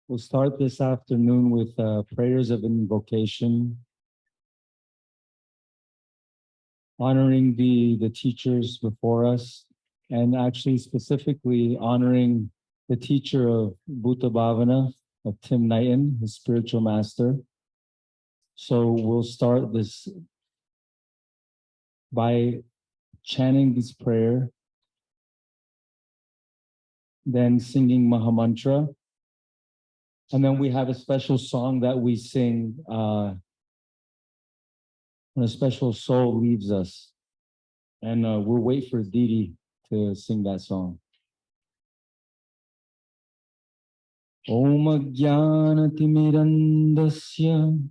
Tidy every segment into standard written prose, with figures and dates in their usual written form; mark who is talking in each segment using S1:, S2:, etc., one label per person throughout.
S1: We'll start this afternoon with prayers of invocation, honoring the teachers before us, and actually specifically honoring the teacher of Bhutabhavana, of Tim Knighten, his spiritual master. So we'll start this by chanting this prayer, then singing Mahamantra, and then we have a special song that we sing when a special soul leaves us. And we'll wait for Didi to sing that song. Om Ajnanatimirandasya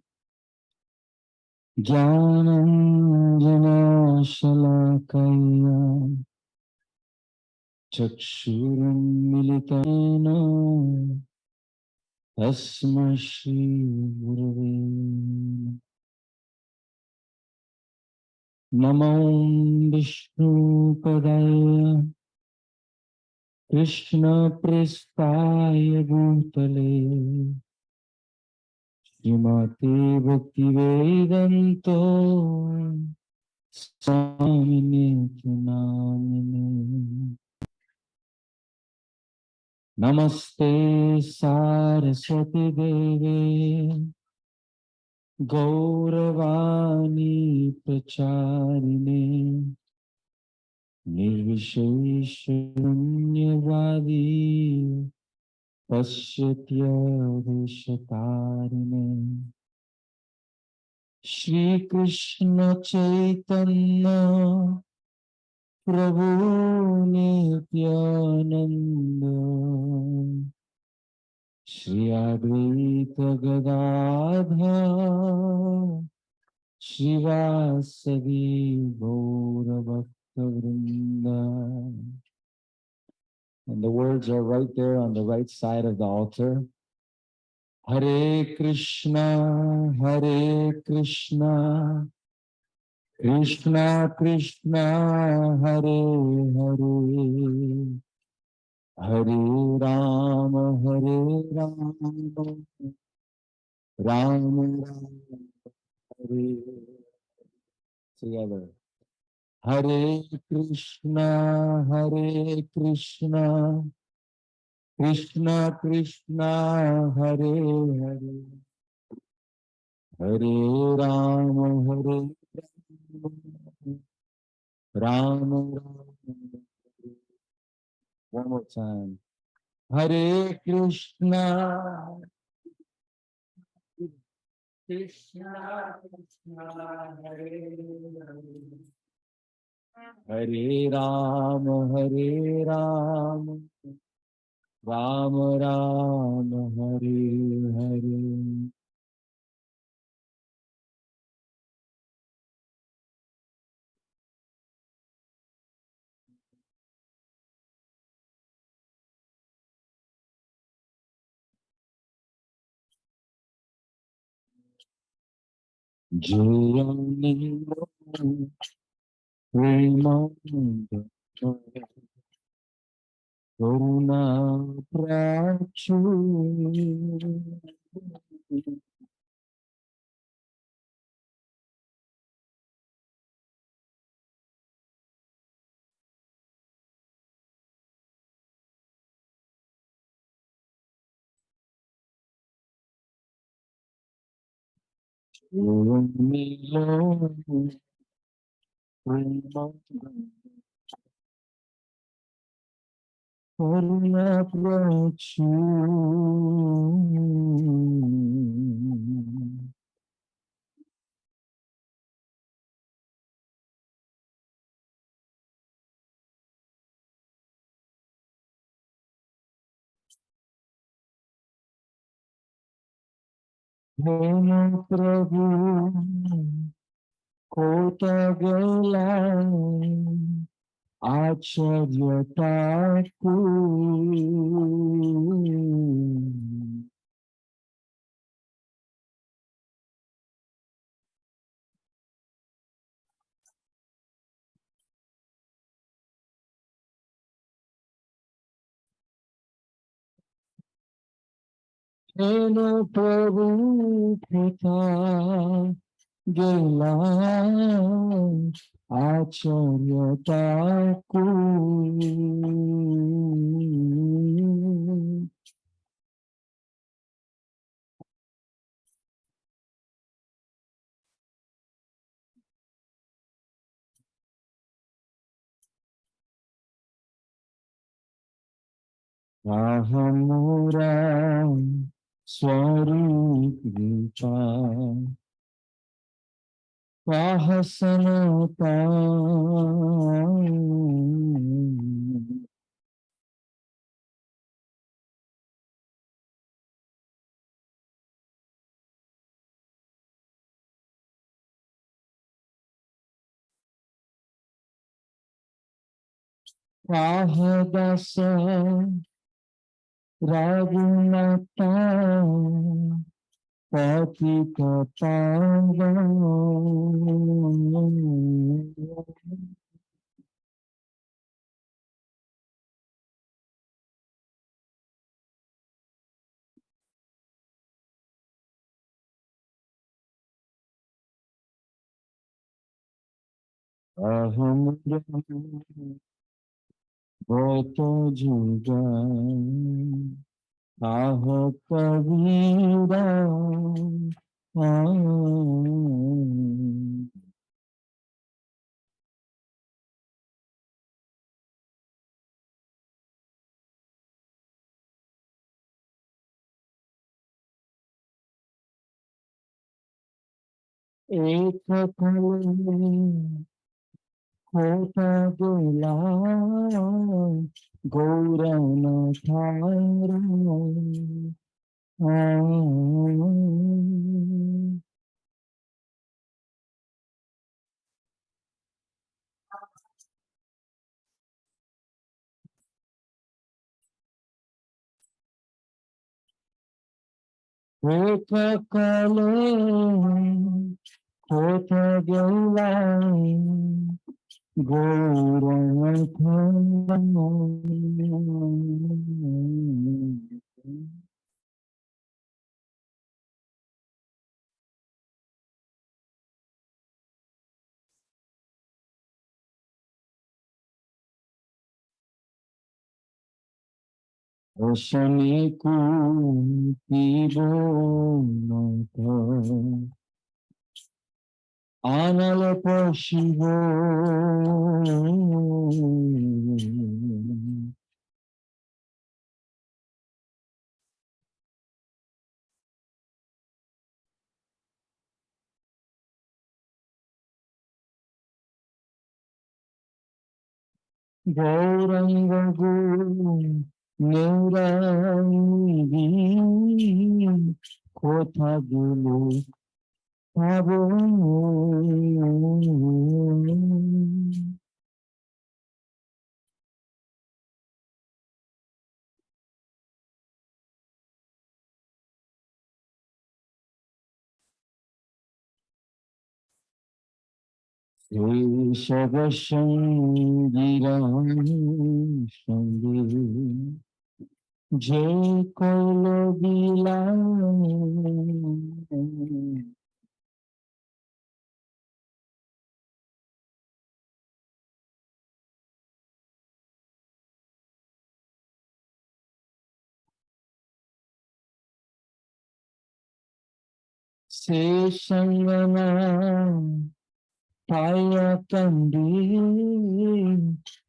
S1: Jnananjana Shalakaya Chakshuram Militana Tasma Shri Gurave Namo Vishnu Padaya Krishna Prestaya Bhutale Srimati Bhaktivedanto Swamine Namine Namaste Saraswati Deve Gauravani Pracharine Nirvisheshunyavadi Pashyatya Deshatarine Shri Krishna Chaitanya Prabhu Nityananda Shri Advaita Gadadhar Shivasadi Gaura Bhakta-vrinda. And the words are right there on the right side of the altar. Hare Krishna, Krishna Krishna, Hare Hare, Hare Rama, Rama Rama, Hare. Together. Hare Krishna, Krishna Krishna, Hare Hare, Hare Rama, Rama Rama. One more time. Hare Krishna, Krishna Krishna, Hare Hare, Hare Rama, Rama Rama, Hare Hare. Jayamnira Premanda Karuna Prachu Jayamnira Premanda Karuna Prachu Hema Prabhu Kota Galai Acharya Thakur Eno Prabhu Pita Gela Acharya Taku Ahamura Swarupa Vahasanata Vahadasa Raghunata Patita Aham Bhata Juga Aha Kavira Ekakale Kota Gula Gaurana Thara Ekakale Kota Gula Gaurana Thara Oshaniku Tibonata Analapa Shivo Gauranga Guru Neurani Kotha Guru Pavo Shabashangira Shangi Jai Kolo Bilai Se Sangana Paya Kandi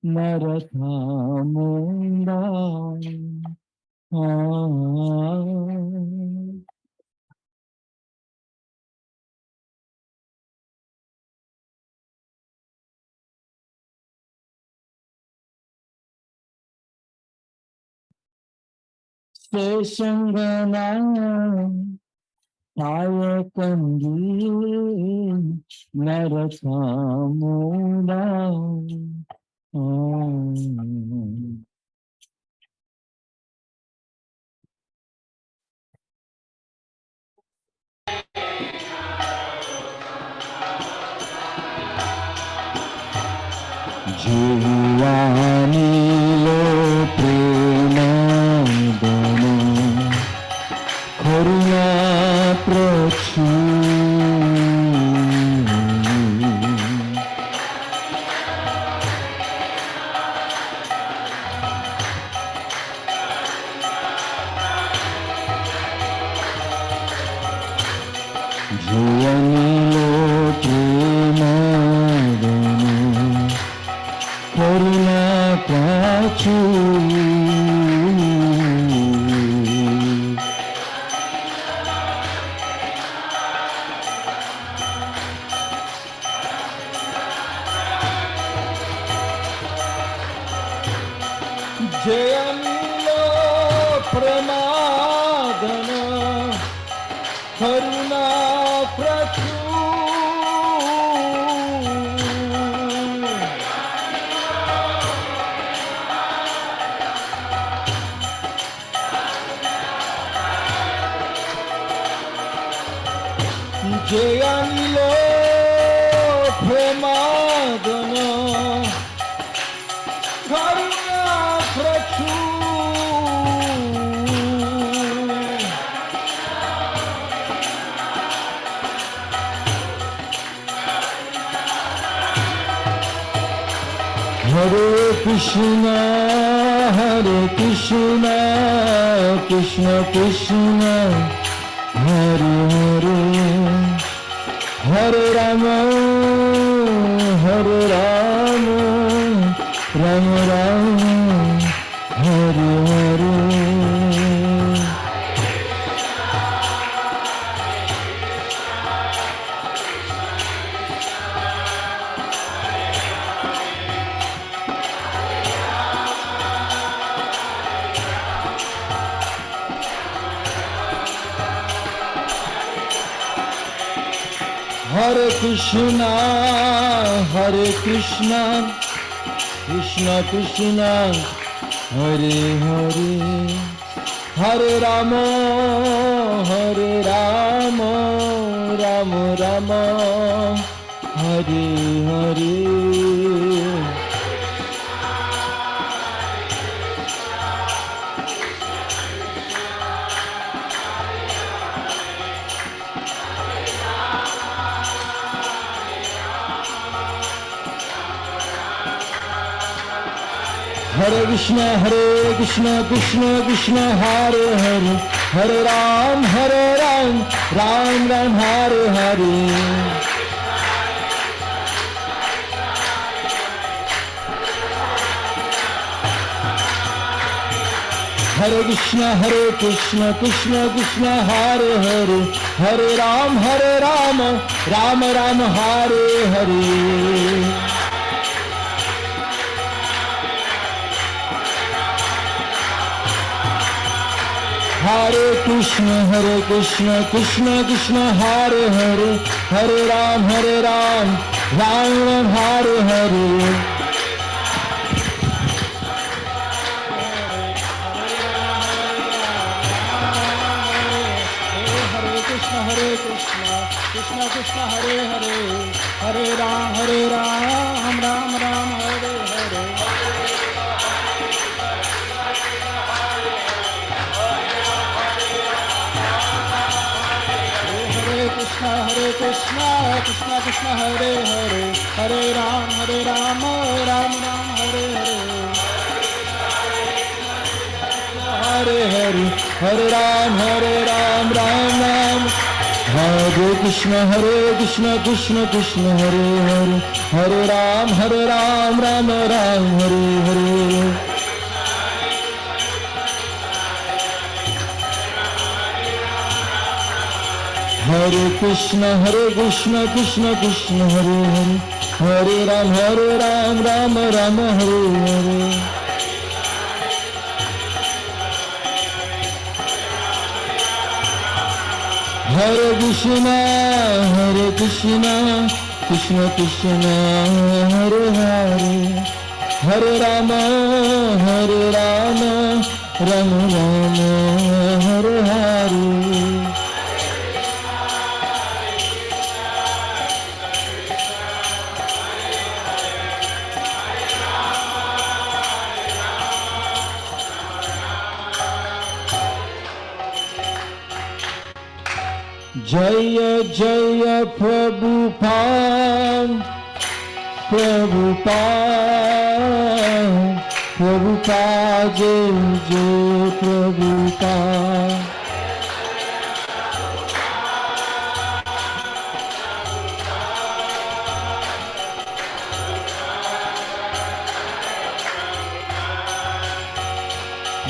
S1: Maratha Munda Se Sangana Paya Kandi Maratha Munda Jivanilo Prema Dana Prachu. Jayamilo Pramadana Karuna Prachu. Jayamilo Pramadana Karuna Prachu. Hare Krishna, Krishna Krishna, Hare Hare, Hare Rama, Rama Rama, Hare Hare. Hare Krishna, Krishna Krishna, Hare Hare, Hare Rama, Rama Rama, Hare Hare. Hare Krishna, Krishna Krishna, Hare Hare, Hare Ram, Ram Ram, Hare Hare. Hare Krishna, Krishna Krishna, Hare Hare, Hare Ram, Ram Ram, Hare Hare. Hare Krishna, Krishna Krishna, Hare Hare, Hare Ram, Ram Ram, Hare Hare. Krishna, Hare Hare, Hare Ram, Ram Ram, Hare Hare. Hare Krishna, Krishna Hare Hare, Hare Ram, Ram Ram, Hare Hare. Hare Hare, Hare Ram, Ram Ram. Hare Krishna, Krishna Hare Hare, Hare Ram, Ram Ram, Hare Hare. Hare Krishna, Krishna Hare Hare, Hare Ram, Ram Ram, Hare Hare. Hare Krishna, Krishna Hare Hare, Hare Rama, Rama Rama, Hare Hare. Jaya Jaya Prabhupada, Prabhupada, Jai Jai Prabhupada.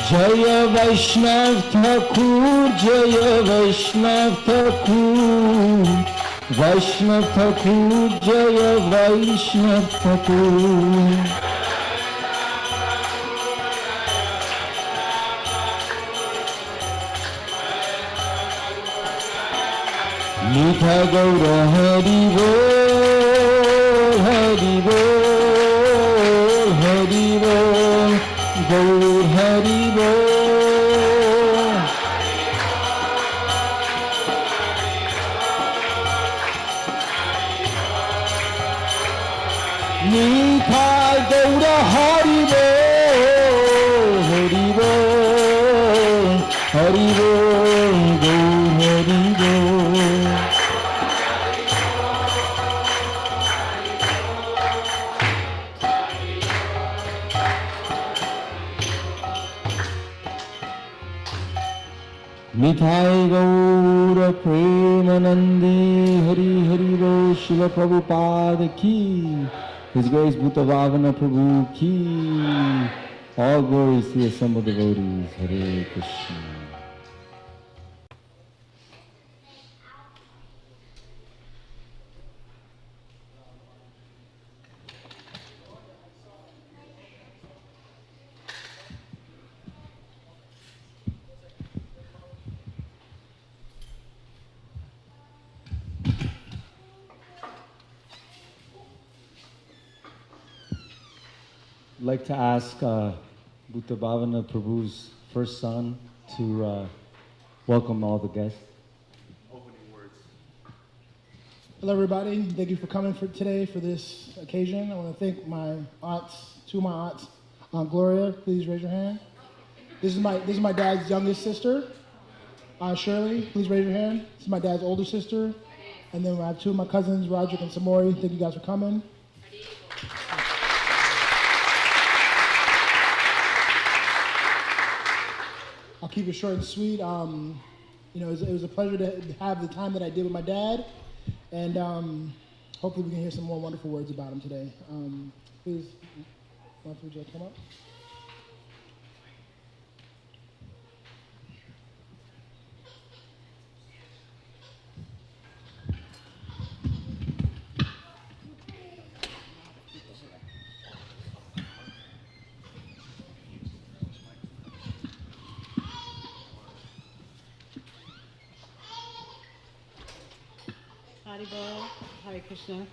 S1: Jaya Vaishnav Thakur, Jaya Vaishnav Thakur, Vaishnav Thakur, Jaya Vaishnav Thakur. Nitha Gaura Hari Bol, Hari Bol, Hari Bol, Gaur Hari Bol. Nitha Gaura Hari Bol, Hari Bol, Hari Bol, Gaur Hari Bol. Nithai Gaura Premanandi Hari Hari Bol Srila Prabhupada Ki, His Grace Bhutabhavana Prabhu Ki. All glories to the assembled devotees. Hare Krishna. I'd like to ask Bhutabhavana Prabhu's first son to welcome all the guests.
S2: Opening words.
S3: Hello, everybody. Thank you for coming for today for this occasion. I want to thank my aunts, two of my aunts. Aunt Gloria, please raise your hand. This is my dad's youngest sister. Aunt Shirley, please raise your hand. This is my dad's older sister. And then I have two of my cousins, Roderick and Samori. Thank you guys for coming. I'll keep it short and sweet. You know, it was a pleasure to have the time that I did with my dad, and hopefully we can hear some more wonderful words about him today. Please, would you come up?
S4: Haribol, Hare Krishna.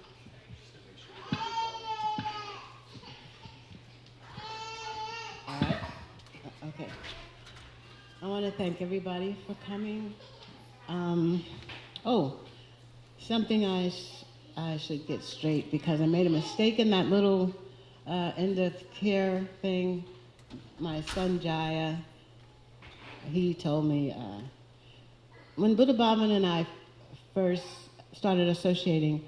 S4: All right. Okay. I want to thank everybody for coming. Something I should get straight, because I made a mistake in that little end of care thing. My son Jaya, he told me when Bhutabhavana and I first started associating,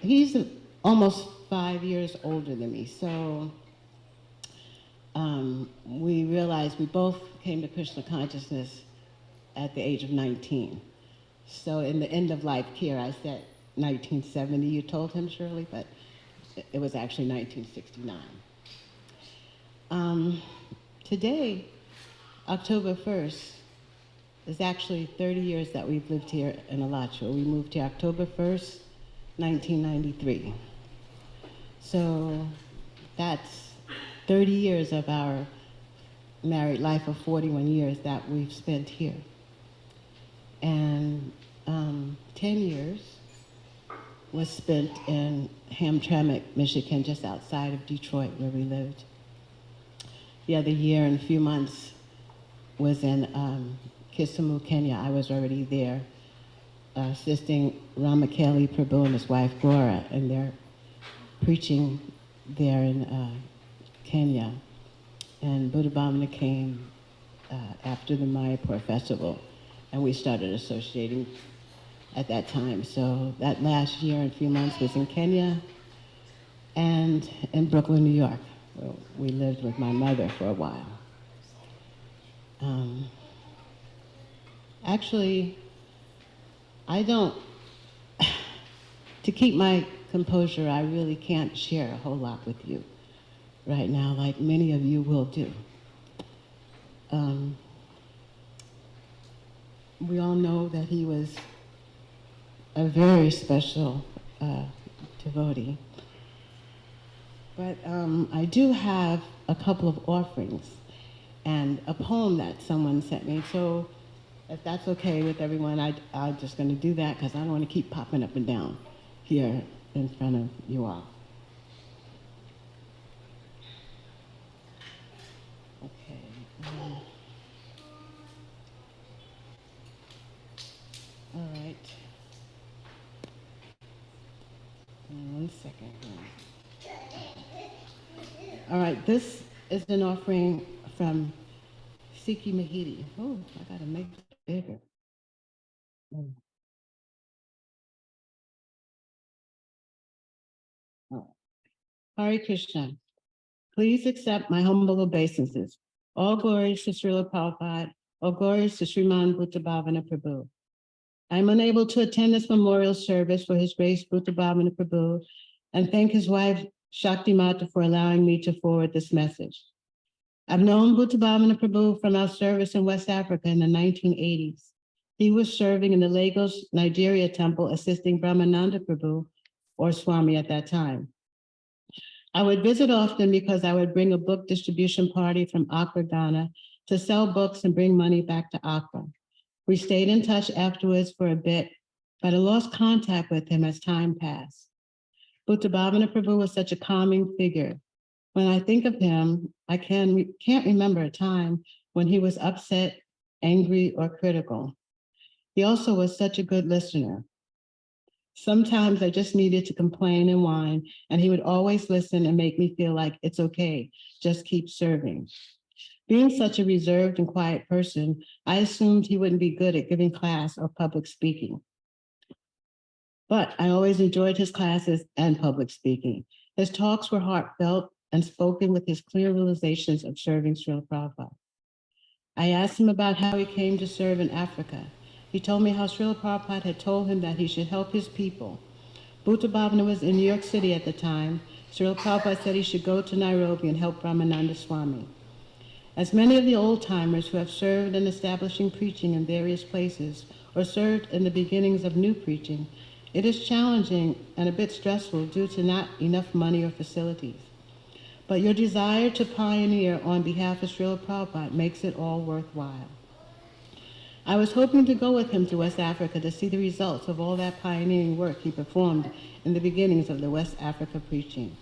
S4: he's almost 5 years older than me. So we realized we both came to Krishna consciousness at the age of 19. So in the end of life care, I said 1970, you told him, Shirley, but it was actually 1969. Today, October 1st, it's actually 30 years that we've lived here in Alachua. We moved here October 1st, 1993. So that's 30 years of our married life of 41 years that we've spent here. And 10 years was spent in Hamtramck, Michigan, just outside of Detroit, where we lived. The other year and a few months was in Kisumu, Kenya. I was already there assisting Ramakeli Prabhu and his wife Gora, and they're preaching there in Kenya. And Bhutabhavana came after the Mayapura Festival, and we started associating at that time. So that last year and a few months was in Kenya and in Brooklyn, New York, where we lived with my mother for a while. Actually, I don't, to keep my composure, I really can't share a whole lot with you right now, like many of you will do. We all know that he was a very special devotee. But I do have a couple of offerings and a poem that someone sent me. So if that's okay with everyone, I'm just going to do that because I don't want to keep popping up and down here in front of you all. Okay. All right. One second. All right, this is an offering from Siki Mahidi. Oh, I gotta make it bigger. Oh. Hare Krishna. Please accept my humble obeisances. All glories to Srila Prabhupada. All glories to Sriman Bhutabhavana Prabhu. I am unable to attend this memorial service for His Grace Bhutabhavana Prabhu and thank his wife Shakti Mata for allowing me to forward this message. I've known Bhutabhavana Prabhu from our service in West Africa in the 1980s. He was serving in the Lagos, Nigeria temple, assisting Brahmananda Prabhu, or Swami at that time. I would visit often because I would bring a book distribution party from Accra, Ghana, to sell books and bring money back to Accra. We stayed in touch afterwards for a bit, but I lost contact with him as time passed. Bhutabhavana Prabhu was such a calming figure. When I think of him, I can't remember a time when he was upset, angry, or critical. He also was such a good listener. Sometimes I just needed to complain and whine, and he would always listen and make me feel like it's okay, just keep serving. Being such a reserved and quiet person, I assumed he wouldn't be good at giving class or public speaking. But I always enjoyed his classes and public speaking. His talks were heartfelt and spoken with his clear realizations of serving Srila Prabhupada. I asked him about how he came to serve in Africa. He told me how Srila Prabhupada had told him that he should help his people. Bhutabhavana was in New York City at the time. Srila Prabhupada said he should go to Nairobi and help Brahmananda Swami. As many of the old-timers who have served in establishing preaching in various places or served in the beginnings of new preaching, it is challenging and a bit stressful due to not enough money or facilities. But your desire to pioneer on behalf of Srila Prabhupada makes it all worthwhile. I was hoping to go with him to West Africa to see the results of all that pioneering work he performed in the beginnings of the West Africa preaching.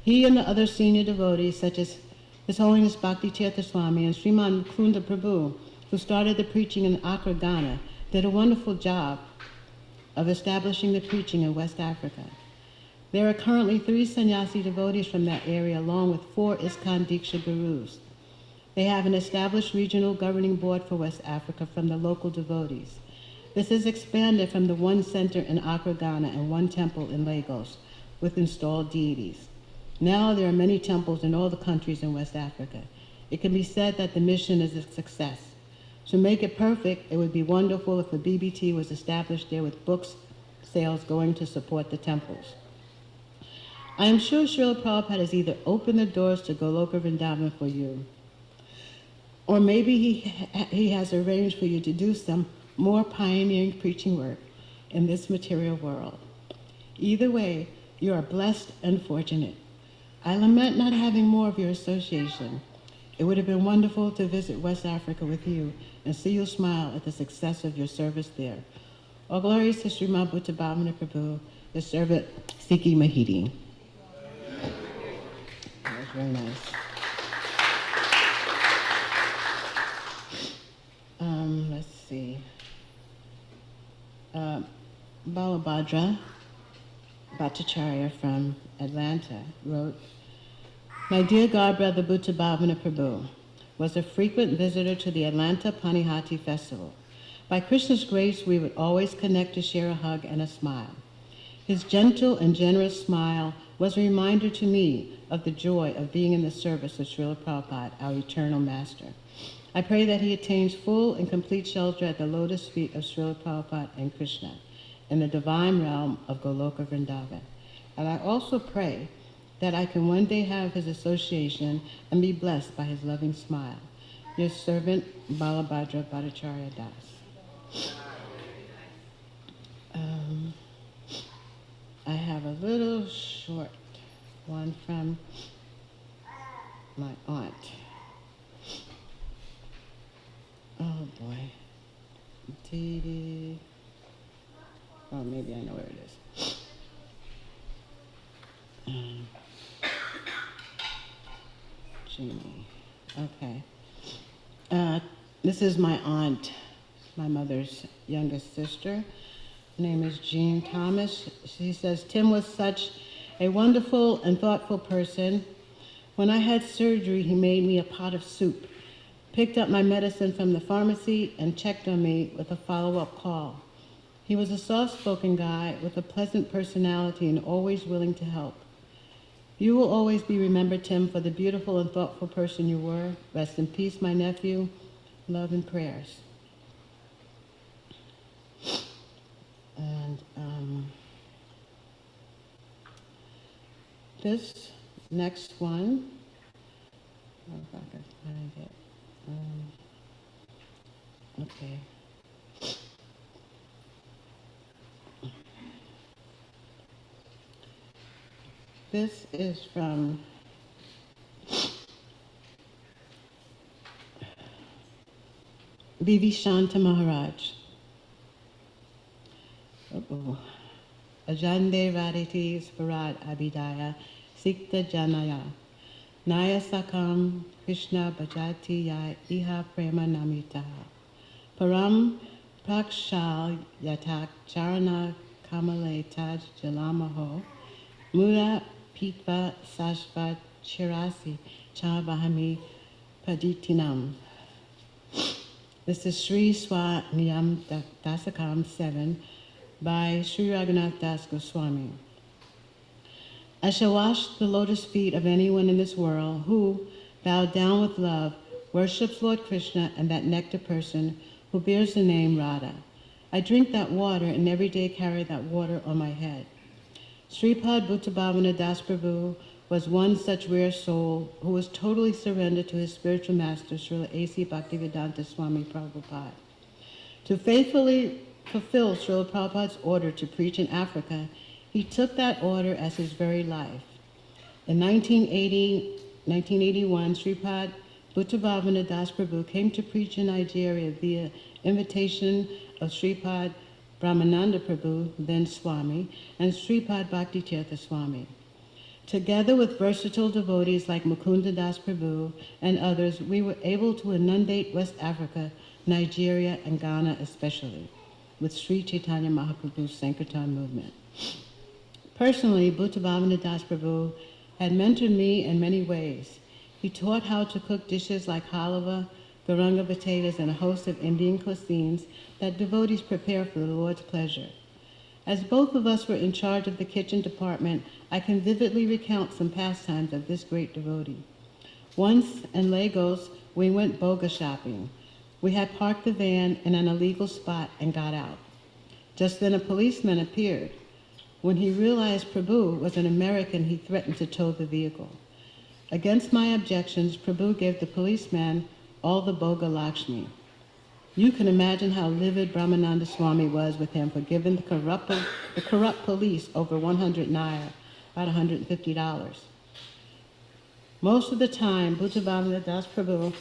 S4: He and the other senior devotees, such as His Holiness Bhakti Tirtha Swami and Sriman Mukunda Prabhu, who started the preaching in Accra, Ghana, did a wonderful job of establishing the preaching in West Africa. There are currently 3 sannyasi devotees from that area, along with 4 ISKCON Diksha gurus. They have an established regional governing board for West Africa from the local devotees. This has expanded from the 1 center in Accra, Ghana, and 1 temple in Lagos with installed deities. Now there are many temples in all the countries in West Africa. It can be said that the mission is a success. To make it perfect, it would be wonderful if the BBT was established there with books sales going to support the temples. I am sure Srila Prabhupada has either opened the doors to Goloka Vrindavan for you, or maybe he has arranged for you to do some more pioneering preaching work in this material world. Either way, you are blessed and fortunate. I lament not having more of your association. It would have been wonderful to visit West Africa with you and see you smile at the success of your service there. All glories to Sriman Bhutabhavana Prabhu, the servant Siki Mahidi. That was very nice. Let's see. Balabhadra Bhattacharya from Atlanta wrote, "My dear godbrother Bhutabhavana Prabhu was a frequent visitor to the Atlanta Panihati Festival. By Krishna's grace, we would always connect to share a hug and a smile. His gentle and generous smile was a reminder to me of the joy of being in the service of Srila Prabhupada, our eternal master. I pray that he attains full and complete shelter at the lotus feet of Srila Prabhupada and Krishna in the divine realm of Goloka Vrindavan. And I also pray that I can one day have his association and be blessed by his loving smile. Your servant, Balabhadra Bhattacharya Das. I have a little short one from my aunt. Oh boy. Oh, maybe I know where it is. Jeannie. Okay. This is my aunt, my mother's youngest sister. Her name is Jean Thomas. She says, Tim was such a wonderful and thoughtful person. When I had surgery, he made me a pot of soup, picked up my medicine from the pharmacy, and checked on me with a follow-up call. He was a soft-spoken guy with a pleasant personality and always willing to help. You will always be remembered, Tim, for the beautiful and thoughtful person you were. Rest in peace, my nephew. Love and prayers. And this next one, if I can find it. Okay. This is from Bibi Shanta Maharaj. Ajande Raditi Svarad Abhidaya Sikta Janaya Naya Sakam Krishna Bhajati Ya Iha Prema Namita Param Prakshal Yatak Charana Kamale Taj Jalamaho Mura Pitva Sashvat Chirasi Chavahami Paditinam. This is Sri Swa Niyam Dasakam 7 by Sri Raghunath Das Goswami. I shall wash the lotus feet of anyone in this world who, bowed down with love, worships Lord Krishna and that nectar person who bears the name Radha. I drink that water and every day carry that water on my head. Sripad Bhutabhavana Das Prabhu was one such rare soul who was totally surrendered to his spiritual master, Srila A.C. Bhaktivedanta Swami Prabhupada. To faithfully fulfill Srila Prabhupada's order to preach in Africa, he took that order as his very life. In 1981, Sripad Bhutabhavana Das Prabhu came to preach in Nigeria via invitation of Sripad Brahmananda Prabhu, then Swami, and Sripad Bhaktitirtha Swami. Together with versatile devotees like Mukunda Das Prabhu and others, we were able to inundate West Africa, Nigeria, and Ghana especially, with Sri Chaitanya Mahaprabhu's Sankirtan movement. Personally, Bhutabhavana Das Prabhu had mentored me in many ways. He taught how to cook dishes like halava, garanga potatoes, and a host of Indian cuisines that devotees prepare for the Lord's pleasure. As both of us were in charge of the kitchen department, I can vividly recount some pastimes of this great devotee. Once in Lagos, we went boga shopping. We had parked the van in an illegal spot and got out. Just then a policeman appeared. When he realized Prabhu was an American, he threatened to tow the vehicle. Against my objections, Prabhu gave the policeman all the boga Lakshmi. You can imagine how livid Brahmananda Swami was with him for giving the corrupt police over 100 naira, about $150. Most of the time, Bhutabhavana Das Prabhu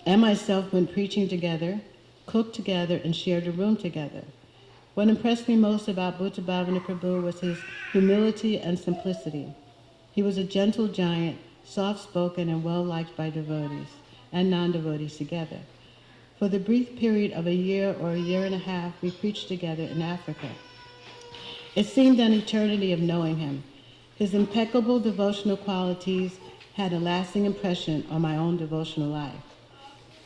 S4: and myself went preaching together, cooked together, and shared a room together. What impressed me most about Bhutabhavana Prabhu was his humility and simplicity. He was a gentle giant, soft-spoken, and well-liked by devotees and non-devotees together. For the brief period of a year or a year and a half, we preached together in Africa. It seemed an eternity of knowing him. His impeccable devotional qualities had a lasting impression on my own devotional life.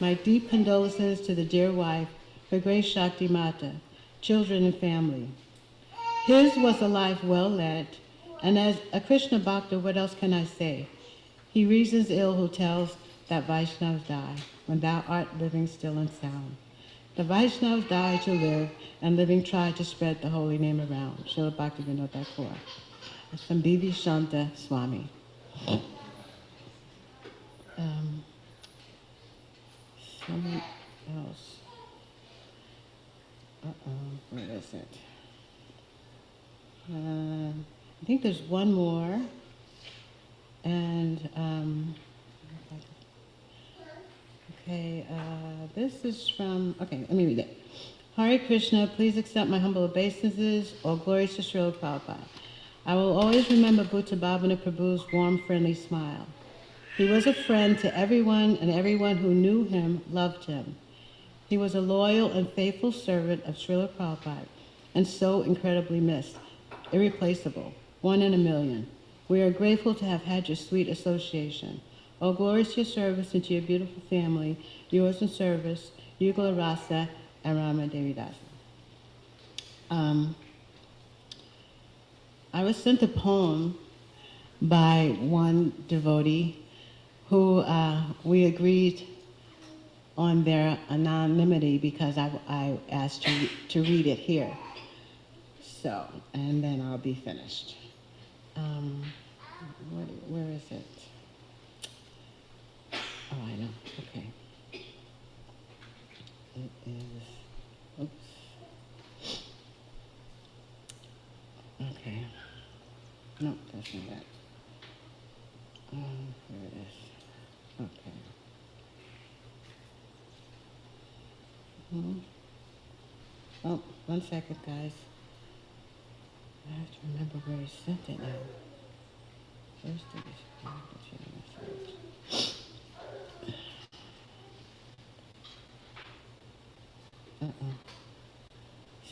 S4: My deep condolences to the dear wife, her Grace Shakti Mata, children and family. His was a life well led, and as a Krishna Bhakta, what else can I say? He reasons ill who tells that Vaishnavas die, when thou art living still and sound. The Vaishnavas die to live, and living try to spread the holy name around. Srila Bhaktivinoda Thakur. That's from Bibi Shanta Swami. So someone else. Where is it? I think there's one more. And, okay, this is from, okay, let me read it. Hare Krishna, please accept my humble obeisances. All glories to Srila Prabhupada. I will always remember Bhutabhavana Prabhu's warm, friendly smile. He was a friend to everyone, and everyone who knew him loved him. He was a loyal and faithful servant of Srila Prabhupada, and so incredibly missed. Irreplaceable, 1 in a million. We are grateful to have had your sweet association. All glories to your service and to your beautiful family, yours in service, Yugala Rasa and Rama Devi Dasa. I was sent a poem by one devotee who we agreed on their anonymity because I asked to read it here. So, and then I'll be finished. Where is it? Oh, I know. Okay. It is. Oops. Okay. No, that's not that. Here it is. Okay. Oh, 1 second, guys. I have to remember where he sent it now. First it is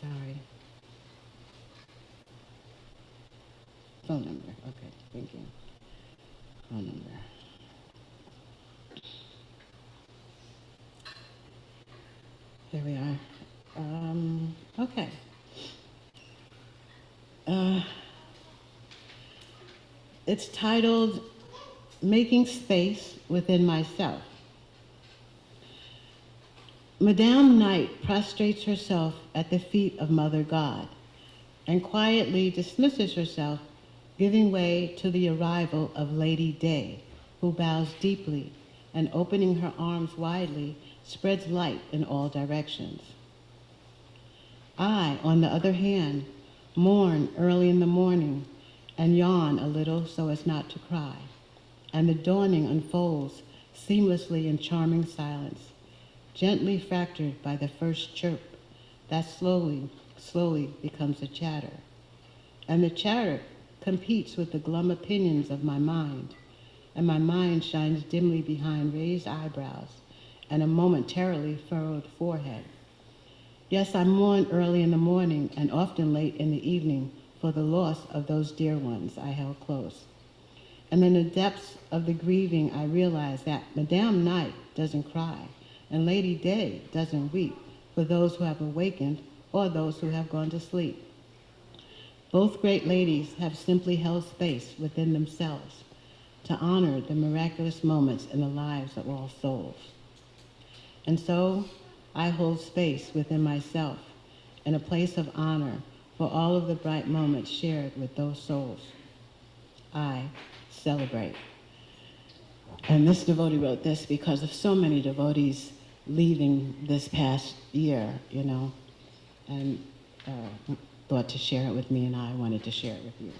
S4: Sorry. Phone number. Okay, thank you. Phone number. Here we are. Okay. It's titled Making Space Within Myself. Madame Night prostrates herself at the feet of Mother God and quietly dismisses herself, giving way to the arrival of Lady Day, who bows deeply and, opening her arms widely, spreads light in all directions. I, on the other hand, mourn early in the morning and yawn a little so as not to cry, and the dawning unfolds seamlessly in charming silence, gently fractured by the first chirp that slowly becomes a chatter. And the chatter competes with the glum opinions of my mind, and my mind shines dimly behind raised eyebrows and a momentarily furrowed forehead. Yes, I mourn early in the morning and often late in the evening for the loss of those dear ones I held close. And in the depths of the grieving, I realize that Madame Night doesn't cry, and Lady Day doesn't weep for those who have awakened or those who have gone to sleep. Both great ladies have simply held space within themselves to honor the miraculous moments in the lives of all souls. And so I hold space within myself in a place of honor for all of the bright moments shared with those souls. I celebrate. And this devotee wrote this because of so many devotees leaving this past year, you know, and thought to share it with me, and I wanted to share it with you.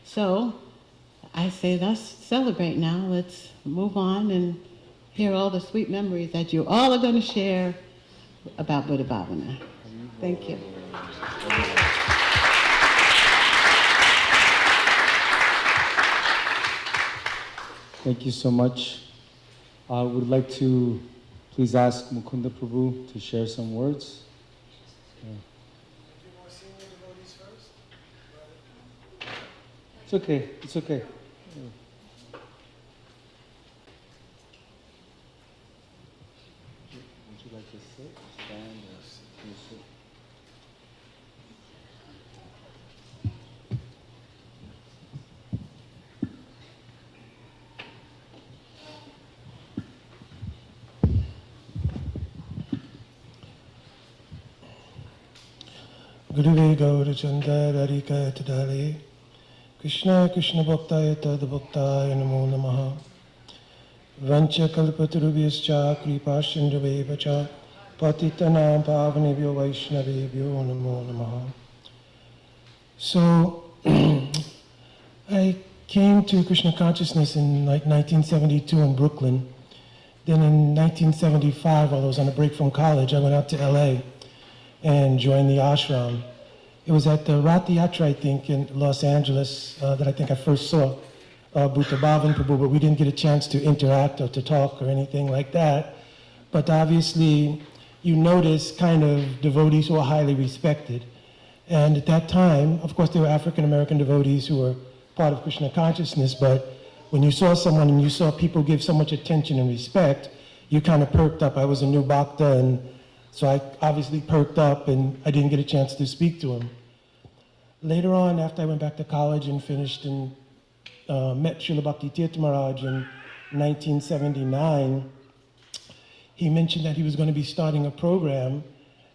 S4: So I say, let's celebrate now. Let's move on and hear all the sweet memories that you all are going to share about Bhutabhavana. Thank you.
S1: Thank you so much. I would like to please ask Mukunda Prabhu to share some words. Yeah.
S3: Do you want to sing the devotees first?
S1: It's okay. It's okay. Yeah. Would you like to sit, stand, or sit?
S5: Guruve Gaura Chandra Radhika Tadale Krishna Krishna Bhaktaya Tad Bhaktaya Namo Namaha Vancha kalpatarubhyascha kripasindhaveva patitanam pavanebhyo vaishnavebhyo namo namaha. So I came to Krishna consciousness in like 1972 in Brooklyn. Then in 1975, while I was on a break from college, I went out to LA and joined the ashram. It was at the Ratha Yatra, I think, in Los Angeles that I think I first saw Bhutabhavana Prabhu, but we didn't get a chance to interact or to talk or anything like that. But obviously, you notice kind of devotees who are highly respected. And at that time, of course, there were African American devotees who were part of Krishna consciousness, but when you saw someone and you saw people give so much attention and respect, you kind of perked up. I was a new bhakta, and so I obviously perked up, and I didn't get a chance to speak to him. Later on, after I went back to college and finished and met Srila Bhakti Tirtha Maharaj in 1979, he mentioned that he was going to be starting a program,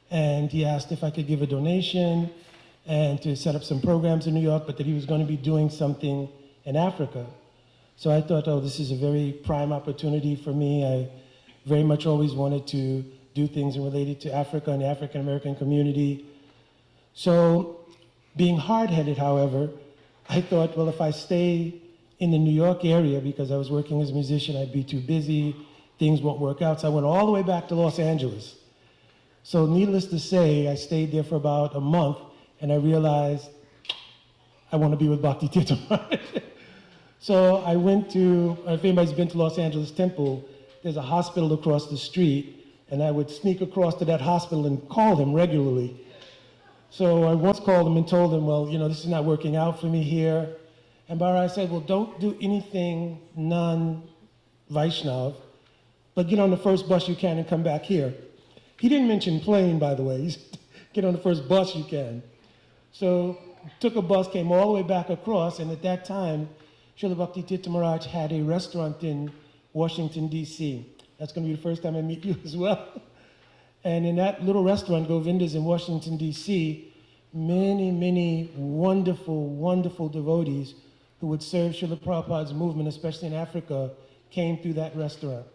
S5: and he asked if I could give a donation and to set up some programs in New York, but that he was going to be doing something in Africa. So I thought, oh, this is a very prime opportunity for me. I very much always wanted to do things related to Africa and the African American community. So being hard-headed, however, I thought, well, if I stay in the New York area, because I was working as a musician, I'd be too busy, things won't work out. So I went all the way back to Los Angeles. So needless to say, I stayed there for about a month, and I realized I want to be with Bhakti Tirtha Maharaj. So I went to, if anybody's been to Los Angeles Temple, there's a hospital across the street, and I would sneak across to that hospital and call him regularly. So I once called him and told him, well, you know, this is not working out for me here. And Maharaj said, well, don't do anything non-Vaishnav, but get on the first bus you can and come back here. He didn't mention plane, by the way. He said, get on the first bus you can. So took a bus, came all the way back across, and at that time, Srila Bhakti Tirtha Maharaj had a restaurant in Washington, D.C. That's going to be the first time I meet you as well. And in that little restaurant, Govinda's in Washington, D.C., many, many wonderful, wonderful devotees who would serve Srila Prabhupada's movement, especially in Africa, came through that restaurant.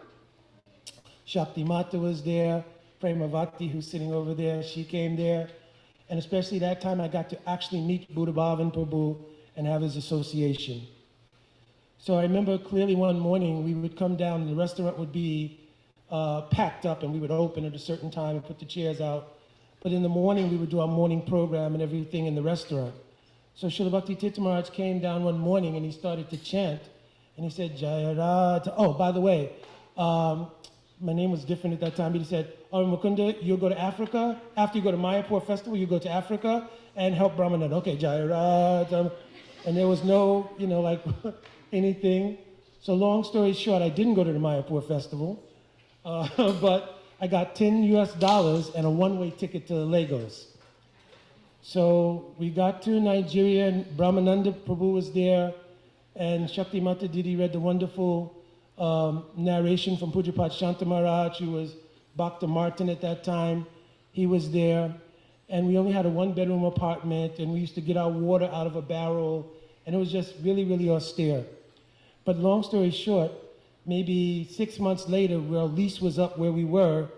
S5: Shakti Mata was there, Premavati, who's sitting over there, she came there. And especially that time, I got to actually meet Bhutabhavana Prabhu and have his association. So I remember clearly one morning we would come down and the restaurant would be packed up and we would open at a certain time and put the chairs out. But in the morning we would do our morning program and everything in the restaurant. So Srila Bhakti Tirtha Maharaj came down one morning and he started to chant and he said, Jaya Radha. Oh, by the way, my name was different at that time, but he said, oh, Mukunda, you'll go to Africa. After you go to Mayapura Festival, you go to Africa and help Brahmananda. Okay, Jaya Radha. And there was no, you know, like anything. So long story short, I didn't go to the Mayapur Festival, but I got $10 and a one-way ticket to Lagos. So we got to Nigeria and Brahmananda Prabhu was there and Shakti Mata Didi read the wonderful narration from Pujapat Shanta Maharaj, who was Bhakta Martin at that time. He was there and we only had a one-bedroom apartment and we used to get our water out of a barrel and it was just really, really austere. But long story short, maybe 6 months later, our lease was up where we were,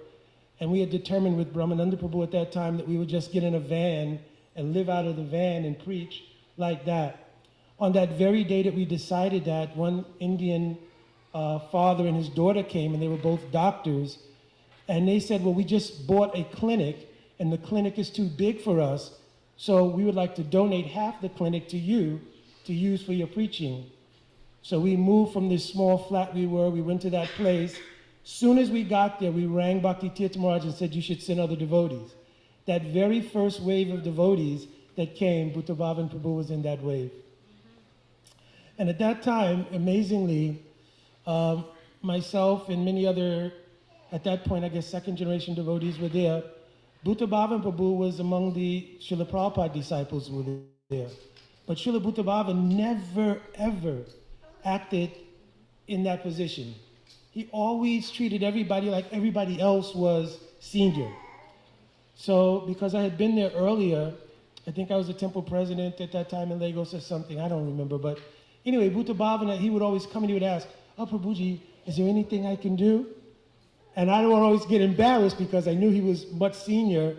S5: and we had determined with Brahmananda Prabhu at that time that we would just get in a van and live out of the van and preach like that. On that very day that we decided that, one Indian father and his daughter came, and they were both doctors, and they said, well, we just bought a clinic, and the clinic is too big for us, so we would like to donate half the clinic to you to use for your preaching. So we moved from this small flat we went to that place. Soon as we got there, we rang Bhakti Tirtha Maharaj and said, you should send other devotees. That very first wave of devotees that came, Bhutabhavana Prabhu was in that wave. And at that time, amazingly, myself and many other, at that point, I guess second generation devotees were there. Bhutabhavana Prabhu was among the Srila Prabhupada disciples who were there. But Srila Bhutabhavana never, ever acted in that position. He always treated everybody like everybody else was senior. So because I had been there earlier, I think I was a temple president at that time in Lagos or something, I don't remember. But anyway, Bhutabhavana, he would always come and he would ask, oh, Prabhuji, is there anything I can do? And I don't always get embarrassed because I knew he was much senior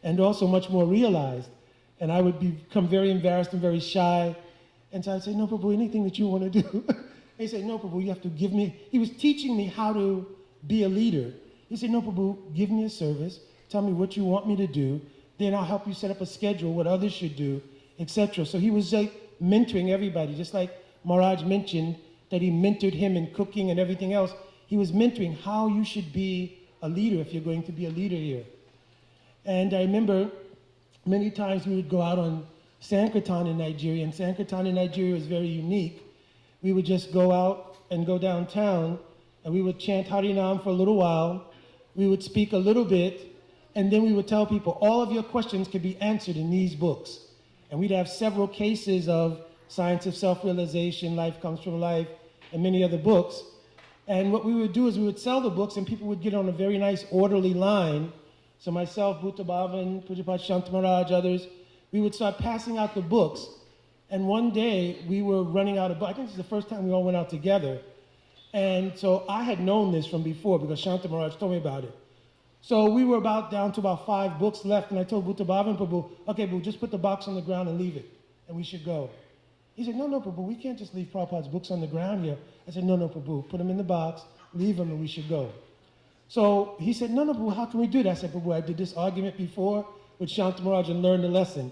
S5: and also much more realized. And I would become very embarrassed and very shy. And so I'd say, no, Prabhu, anything that you want to do. He said, no, Prabhu, you have to give me. He was teaching me how to be a leader. He said, no, Prabhu, give me a service. Tell me what you want me to do. Then I'll help you set up a schedule, what others should do, etc. So he was like mentoring everybody, just like Maharaj mentioned that he mentored him in cooking and everything else. He was mentoring how you should be a leader if you're going to be a leader here. And I remember many times we would go out on Sankirtan in Nigeria, and Sankirtan in Nigeria is very unique. We would just go out and go downtown, and we would chant Harinam for a little while. We would speak a little bit, and then we would tell people, all of your questions can be answered in these books. And we'd have several cases of Science of Self-Realization, Life Comes from Life, and many other books. And what we would do is we would sell the books, and people would get on a very nice orderly line. So myself, Bhutabhavana, Pujapad Shanta Maharaj, others, we would start passing out the books. And one day we were running out of books. I think this is the first time we all went out together. And so I had known this from before because Shanta Maharaj told me about it. So we were down to about 5 books left, and I told Bhutabhavana, Prabhu, okay, Prabhu, just put the box on the ground and leave it, and we should go. He said, no, Prabhu, we can't just leave Prabhupada's books on the ground here. I said, no, Prabhu, put them in the box, leave them, and we should go. So he said, no, Prabhu, how can we do that? I said, Prabhu, I did this argument before with Shanta Maharaj and learned the lesson.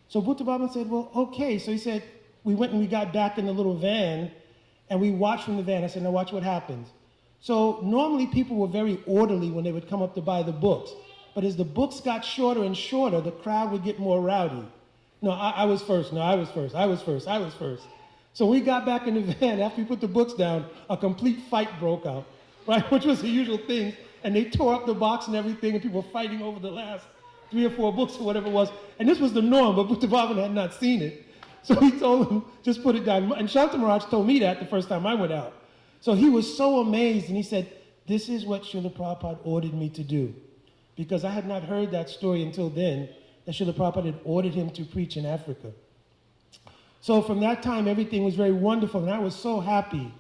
S5: So Bhutabhavana said, well, okay. So he said, we went and we got back in the little van, and we watched from the van. I said, now watch what happens. So normally people were very orderly when they would come up to buy the books. But as the books got shorter and shorter, the crowd would get more rowdy. No, I was first. No, I was first. I was first. I was first. So we got back in the van. After we put the books down, a complete fight broke out, right? Which was the usual thing. And they tore up the box and everything, and people were fighting over the last 3 or 4 books or whatever it was. And this was the norm, but Bhutabhavana had not seen it. So he told him, just put it down. And Shanta Maharaj told me that the first time I went out. So he was so amazed, and he said, this is what Srila Prabhupada ordered me to do. Because I had not heard that story until then, that Srila Prabhupada had ordered him to preach in Africa. So from that time, everything was very wonderful, and I was so happy.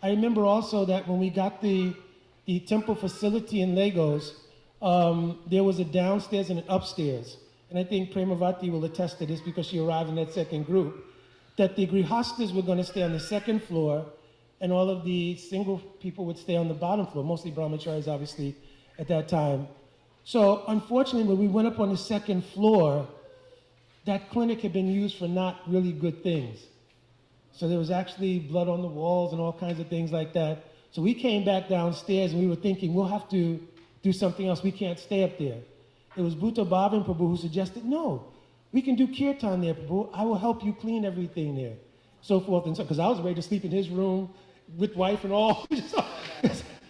S5: I remember also that when we got the temple facility in Lagos, there was a downstairs and an upstairs. And I think Premavati will attest to this because she arrived in that second group, that the Grihastas were going to stay on the second floor, and all of the single people would stay on the bottom floor, mostly brahmacharis, obviously, at that time. So unfortunately, when we went up on the second floor, that clinic had been used for not really good things. So there was actually blood on the walls and all kinds of things like that. So we came back downstairs, and we were thinking, we'll have to do something else. We can't stay up there. It was Bhutabhavana Prabhu who suggested, no, we can do kirtan there, Prabhu. I will help you clean everything there. So forth and so, because I was ready to sleep in his room with wife and all.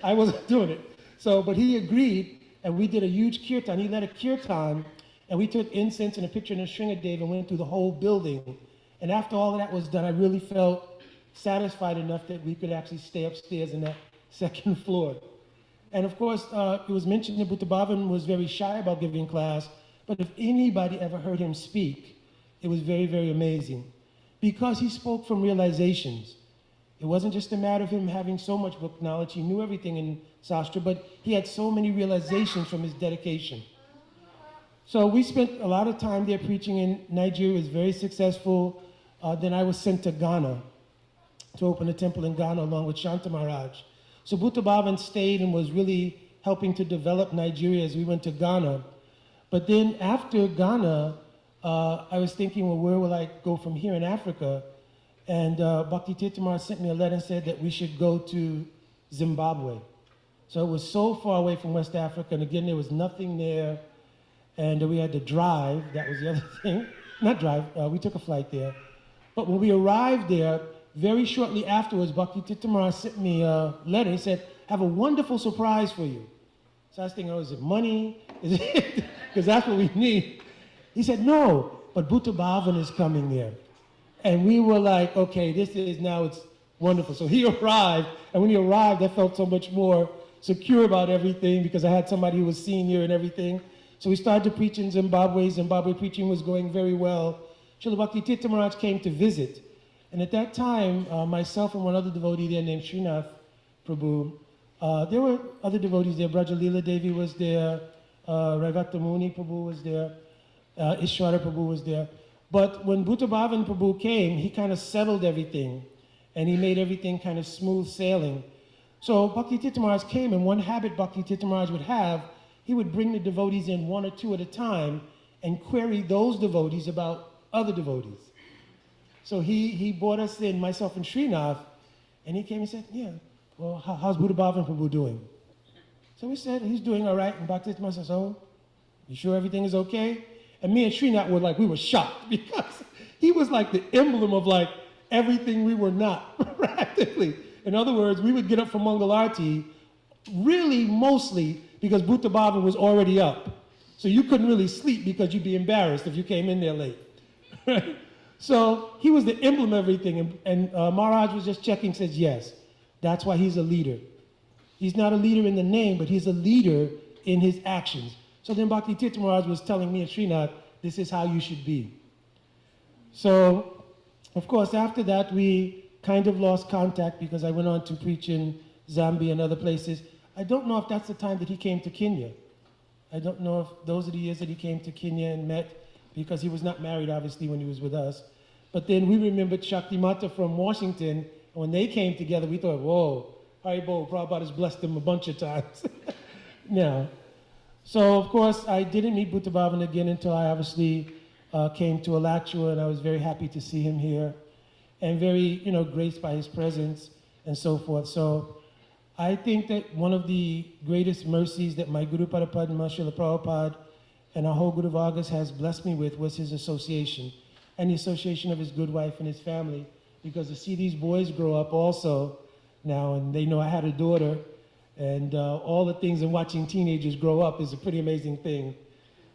S5: I wasn't doing it. So, but he agreed, and we did a huge kirtan. He led a kirtan, and we took incense and a picture in a Shringadev and went through the whole building. And after all of that was done, I really felt satisfied enough that we could actually stay upstairs in that second floor. And of course, it was mentioned that Bhutabhavana was very shy about giving class, but if anybody ever heard him speak, it was very, very amazing. Because he spoke from realizations. It wasn't just a matter of him having so much book knowledge, he knew everything in Sastra, but he had so many realizations from his dedication. So we spent a lot of time there preaching in Nigeria. It was very successful. Then I was sent to Ghana to open a temple in Ghana along with Shanta Maharaj. So Bhutabhavana stayed and was really helping to develop Nigeria as we went to Ghana. But then after Ghana, I was thinking, well, where will I go from here in Africa? And Bhakti Tirtha sent me a letter and said that we should go to Zimbabwe. So it was so far away from West Africa, and again, there was nothing there, and we had to drive. That was the other thing. Not drive, we took a flight there. But when we arrived there, very shortly afterwards, Bhakti Tirtha sent me a letter. He said, I have a wonderful surprise for you. So I was thinking, oh, is it money? Is it? Because that's what we need. He said, no, but Bhutabhavana is coming there. And we were like, okay, it's wonderful. So he arrived, and when he arrived, I felt so much more secure about everything because I had somebody who was senior and everything. So we started to preach in Zimbabwe. Zimbabwe preaching was going very well. Srila Bhakti Tirtha Maharaj came to visit. And at that time, myself and one other devotee there named Srinath, Prabhu. There were other devotees there. Braja Leela Devi was there. Raivata Muni Prabhu was there. Ishwara Prabhu was there. But when Bhutabhavan Prabhu came, he kind of settled everything. And he made everything kind of smooth sailing. So Bhakti Tirtha Maharaj came, and one habit Bhakti Tirtha Maharaj would have, he would bring the devotees in one or two at a time and query those devotees about other devotees. So he brought us in, myself and Srinath, and he came and said, yeah, well, how's Bhutabhavan Prabhu doing? So we said, he's doing all right. And Bhakti Tirtha Maharaj says, oh, you sure everything is okay? And me and Srinath were like, we were shocked because he was like the emblem of like everything we were not, practically. In other words, we would get up for Mangalarti really mostly because Bhutabhavan was already up. So you couldn't really sleep because you'd be embarrassed if you came in there late. So he was the emblem of everything. And Maharaj was just checking, says, yes, that's why he's a leader. He's not a leader in the name, but he's a leader in his actions. So then Bhakti Tirtha Maharaj was telling me and Srinath, this is how you should be. So, of course, after that, we kind of lost contact because I went on to preach in Zambia and other places. I don't know if that's the time that he came to Kenya. I don't know if those are the years that he came to Kenya and met, because he was not married, obviously, when he was with us. But then we remembered Shakti Mata from Washington, and when they came together, we thought, whoa, Haribo, Prabhupada has blessed them a bunch of times. Now, so of course, I didn't meet Bhutabhavan again until I obviously came to Alachua, and I was very happy to see him here, and very, graced by his presence and so forth. So I think that one of the greatest mercies that my Guru Parapadma, Srila Prabhupada, and our whole Guru Vargas has blessed me with was his association, and the association of his good wife and his family, because to see these boys grow up also now, and they know I had a daughter, and all the things, and watching teenagers grow up is a pretty amazing thing.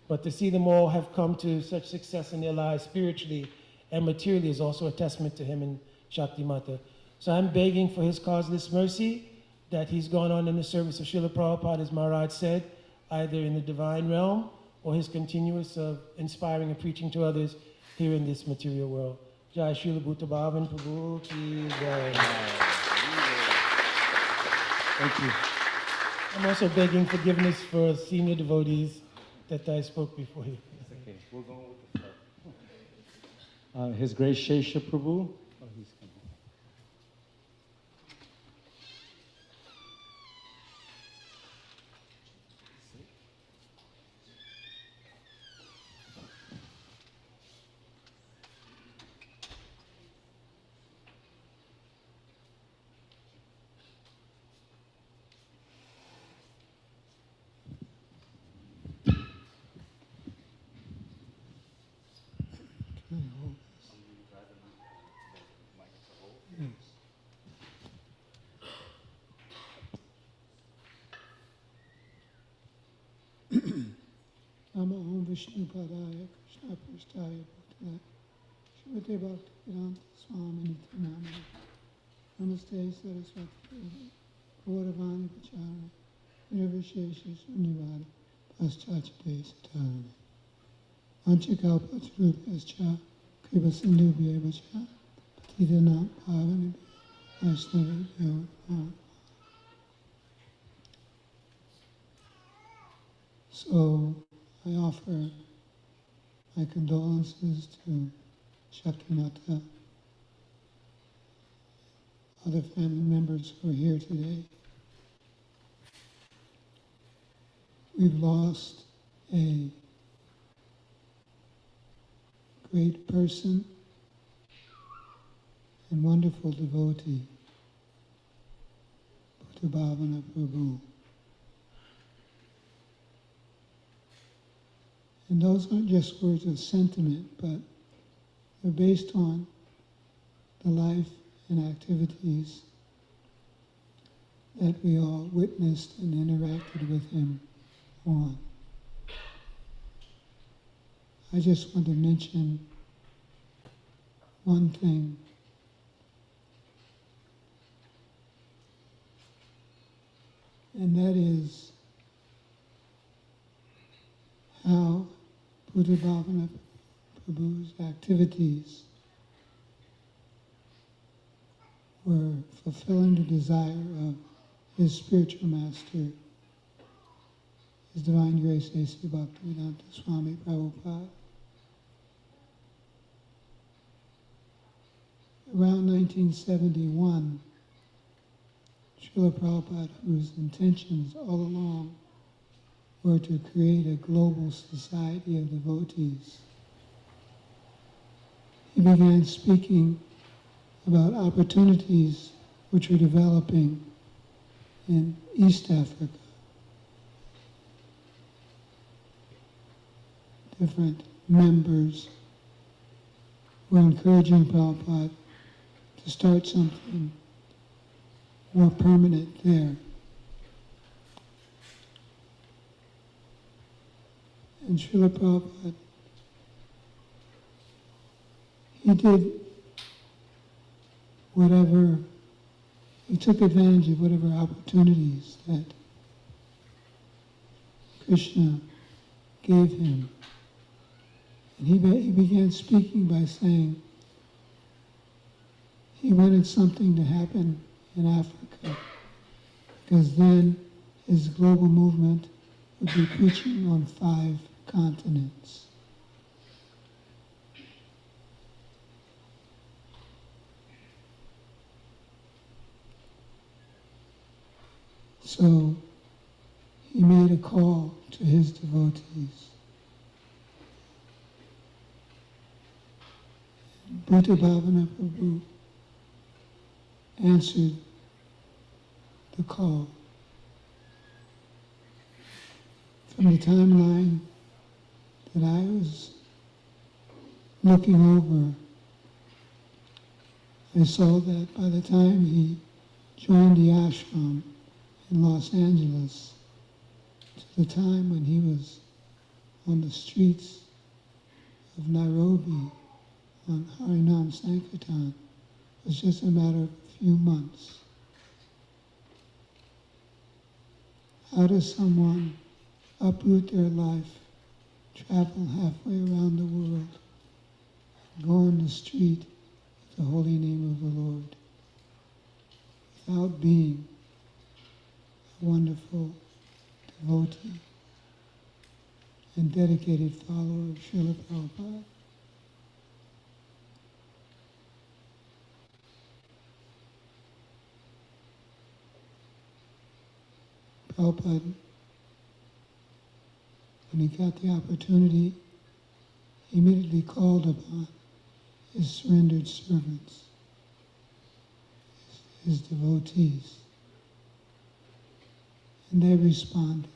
S5: But to see them all have come to such success in their lives spiritually and materially is also a testament to him and Shakti Mata. So I'm begging for his causeless mercy, that he's gone on in the service of Srila Prabhupada, as Maharaj said, either in the divine realm or his continuous of inspiring and preaching to others here in this material world. Jai Srila Bhutabhavan Prabhu ki jai.
S1: Thank you.
S5: I'm also begging forgiveness for senior devotees that I spoke before you.
S1: Okay, we'll go with the flow. His Grace Shesha Prabhu. Oh, he's coming.
S6: Nama Om Vishnu Padaya Krishna Prasthaya Bhutale Shrimate Bhaktivedanta Swami Nityanamani Namaste Saraswati Gauravani Pacharana Nirvishesha Sunyavada Paschachate Satarana Vanchakalpatarubhyascha Kripa Sindhubhyavacha Patidana Pavanabhya Vaishnavibhyo Namaha. So I offer my condolences to Shakti Mata, other family members who are here today. We've lost a great person and wonderful devotee, Bhutabhavana Prabhu. And those aren't just words of sentiment, but they're based on the life and activities that we all witnessed and interacted with him on. I just want to mention one thing. And that is how Bhutabhavana Prabhu's activities were fulfilling the desire of his spiritual master, His Divine Grace A.C. Bhaktivedanta Swami Prabhupada. Around 1971, Srila Prabhupada, whose intentions all along were to create a global society of devotees, he began speaking about opportunities which were developing in East Africa. Different members were encouraging Prabhupada to start something more permanent there. And Srila Prabhupada, he did whatever, he took advantage of whatever opportunities that Krishna gave him. And he began speaking by saying he wanted something to happen in Africa, because then his global movement would be preaching on 5 continents. So he made a call to his devotees. Bhutabhavana Prabhu answered the call. From the timeline that I was looking over, I saw that by the time he joined the ashram in Los Angeles, to the time when he was on the streets of Nairobi on Harinam Sankirtan, was just a matter of a few months. How does someone uproot their life, travel halfway around the world, and go on the street with the holy name of the Lord, without being a wonderful devotee and dedicated follower of Srila Prabhupada? Prabhupada, when he got the opportunity, he immediately called upon his surrendered servants, his devotees, and they responded.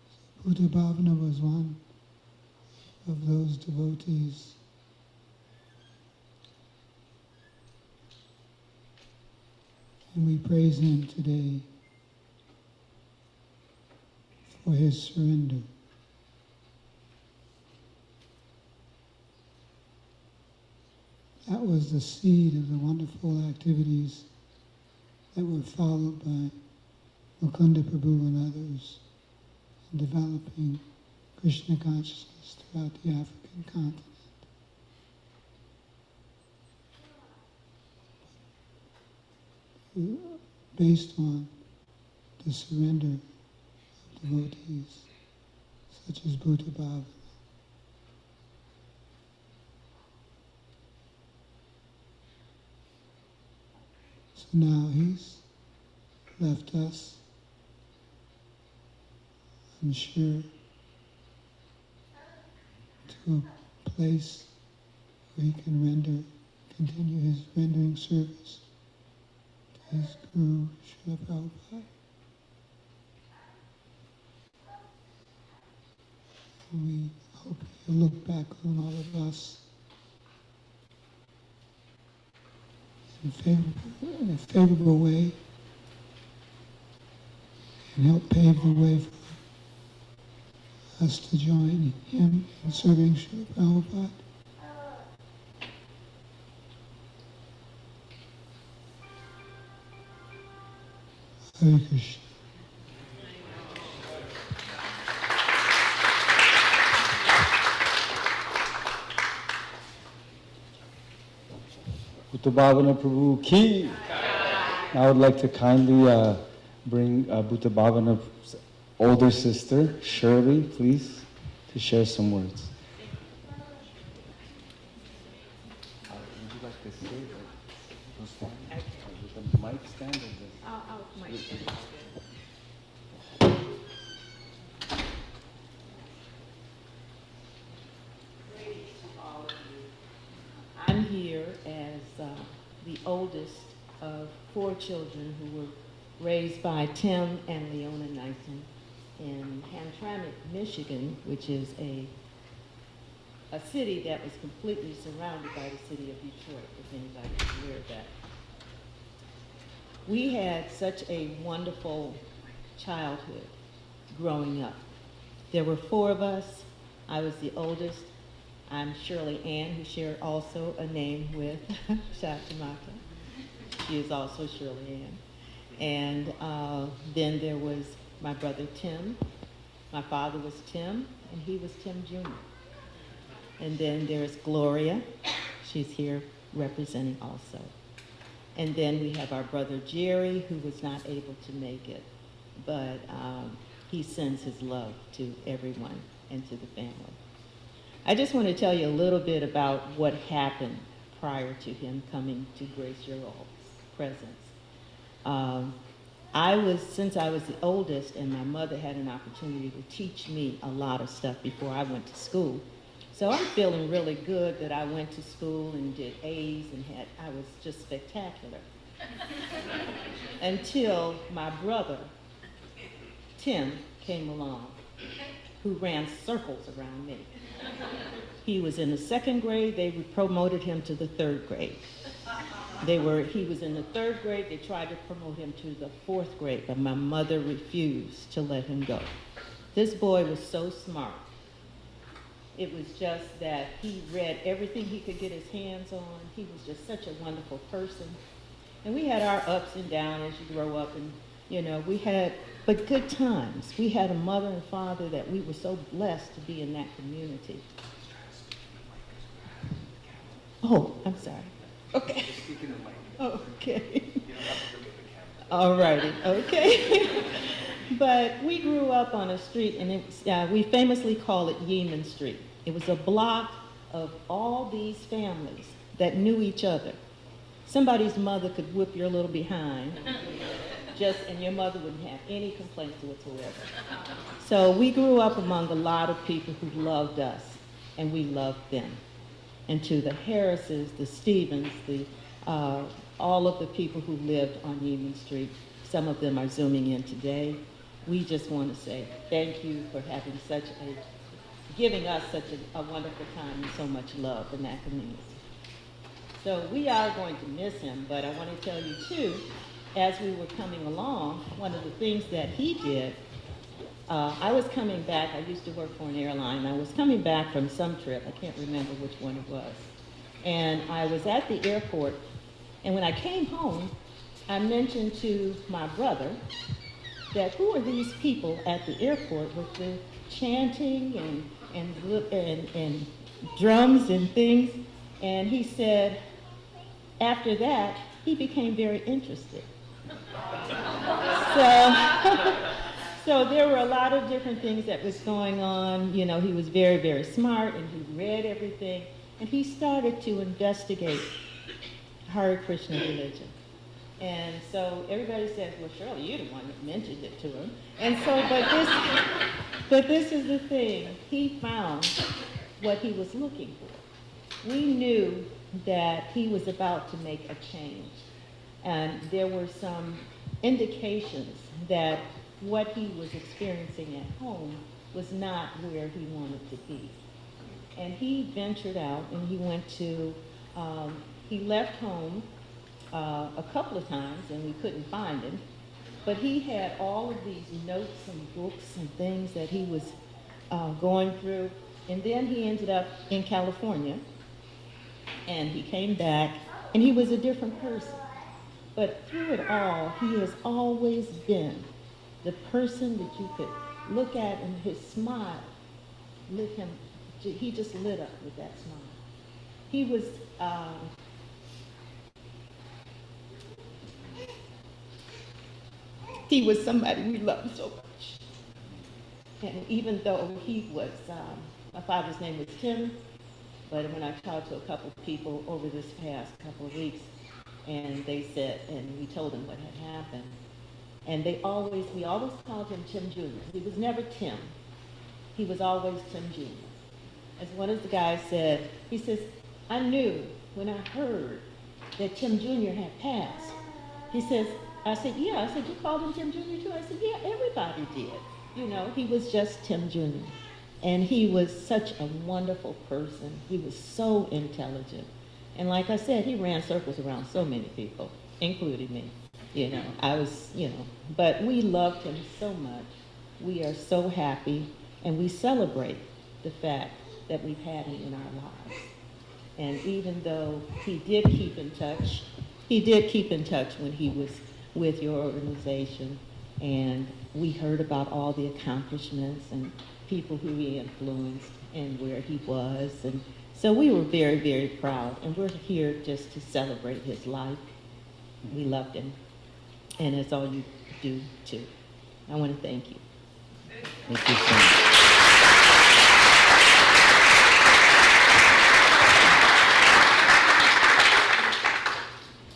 S6: So Bhutabhavana was one of those devotees. And we praise him today for his surrender. That was the seed of the wonderful activities that were followed by Mukunda Prabhu and others in developing Krishna consciousness throughout the African continent. Based on the surrender of devotees such as Bhutabhavana. So now he's left us, I'm sure, to a place where he can continue his rendering service to his Guru, Srila Prabhupada. We hope he'll look back on all of us in a favorable way and help pave the way for us to join him in serving Srila Prabhupada. Hare Krishna.
S1: Bhutabhavana Prabhu ki. I would like to kindly bring Bhutabhavana's older sister, Shirley, please, to share some words. Would you like to say that? With the mic stand or this?
S7: I'll mic stand. I'm here as the oldest of 4 children who were raised by Tim and Leona Knighten in Hamtramck, Michigan, which is a city that was completely surrounded by the city of Detroit, if anybody's aware of that. We had such a wonderful childhood growing up. There were 4 of us. I was the oldest. I'm Shirley Ann, who shared also a name with Shatamaka. She is also Shirley Ann. And then there was my brother Tim. My father was Tim, and he was Tim Jr. And then there's Gloria. She's here representing also. And then we have our brother Jerry, who was not able to make it, but he sends his love to everyone and to the family. I just want to tell you a little bit about what happened prior to him coming to grace your all's presence. Since I was the oldest, and my mother had an opportunity to teach me a lot of stuff before I went to school. So I'm feeling really good that I went to school and did A's and I was just spectacular. Until my brother, Tim, came along, who ran circles around me. He was in the 2nd grade, they promoted him to the 3rd grade. He was in the 3rd grade, they tried to promote him to the 4th grade, but my mother refused to let him go. This boy was so smart. It was just that he read everything he could get his hands on. He was just such a wonderful person. And we had our ups and downs as you grow up, and but good times. We had a mother and father that we were so blessed to be in that community. Oh, I'm sorry. Okay. Okay. All righty. Okay. But we grew up on a street, and we famously call it Yeaman Street. It was a block of all these families that knew each other. Somebody's mother could whip your little behind, and your mother wouldn't have any complaints whatsoever. So we grew up among a lot of people who loved us, and we loved them. And to the Harrises, the Stevens, all of the people who lived on Yeaman Street, some of them are zooming in today. We just want to say thank you for giving us such a wonderful time and so much love in that community. So we are going to miss him, but I want to tell you too, as we were coming along, one of the things that he did, I was coming back, I used to work for an airline, and I was coming back from some trip, I can't remember which one it was. And I was at the airport, and when I came home, I mentioned to my brother that who are these people at the airport with the chanting and drums and things? And he said, after that, he became very interested. So there were a lot of different things that was going on. He was very, very smart, and he read everything, and he started to investigate Hare Krishna religion. And so everybody says, well, Shirley, you're the one that mentioned it to him. And so, but this is the thing. He found what he was looking for. We knew that he was about to make a change. And there were some indications that what he was experiencing at home was not where he wanted to be. And he ventured out, and he went to, he left home a couple of times, and we couldn't find him. But he had all of these notes and books and things that he was going through. And then he ended up in California, and he came back, and he was a different person. But through it all, he has always been the person that you could look at, and his smile he just lit up with that smile. He was He was somebody we loved so much. And even though he was, my father's name was Tim, but when I talked to a couple of people over this past couple of weeks, and they said, and we told them what had happened, and we always called him Tim Jr. He was never Tim. He was always Tim Jr. As one of the guys said, he says, I knew when I heard that Tim Jr. had passed. He says, I said, yeah. I said, you called him Tim Jr. too? I said, yeah, everybody did. You know, he was just Tim Jr. And he was such a wonderful person. He was so intelligent. And like I said, he ran circles around so many people, including me. You know, I was, you know, but we loved him so much. We are so happy, and we celebrate the fact that we've had him in our lives. And even though he did keep in touch when he was with your organization, and we heard about all the accomplishments and people who he influenced and where he was. And so we were very, very proud, and we're here just to celebrate his life. We loved him, and that's all you do too. I want to thank you.
S1: Thank you so much.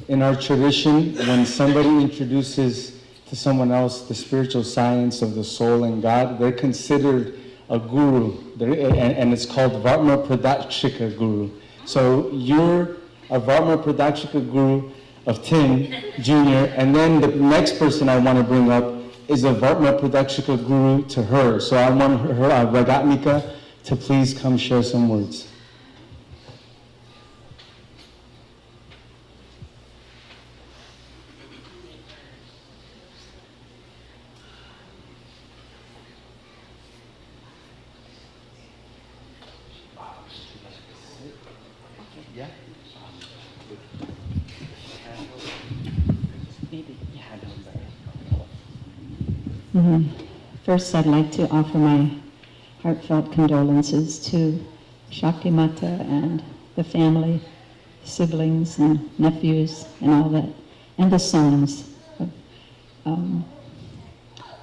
S1: In our tradition, when somebody introduces to someone else the spiritual science of the soul and God, they're considered a guru, and it's called Vartma Pradakshika Guru. So you're a Vartma Pradakshika Guru of Tim Jr., and then the next person I want to bring up is a Vartma Pradakshika Guru to her. So I want her, Ragatmika, to please come share some words.
S8: First, I'd like to offer my heartfelt condolences to Shakti Mata and the family, siblings and nephews and all that, and the sons of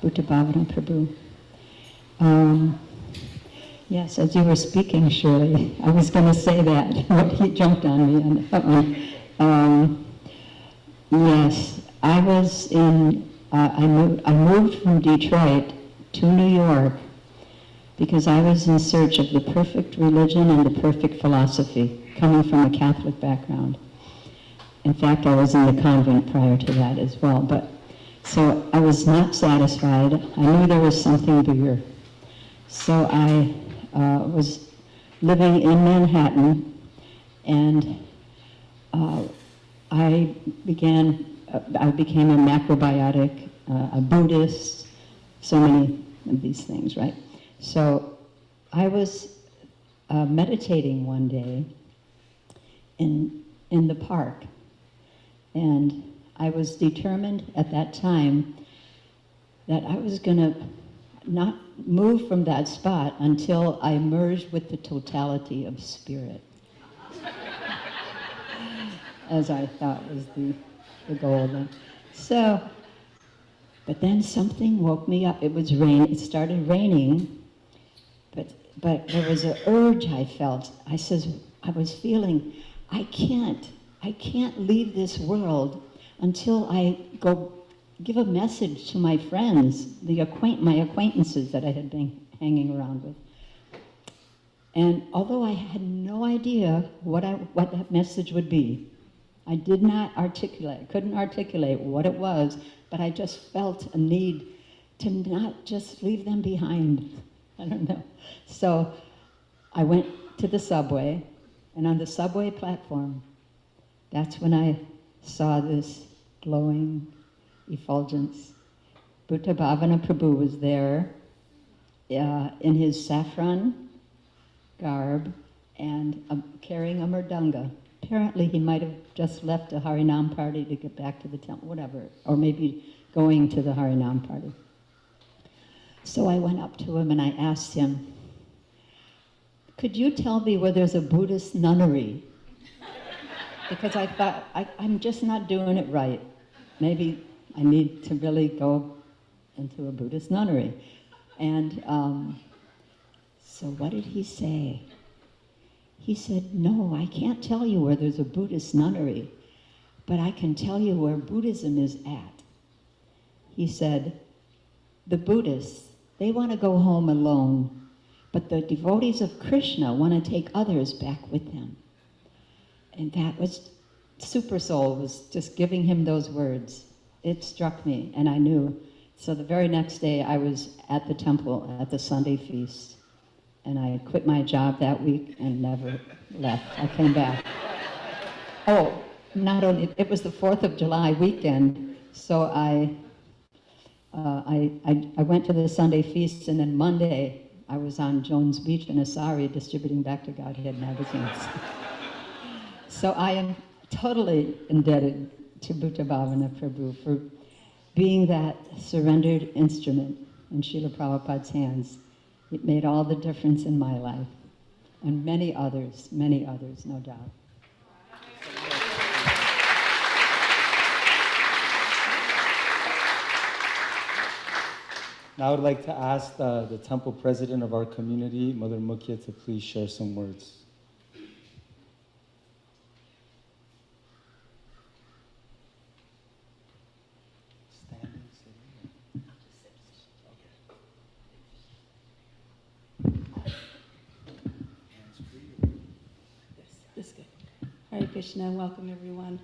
S8: Bhutabhavana Prabhu. Yes, as you were speaking, Shirley, I was going to say that, but he jumped on me on that one. Yes, I was in, I moved from Detroit to New York because I was in search of the perfect religion and the perfect philosophy, coming from a Catholic background. In fact, I was in the convent prior to that as well. But so I was not satisfied. I knew there was something bigger. So I was living in Manhattan, and I became a macrobiotic, a Buddhist, so many of these things, right? So I was meditating one day in the park, and I was determined at that time that I was going to not move from that spot until I merged with the totality of spirit, as I thought was the goal then. So, but then something woke me up. It was rain. It started raining, but there was an urge I felt. I was feeling, I can't leave this world until I go give a message to my friends, my acquaintances that I had been hanging around with. And although I had no idea what that message would be, I couldn't articulate what it was, but I just felt a need to not just leave them behind. I don't know. So I went to the subway, and on the subway platform, that's when I saw this glowing effulgence. Bhutabhavana Prabhu was there in his saffron garb and carrying a mridanga. Apparently he might have just left a Harinam party to get back to the temple, whatever, or maybe going to the Harinam party. So I went up to him and I asked him, could you tell me where there's a Buddhist nunnery? Because I thought, I'm just not doing it right. Maybe I need to really go into a Buddhist nunnery. And so what did he say? He said, no, I can't tell you where there's a Buddhist nunnery, but I can tell you where Buddhism is at. He said, the Buddhists, they want to go home alone, but the devotees of Krishna want to take others back with them. And that was, Super Soul was just giving him those words. It struck me, and I knew. So the very next day, I was at the temple at the Sunday feast, and I quit my job that week and never left. I came back. Oh, not only, it was the 4th of July weekend, so I went to the Sunday feast, and then Monday, I was on Jones Beach in Asari distributing Back to Godhead magazines. So I am totally indebted to Bhutabhavana Prabhu for being that surrendered instrument in Srila Prabhupada's hands. It made all the difference in my life, and many others, no doubt.
S1: Now I would like to ask the temple president of our community, Mother Mukhya, to please share some words.
S9: Hare Krishna, welcome everyone.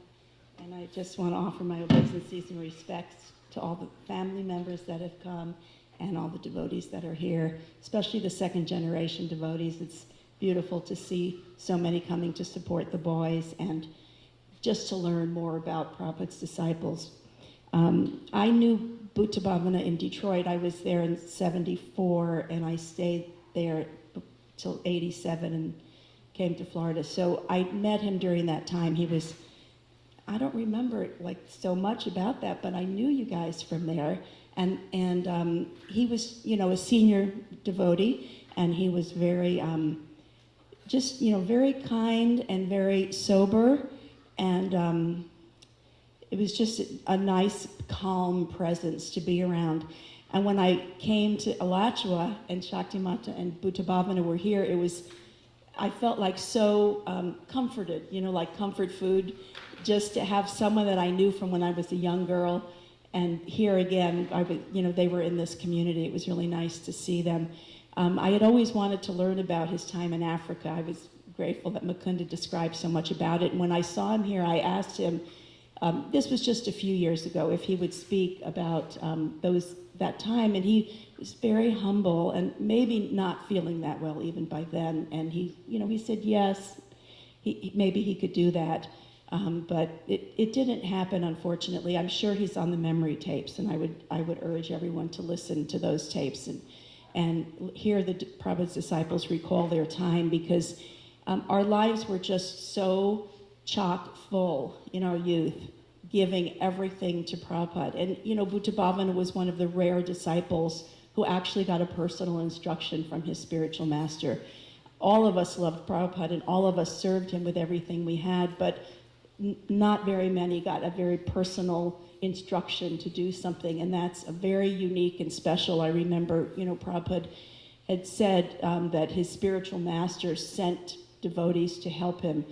S9: And I just want to offer my obeisances and respects to all the family members that have come and all the devotees that are here, especially the second generation devotees. It's beautiful to see so many coming to support the boys and just to learn more about Prabhupada's disciples. I knew Bhutabhavana in Detroit. I was there in '74 and I stayed there till '87 and came to Florida. So I met him during that time. He was, I don't remember like so much about that, but I knew you guys from there. And he was, you know, a senior devotee, and he was very, just, you know, very kind and very sober. And it was just a nice, calm presence to be around. And when I came to Alachua and Shaktimata and Bhutabhavana were here, it was, I felt like so comforted, you know, like comfort food, just to have someone that I knew from when I was a young girl. And here again, you know, they were in this community. It was really nice to see them. I had always wanted to learn about his time in Africa. I was grateful that Mukunda described so much about it. And when I saw him here, I asked him, this was just a few years ago, if he would speak about that time. And he was very humble and maybe not feeling that well even by then. And he, you know, he said yes, maybe he could do that. But it didn't happen, unfortunately. I'm sure he's on the memory tapes, and I would urge everyone to listen to those tapes and hear the Prabhupada's disciples recall their time, because our lives were just so chock full in our youth, giving everything to Prabhupada. And, you know, Bhutabhavana was one of the rare disciples who actually got a personal instruction from his spiritual master. All of us loved Prabhupada, and all of us served him with everything we had, but not very many got a very personal instruction to do something, and that's a very unique and special. I remember, you know, Prabhupada had said that his spiritual master sent devotees to help him,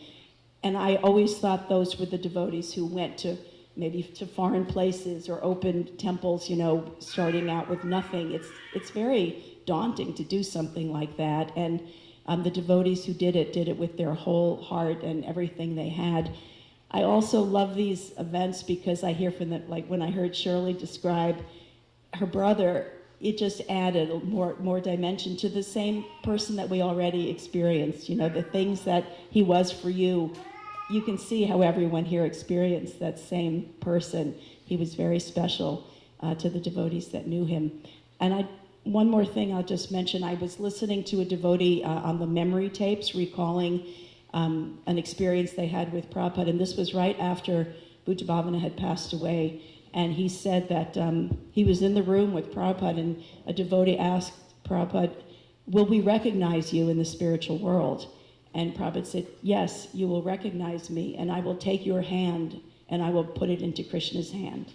S9: and I always thought those were the devotees who went to maybe to foreign places or opened temples, you know, starting out with nothing. It's very daunting to do something like that, and the devotees who did it with their whole heart and everything they had. I also love these events because I hear from them, like when I heard Shirley describe her brother, it just added more dimension to the same person that we already experienced. You know, the things that he was for you, you can see how everyone here experienced that same person. He was very special to the devotees that knew him. And one more thing I'll just mention, I was listening to a devotee on the memory tapes recalling an experience they had with Prabhupada, and this was right after Bhutabhavana had passed away. And he said that he was in the room with Prabhupada, and a devotee asked Prabhupada, will we recognize you in the spiritual world? And Prabhupada said, yes, you will recognize me, and I will take your hand, and I will put it into Krishna's hand.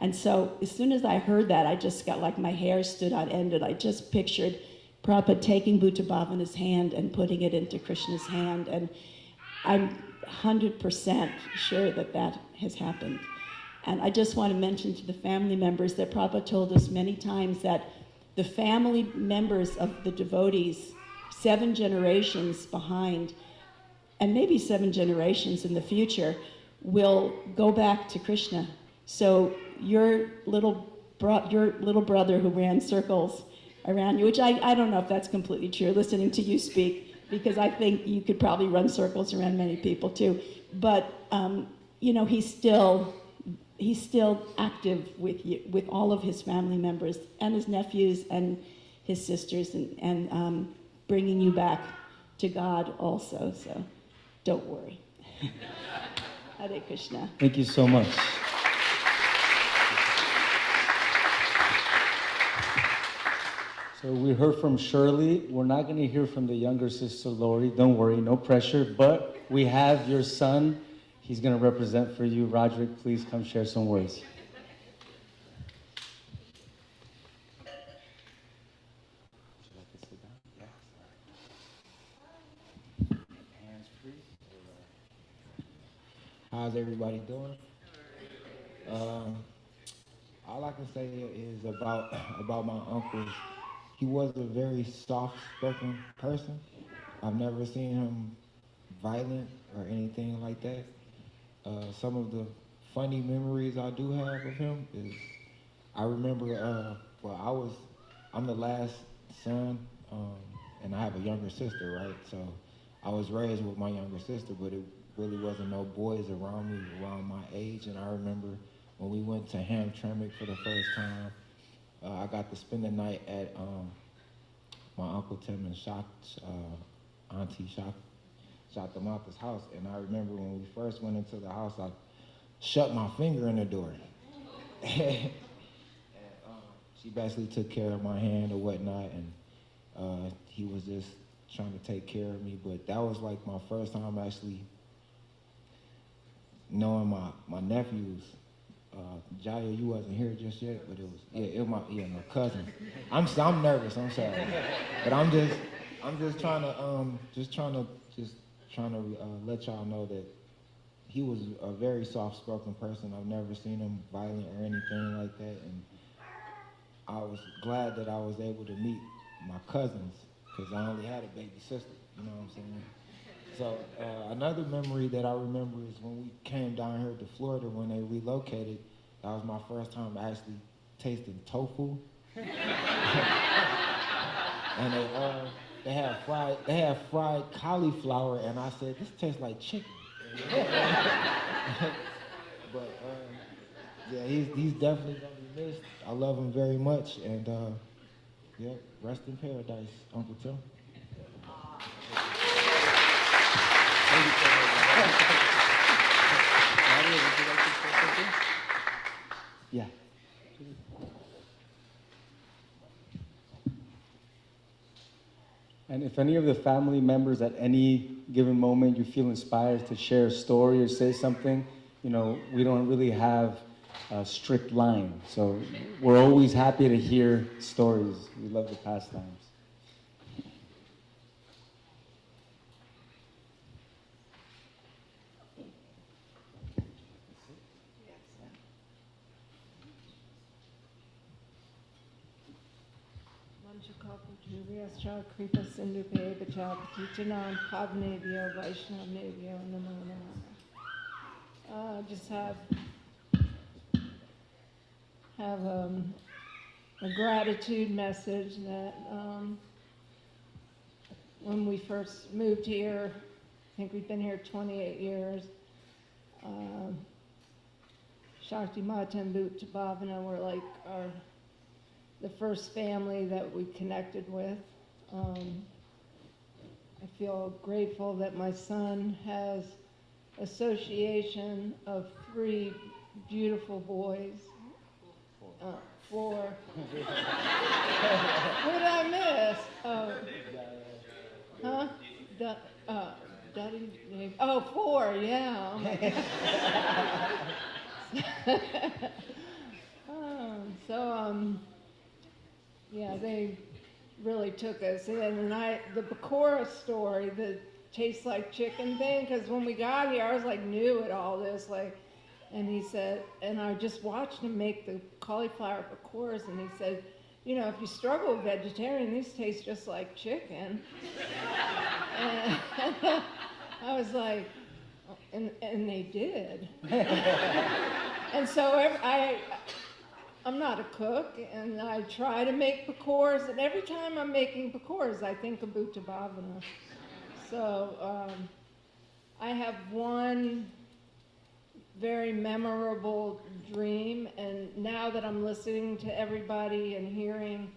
S9: And so as soon as I heard that, I just got like my hair stood on end, and I just pictured Prabhupada taking Bhutabhavana's hand and putting it into Krishna's hand. And I'm 100% sure that that has happened. And I just want to mention to the family members that Prabhupada told us many times that the family members of the devotees, 7 generations behind, and maybe 7 generations in the future, will go back to Krishna. So your little brother who ran circles around you, which I don't know if that's completely true, listening to you speak, because I think you could probably run circles around many people too. But you know, he's still active with you, with all of his family members and his nephews and his sisters, and bringing you back to God also. So don't worry. Hare Krishna.
S1: Thank you so much. So we heard from Shirley. We're not going to hear from the younger sister, Lori. Don't worry, no pressure. But we have your son. He's going to represent for you. Roderick, please come share some words.
S10: How's everybody doing? All I can say is about my uncle. He was a very soft-spoken person. I've never seen him violent or anything like that. Some of the funny memories I do have of him is, I remember, I'm the last son, and I have a younger sister, right? So I was raised with my younger sister, but it really wasn't no boys around me around my age. And I remember when we went to Hamtramck for the first time, I got to spend the night at my Uncle Tim and Auntie Shatamata's house. And I remember when we first went into the house, I shut my finger in the door. And she basically took care of my hand or whatnot, and he was just trying to take care of me. But that was like my first time actually knowing my nephews. Jaya, you wasn't here just yet, but it was my cousin. I'm nervous. I'm sorry, but I'm just trying to let y'all know that he was a very soft-spoken person. I've never seen him violent or anything like that, and I was glad that I was able to meet my cousins, because I only had a baby sister. You know what I'm saying? So another memory that I remember is when we came down here to Florida when they relocated. That was my first time actually tasting tofu. And they had fried cauliflower, and I said, "This tastes like chicken." But yeah, he's definitely gonna be missed. I love him very much, and yeah, rest in paradise, Uncle Tim.
S1: Yeah. And if any of the family members at any given moment you feel inspired to share a story or say something, you know, we don't really have a strict line. So we're always happy to hear stories. We love the pastimes.
S11: Kripa Sindhu Bhava Patitanam Pavnebhyo Vaishnavnebhyo Namo Namaha. Just have a gratitude message that when we first moved here, I think we've been here 28 years, Shakti Mata and Bhutabhavana were like the first family that we connected with. I feel grateful that my son has association of 3 beautiful boys. 4. Who did I miss? Oh, huh? Oh, 4, yeah. yeah, they really took us in. And the Bakura story, the tastes like chicken thing, because when we got here, I was like new at all this, like, and he said, and I just watched him make the cauliflower pakoras, and he said, you know, if you struggle with vegetarian, these taste just like chicken. And I was like, and they did. And so I'm not a cook, and I try to make pakoras, and every time I'm making pakoras, I think of Bhutabhavana. So I have one very memorable dream, and now that I'm listening to everybody and hearing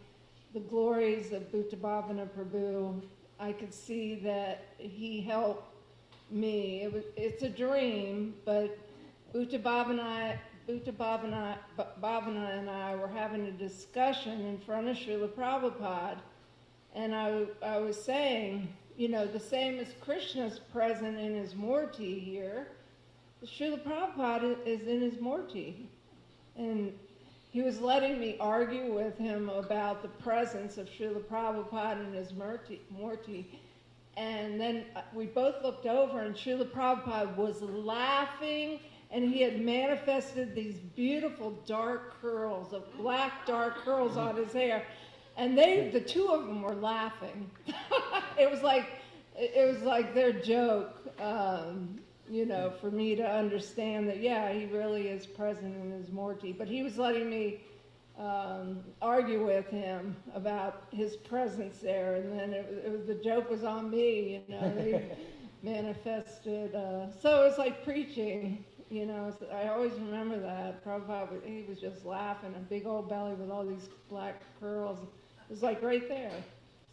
S11: the glories of Bhutabhavana Prabhu, I could see that he helped me. It's a dream, but Bhutabhavana and I were having a discussion in front of Srila Prabhupada, and I was saying, you know, the same as Krishna's present in his Murti here, Srila Prabhupada is in his Murti. And he was letting me argue with him about the presence of Srila Prabhupada in his Murti. And then we both looked over, and Srila Prabhupada was laughing, and he had manifested these beautiful dark curls, of black dark curls on his hair. And the two of them were laughing. It was like their joke, you know, for me to understand that, yeah, he really is present in his Murti. But he was letting me argue with him about his presence there, and then the joke was on me, you know. They manifested. So it was like preaching, you know. So I always remember that. Prabhupada, he was just laughing, a big old belly with all these black curls. It was like right there.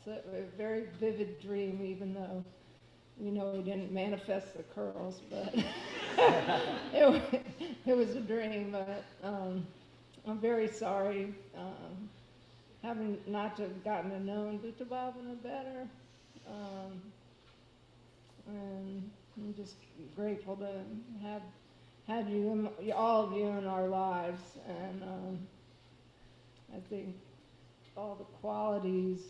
S11: So a very vivid dream, even though, you know, he didn't manifest the curls, but it was a dream. But I'm very sorry, having not to have gotten to know Bhutabhavana better. And I'm just grateful to have had you, all of you, in our lives. And I think all the qualities,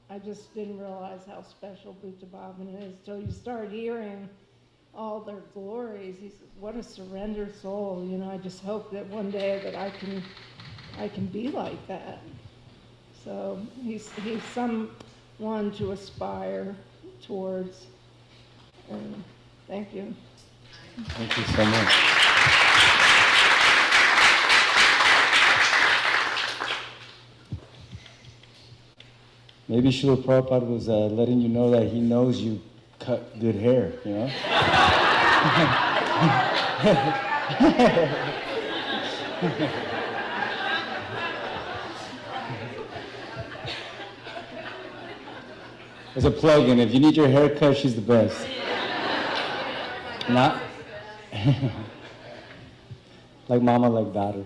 S11: I just didn't realize how special Bhutabhavana is till you start hearing all their glories. He said, what a surrendered soul. You know, I just hope that one day that I can be like that. So he's someone to aspire towards. And thank you.
S1: Thank you so much. Maybe Srila Prabhupada was letting you know that he knows you cut good hair, you know? As a plug-in, if you need your hair cut, she's the best. Not like mama, like daughter.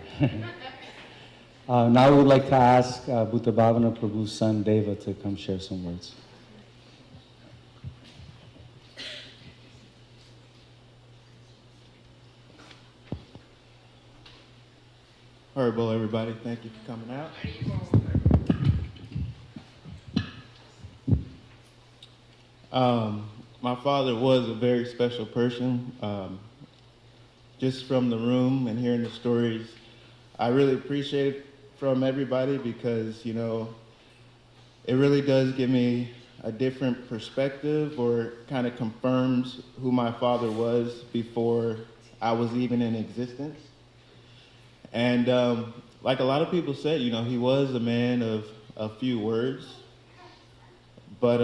S1: Now we would like to ask Bhutabhavana Prabhu's son Deva to come share some words.
S2: Horrible, everybody. Thank you for coming out. My father was a very special person. Just from the room and hearing the stories, I really appreciate it from everybody because, you know, it really does give me a different perspective, or kind of confirms who my father was before I was even in existence. And like a lot of people said, you know, he was a man of a few words, but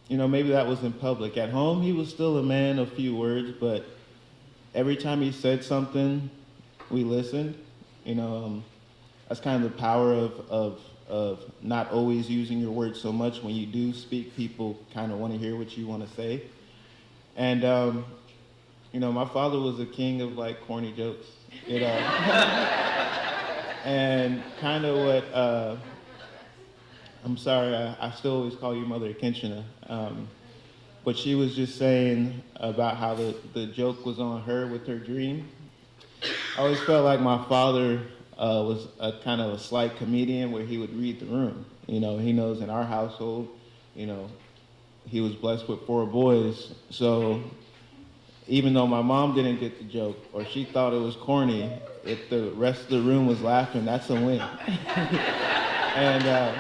S2: you know, maybe that was in public. At home, he was still a man of few words, but every time he said something, we listened. You know, that's kind of the power of not always using your words so much. When you do speak, people kind of want to hear what you want to say. And, you know, my father was a king of, like, corny jokes, you know. And kind of what, I'm sorry, I still always call you Mother Kinshana, but she was just saying about how the joke was on her with her dream. I always felt like my father was a kind of a slight comedian where he would read the room. You know, he knows in our household, you know, he was blessed with 4 boys. So even though my mom didn't get the joke or she thought it was corny, if the rest of the room was laughing, that's a win. And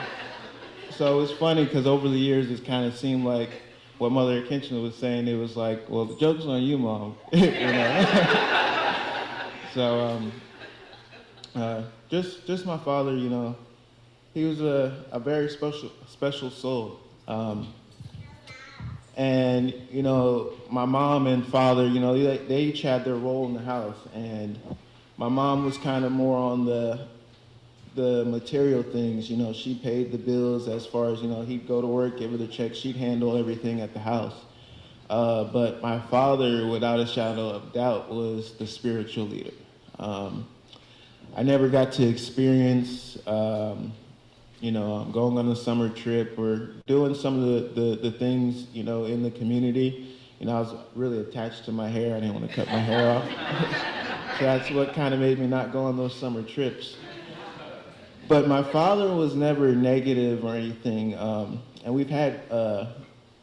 S2: so it was funny because over the years it kind of seemed like what Mother Kitchener was saying, it was like, well, the joke's on you, Mom. You know? So just my father, you know, he was a very special soul. And, you know, my mom and father, you know, they each had their role in the house. And my mom was kind of more on the material things. You know, she paid the bills as far as, you know, he'd go to work, give her the check, she'd handle everything at the house. But my father, without a shadow of doubt, was the spiritual leader. I never got to experience, you know, going on a summer trip or doing some of the things, you know, in the community. You know, I was really attached to my hair. I didn't want to cut my hair off. So that's what kind of made me not go on those summer trips. But my father was never negative or anything. And we've had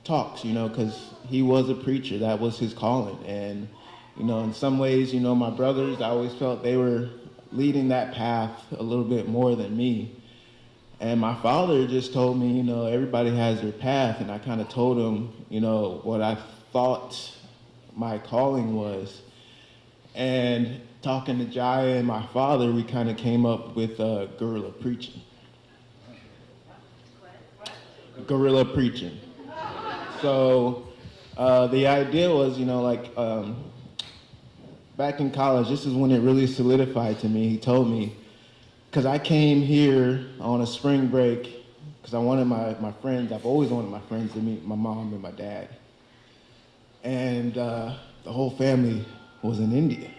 S2: talks, you know, because he was a preacher. That was his calling. And, you know, in some ways, you know, my brothers, I always felt they were leading that path a little bit more than me. And my father just told me, you know, everybody has their path. And I kind of told him, you know, what I thought my calling was. And talking to Jaya and my father, we kind of came up with guerrilla preaching. Guerrilla preaching. So the idea was, you know, like back in college, this is when it really solidified to me. He told me, because I came here on a spring break, because I wanted my friends, I've always wanted my friends to meet my mom and my dad. And the whole family was in India.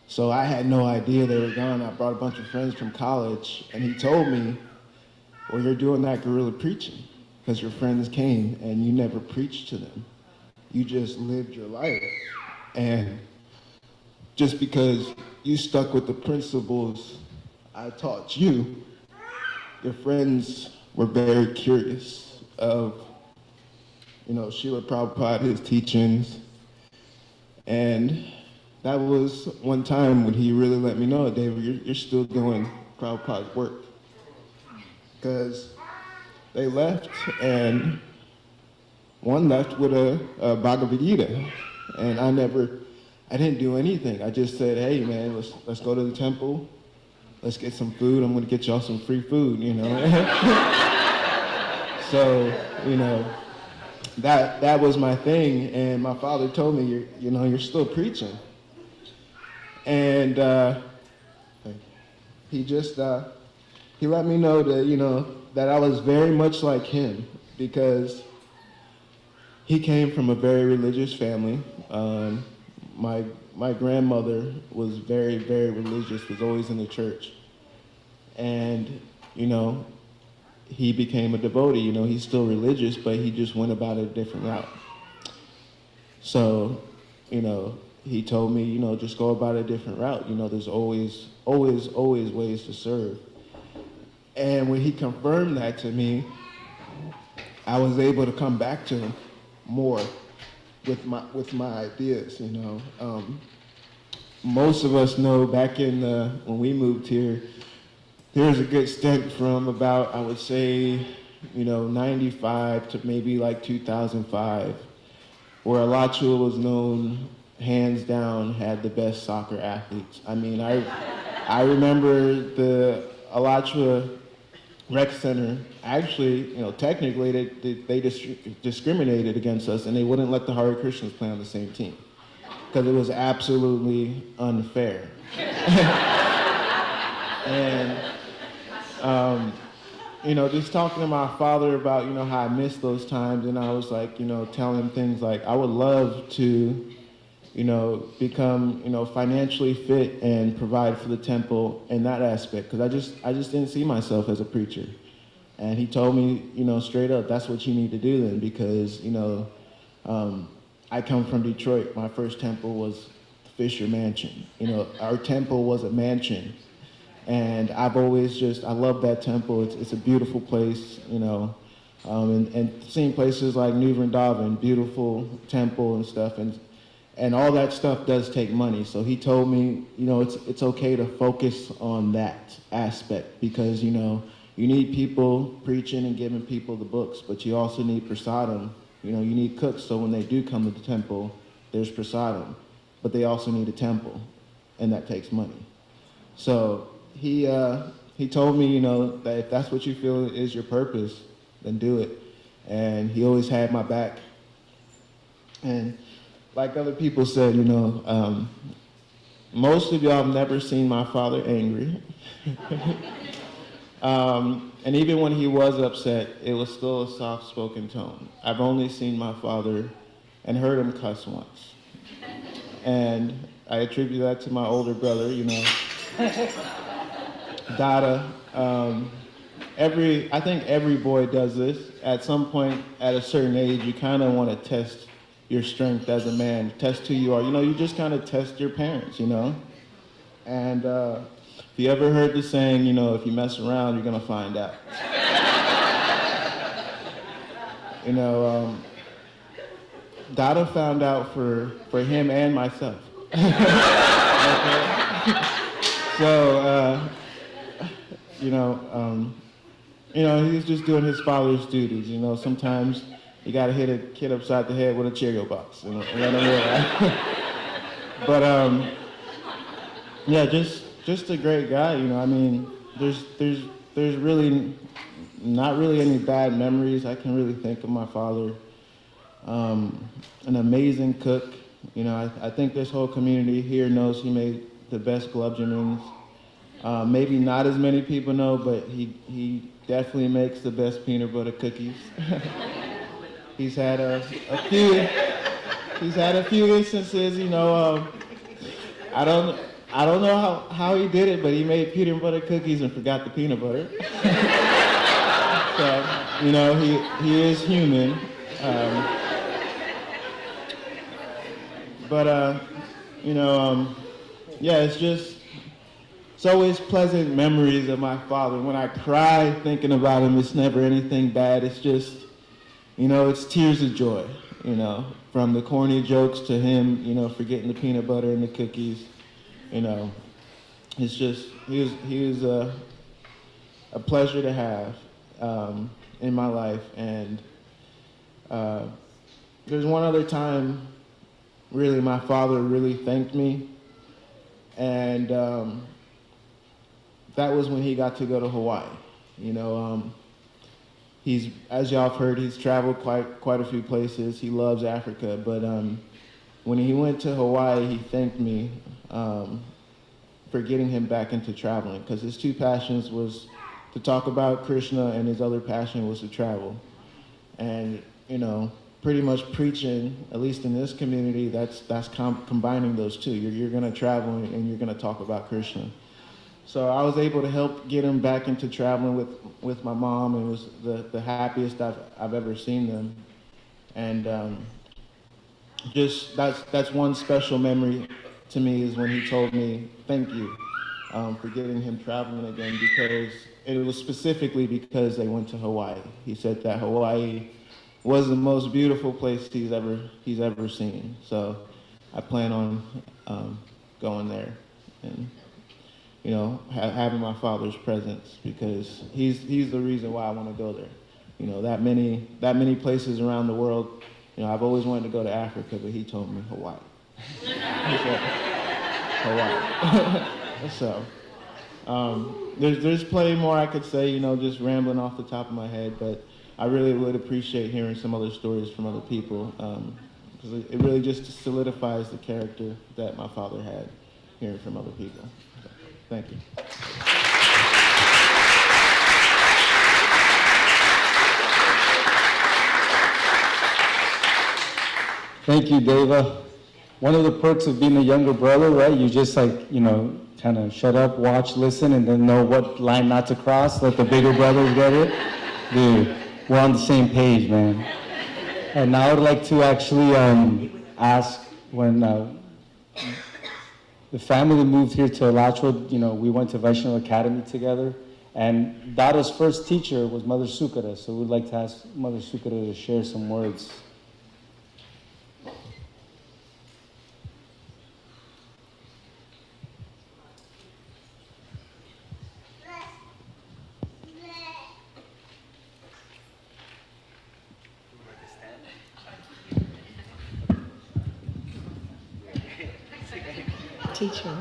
S2: So I had no idea they were gone. I brought a bunch of friends from college, and he told me, well, you're doing that guerrilla preaching because your friends came and you never preached to them. You just lived your life. And just because you stuck with the principles I taught you, your friends were very curious of, you know, Srila Prabhupada, his teachings. And that was one time when he really let me know, David, you're still doing Prabhupada's work. Because they left, and one left with a Bhagavad Gita. And I didn't do anything. I just said, hey, man, let's go to the temple. Let's get some food. I'm going to get y'all some free food, you know. So, you know, that was my thing. And my father told me, you're still preaching. And he just, he let me know that, you know, that I was very much like him because he came from a very religious family. My grandmother was very, very religious, was always in the church. And, you know, he became a devotee. You know, he's still religious, but he just went about it a different route. So, you know, he told me, you know, just go about a different route. You know, there's always ways to serve. And when he confirmed that to me, I was able to come back to him more with my ideas, you know. Most of us know back in when we moved here, there was a good stint from about, I would say, you know, 95 to maybe like 2005, where Alachua was known, hands down, had the best soccer athletes. I mean, I remember the Alachua Rec Center, actually, you know, technically they discriminated against us and they wouldn't let the Hare Krishnas play on the same team because it was absolutely unfair. And, you know, just talking to my father about, you know, how I missed those times, and I was like, you know, telling him things like, I would love to, you know, become, you know, financially fit and provide for the temple in that aspect, because I just didn't see myself as a preacher. And he told me, you know, straight up, that's what you need to do then, because, you know, I come from Detroit. My first temple was Fisher Mansion. You know, our temple was a mansion. And I've always I love that temple. It's a beautiful place, you know. And seeing places like New Vrindavan, beautiful temple and stuff, and all that stuff does take money. So he told me, you know, it's okay to focus on that aspect because, you know, you need people preaching and giving people the books, but you also need prasadam. You know, you need cooks, so when they do come to the temple, there's prasadam. But they also need a temple, and that takes money. So he told me, you know, that if that's what you feel is your purpose, then do it. And he always had my back. And like other people said, you know, most of y'all have never seen my father angry. And even when he was upset, it was still a soft-spoken tone. I've only seen my father and heard him cuss once. And I attribute that to my older brother, you know. Dada. I think every boy does this. At some point, at a certain age, you kind of want to test your strength as a man, test who you are. You know, you just kind of test your parents, you know. And if you ever heard the saying, you know, if you mess around, you're going to find out. You know, Dada found out for him and myself. So, you know, he's just doing his father's duties. You know, sometimes you got to hit a kid upside the head with a Cheerio box, you know, and let him realize. But yeah, just a great guy. You know, I mean, there's really not really any bad memories I can really think of my father. An amazing cook. You know, I think this whole community here knows he made the best gulab jamuns. Maybe not as many people know, but he definitely makes the best peanut butter cookies. He's had a few instances, you know. I don't know how he did it, but he made peanut butter cookies and forgot the peanut butter. So, you know, he is human. You know, yeah, it's always pleasant memories of my father. When I cry thinking about him, it's never anything bad. It's just, you know, it's tears of joy, you know, from the corny jokes to him, you know, forgetting the peanut butter and the cookies, you know. It's just, he was a pleasure to have in my life. And there's one other time, really, my father really thanked me. And that was when he got to go to Hawaii. You know, he's, as y'all have heard, he's traveled quite a few places. He loves Africa, but when he went to Hawaii, he thanked me for getting him back into traveling, because his two passions was to talk about Krishna, and his other passion was to travel. And, you know, pretty much preaching, at least in this community, that's combining those two. You're going to travel and you're going to talk about Krishna. So I was able to help get him back into traveling with my mom. It was the happiest I've ever seen them. And just that's one special memory to me, is when he told me thank you for getting him traveling again, because it was specifically because they went to Hawaii. He said that Hawaii was the most beautiful place he's ever seen. So I plan on going there and, you know, having my father's presence, because he's the reason why I want to go there. You know, that many places around the world. You know, I've always wanted to go to Africa, but he told me Hawaii. He said Hawaii. So there's plenty more I could say, you know, just rambling off the top of my head, but I really would appreciate hearing some other stories from other people, because it really just solidifies the character that my father had, hearing from other people. So, thank you.
S1: Thank you, Deva. One of the perks of being a younger brother, right? You just like, you know, kind of shut up, watch, listen, and then know what line not to cross. Let the bigger brothers get it. Dude, we're on the same page, man. And now I would like to actually ask when the family moved here to Alachua. You know, we went to Vaishnava Academy together. And Dada's first teacher was Mother Sukara. So we'd like to ask Mother Sukara to share some words.
S12: Teacher.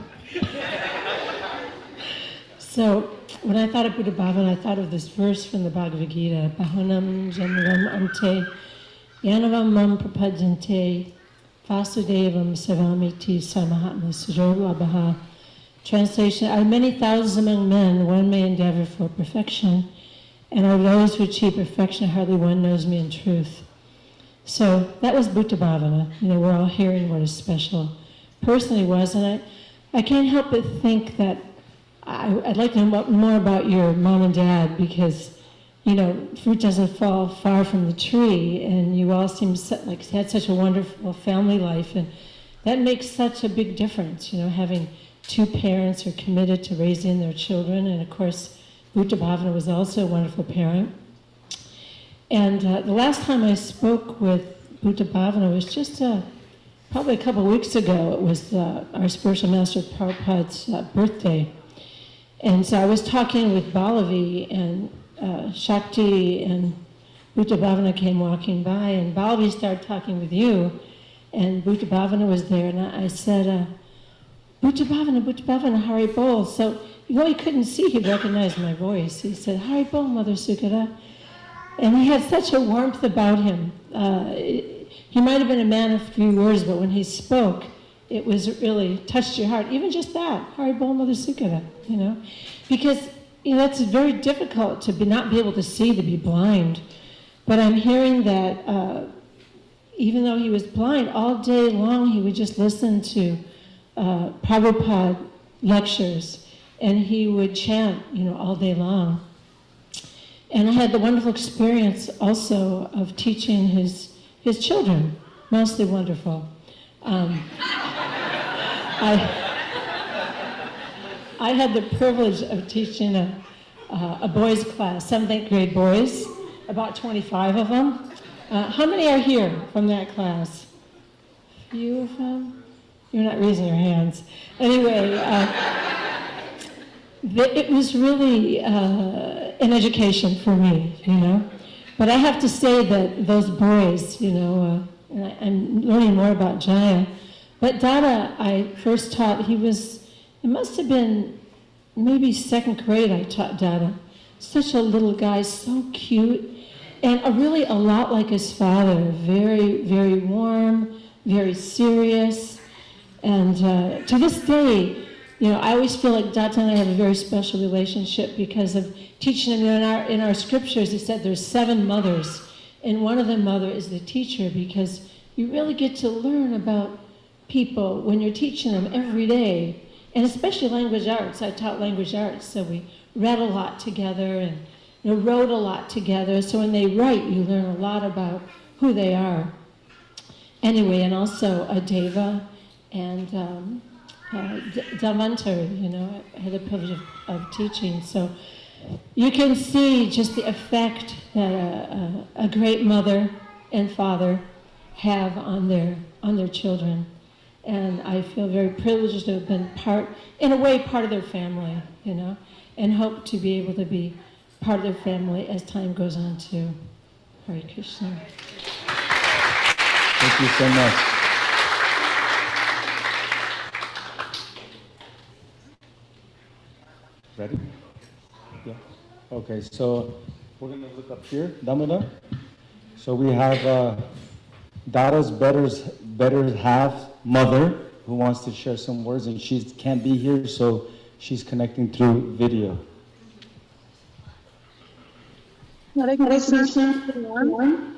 S12: So when I thought of Bhutabhavana, I thought of this verse from the Bhagavad Gita, Bahanam Janram Ante Yanavam Mam Prapadjante Vasudevam Savamiti Samahatma Sujorlabaha. Translation, are many thousands among men, one may endeavor for perfection, and of those who achieve perfection, hardly one knows me in truth. So that was Bhutabhavana. You know, we're all hearing what a special person he was, and I can't help but think that I'd like to know more about your mom and dad, because, you know, fruit doesn't fall far from the tree, and you all seem like had such a wonderful family life, and that makes such a big difference, you know, having two parents who are committed to raising their children. And of course, Bhutabhavana was also a wonderful parent. And the last time I spoke with Bhutabhavana was just probably a couple of weeks ago. It was our spiritual master Prabhupada's birthday. And so I was talking with Balavi, and Shakti and Bhutabhavana came walking by, and Balavi started talking with you, and Bhutabhavana was there, and I said, Bhutabhavana, Hari Bol. So, you know, he couldn't see, he recognized my voice. He said, Hari Bol, Mother Sukara. And he had such a warmth about him. He might have been a man of few words, but when he spoke, it was really touched your heart. Even just that, Hari Bol, Mother Sukara, you know. Because, you know, it's very difficult to not be able to see, to be blind. But I'm hearing that even though he was blind, all day long he would just listen to Prabhupada lectures, and he would chant, you know, all day long. And I had the wonderful experience also of teaching his children, mostly wonderful. I had the privilege of teaching a boys' class, 7th, 8th grade boys, about 25 of them. How many are here from that class? A few of them? You're not raising your hands. Anyway, it was really an education for me, you know. But I have to say that those boys, you know, I'm learning more about Jaya. But Dada, I first taught, it must have been maybe 2nd grade I taught Dada. Such a little guy, so cute, and really a lot like his father. Very, very warm, very serious. And to this day, you know, I always feel like Datta and I have a very special relationship because of teaching him. In our scriptures, he said there's 7 mothers, and one of the mother is the teacher, because you really get to learn about people when you're teaching them every day, and especially language arts. I taught language arts, so we read a lot together and, you know, wrote a lot together. So when they write, you learn a lot about who they are. Anyway, and also Deva and Dhanvantari, you know, I had the privilege of teaching. So you can see just the effect that a great mother and father have on their children. And I feel very privileged to have been in a way, part of their family, you know, and hope to be able to be part of their family as time goes on too. Hare Krishna.
S1: Thank you so much. Ready? Yeah. Okay, so we're going to look up here, Damodar. So we have Dada's better half mother who wants to share some words, and she can't be here, so she's connecting through video.
S13: Hare Krishna, everyone.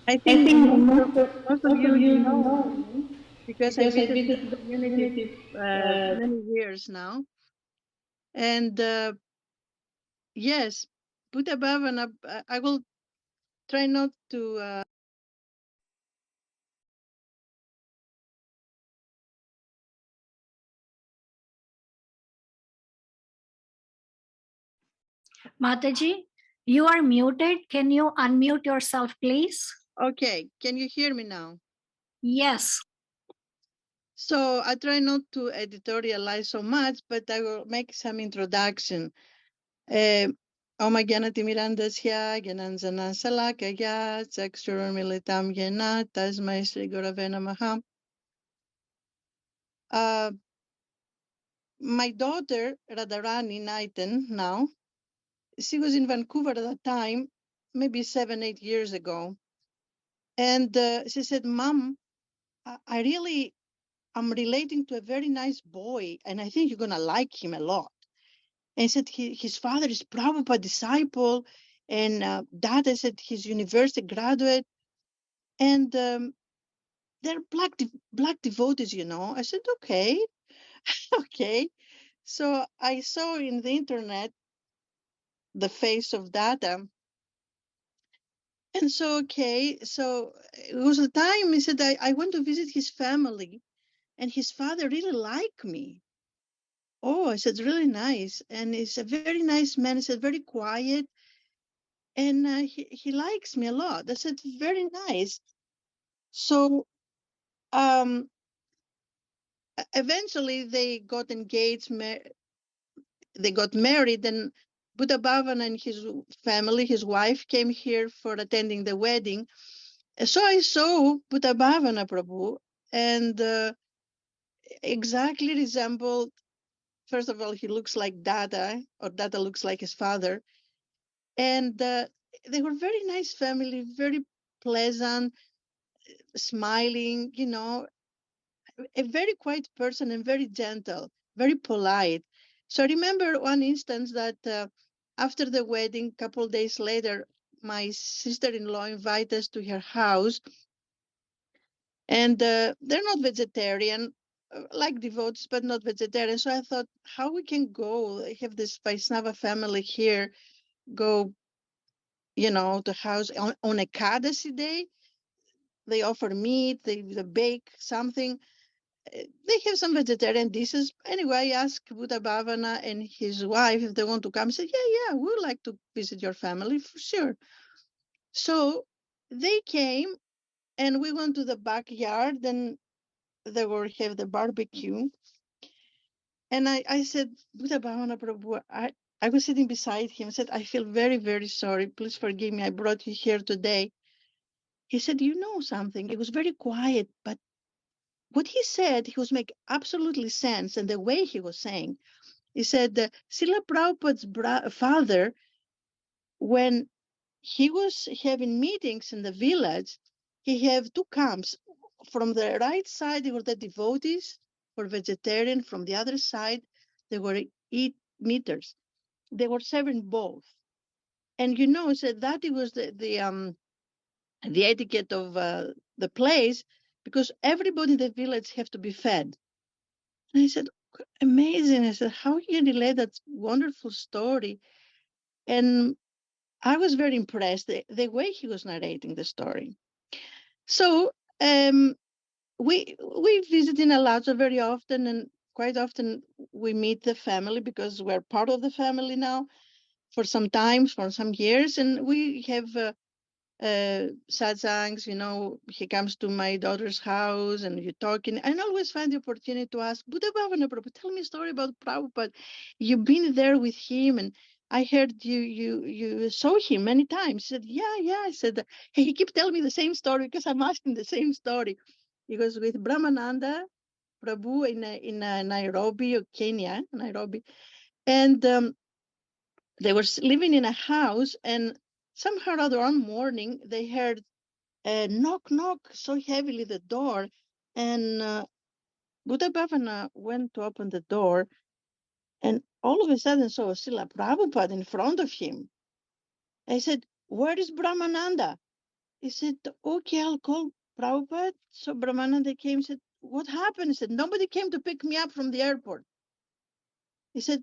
S13: I think most of you know me because I visited the community many years now. And yes, Bhutabhavana, I will try not to
S14: Mataji, you are muted. Can you unmute yourself, please?
S13: Okay, can you hear me now?
S14: Yes.
S13: So I try not to editorialize so much, but I will make some introduction. Oma Gyanati Mirandasya, Gyananzana Salakaya, Chakshura Militam Yena, Tasmai Sri Gurave Namaha. My daughter, Radharani Knighten, now, she was in Vancouver at that time, maybe 7-8 years ago. And she said, Mom, I'm relating to a very nice boy, and I think you're going to like him a lot. And said his father is Prabhupada disciple, and Dad, I said, he's university graduate, and they're black devotees, you know. I said, okay, okay. So I saw in the internet the face of Dada, and so okay. So it was a time he said I went to visit his family, and his father really liked me. Oh, I said, really nice, and he's a very nice man. He said, very quiet. And he likes me a lot. I said, very nice. So eventually they got engaged, they got married, and Bhutabhavana and his family, his wife, came here for attending the wedding. So I saw Bhutabhavana Prabhu, and exactly resembled, first of all, he looks like Dada, or Dada looks like his father. And they were very nice family, very pleasant, smiling, you know, a very quiet person and very gentle, very polite. So I remember one instance that after the wedding, a couple of days later, my sister-in-law invited us to her house, and they're not vegetarian, like devotees, but not vegetarian. So I thought, how we can go? I have this Vaishnava family here, go, you know, to house on a Kadasi day. They offer meat, they bake something. They have some vegetarian dishes. Anyway, I asked Buddha Bhavana and his wife if they want to come. I said, yeah, we would like to visit your family for sure. So they came, and we went to the backyard, and they were have the barbecue. And I said, Buddha Bhavana Prabhu, I was sitting beside him. I said, I feel very, very sorry. Please forgive me. I brought you here today. He said, you know something? It was very quiet, but what he said, he was making absolutely sense. And the way he was saying, he said, Srila Prabhupada's father, when he was having meetings in the village, he have two camps. From the right side, there were the devotees or vegetarian. From the other side, they were eat meaters. They were serving both. And you know, so that it was the etiquette of the place, because everybody in the village have to be fed. And I said, amazing. I said, how you relate that wonderful story? And I was very impressed the way he was narrating the story. So we visit in Alaja very often, and quite often we meet the family because we're part of the family now for some time, for some years, and we have satsangs. You know, he comes to my daughter's house and you're talking. I always find the opportunity to ask, Buddha Bhavana Prabhu, tell me a story about Prabhupada. You've been there with him, and I heard you saw him many times. He said, yeah. I said, hey, he keeps telling me the same story because I'm asking the same story. He goes with Brahmananda Prabhu in Nairobi, Kenya, Nairobi. And they were living in a house, and somehow or other one morning they heard knock so heavily the door, and Buddha Bhavana went to open the door, and all of a sudden saw Srila Prabhupada in front of him. I said, where is Brahmananda? He said, okay, I'll call Prabhupada. So Brahmananda came and said, what happened? He said, nobody came to pick me up from the airport. He said,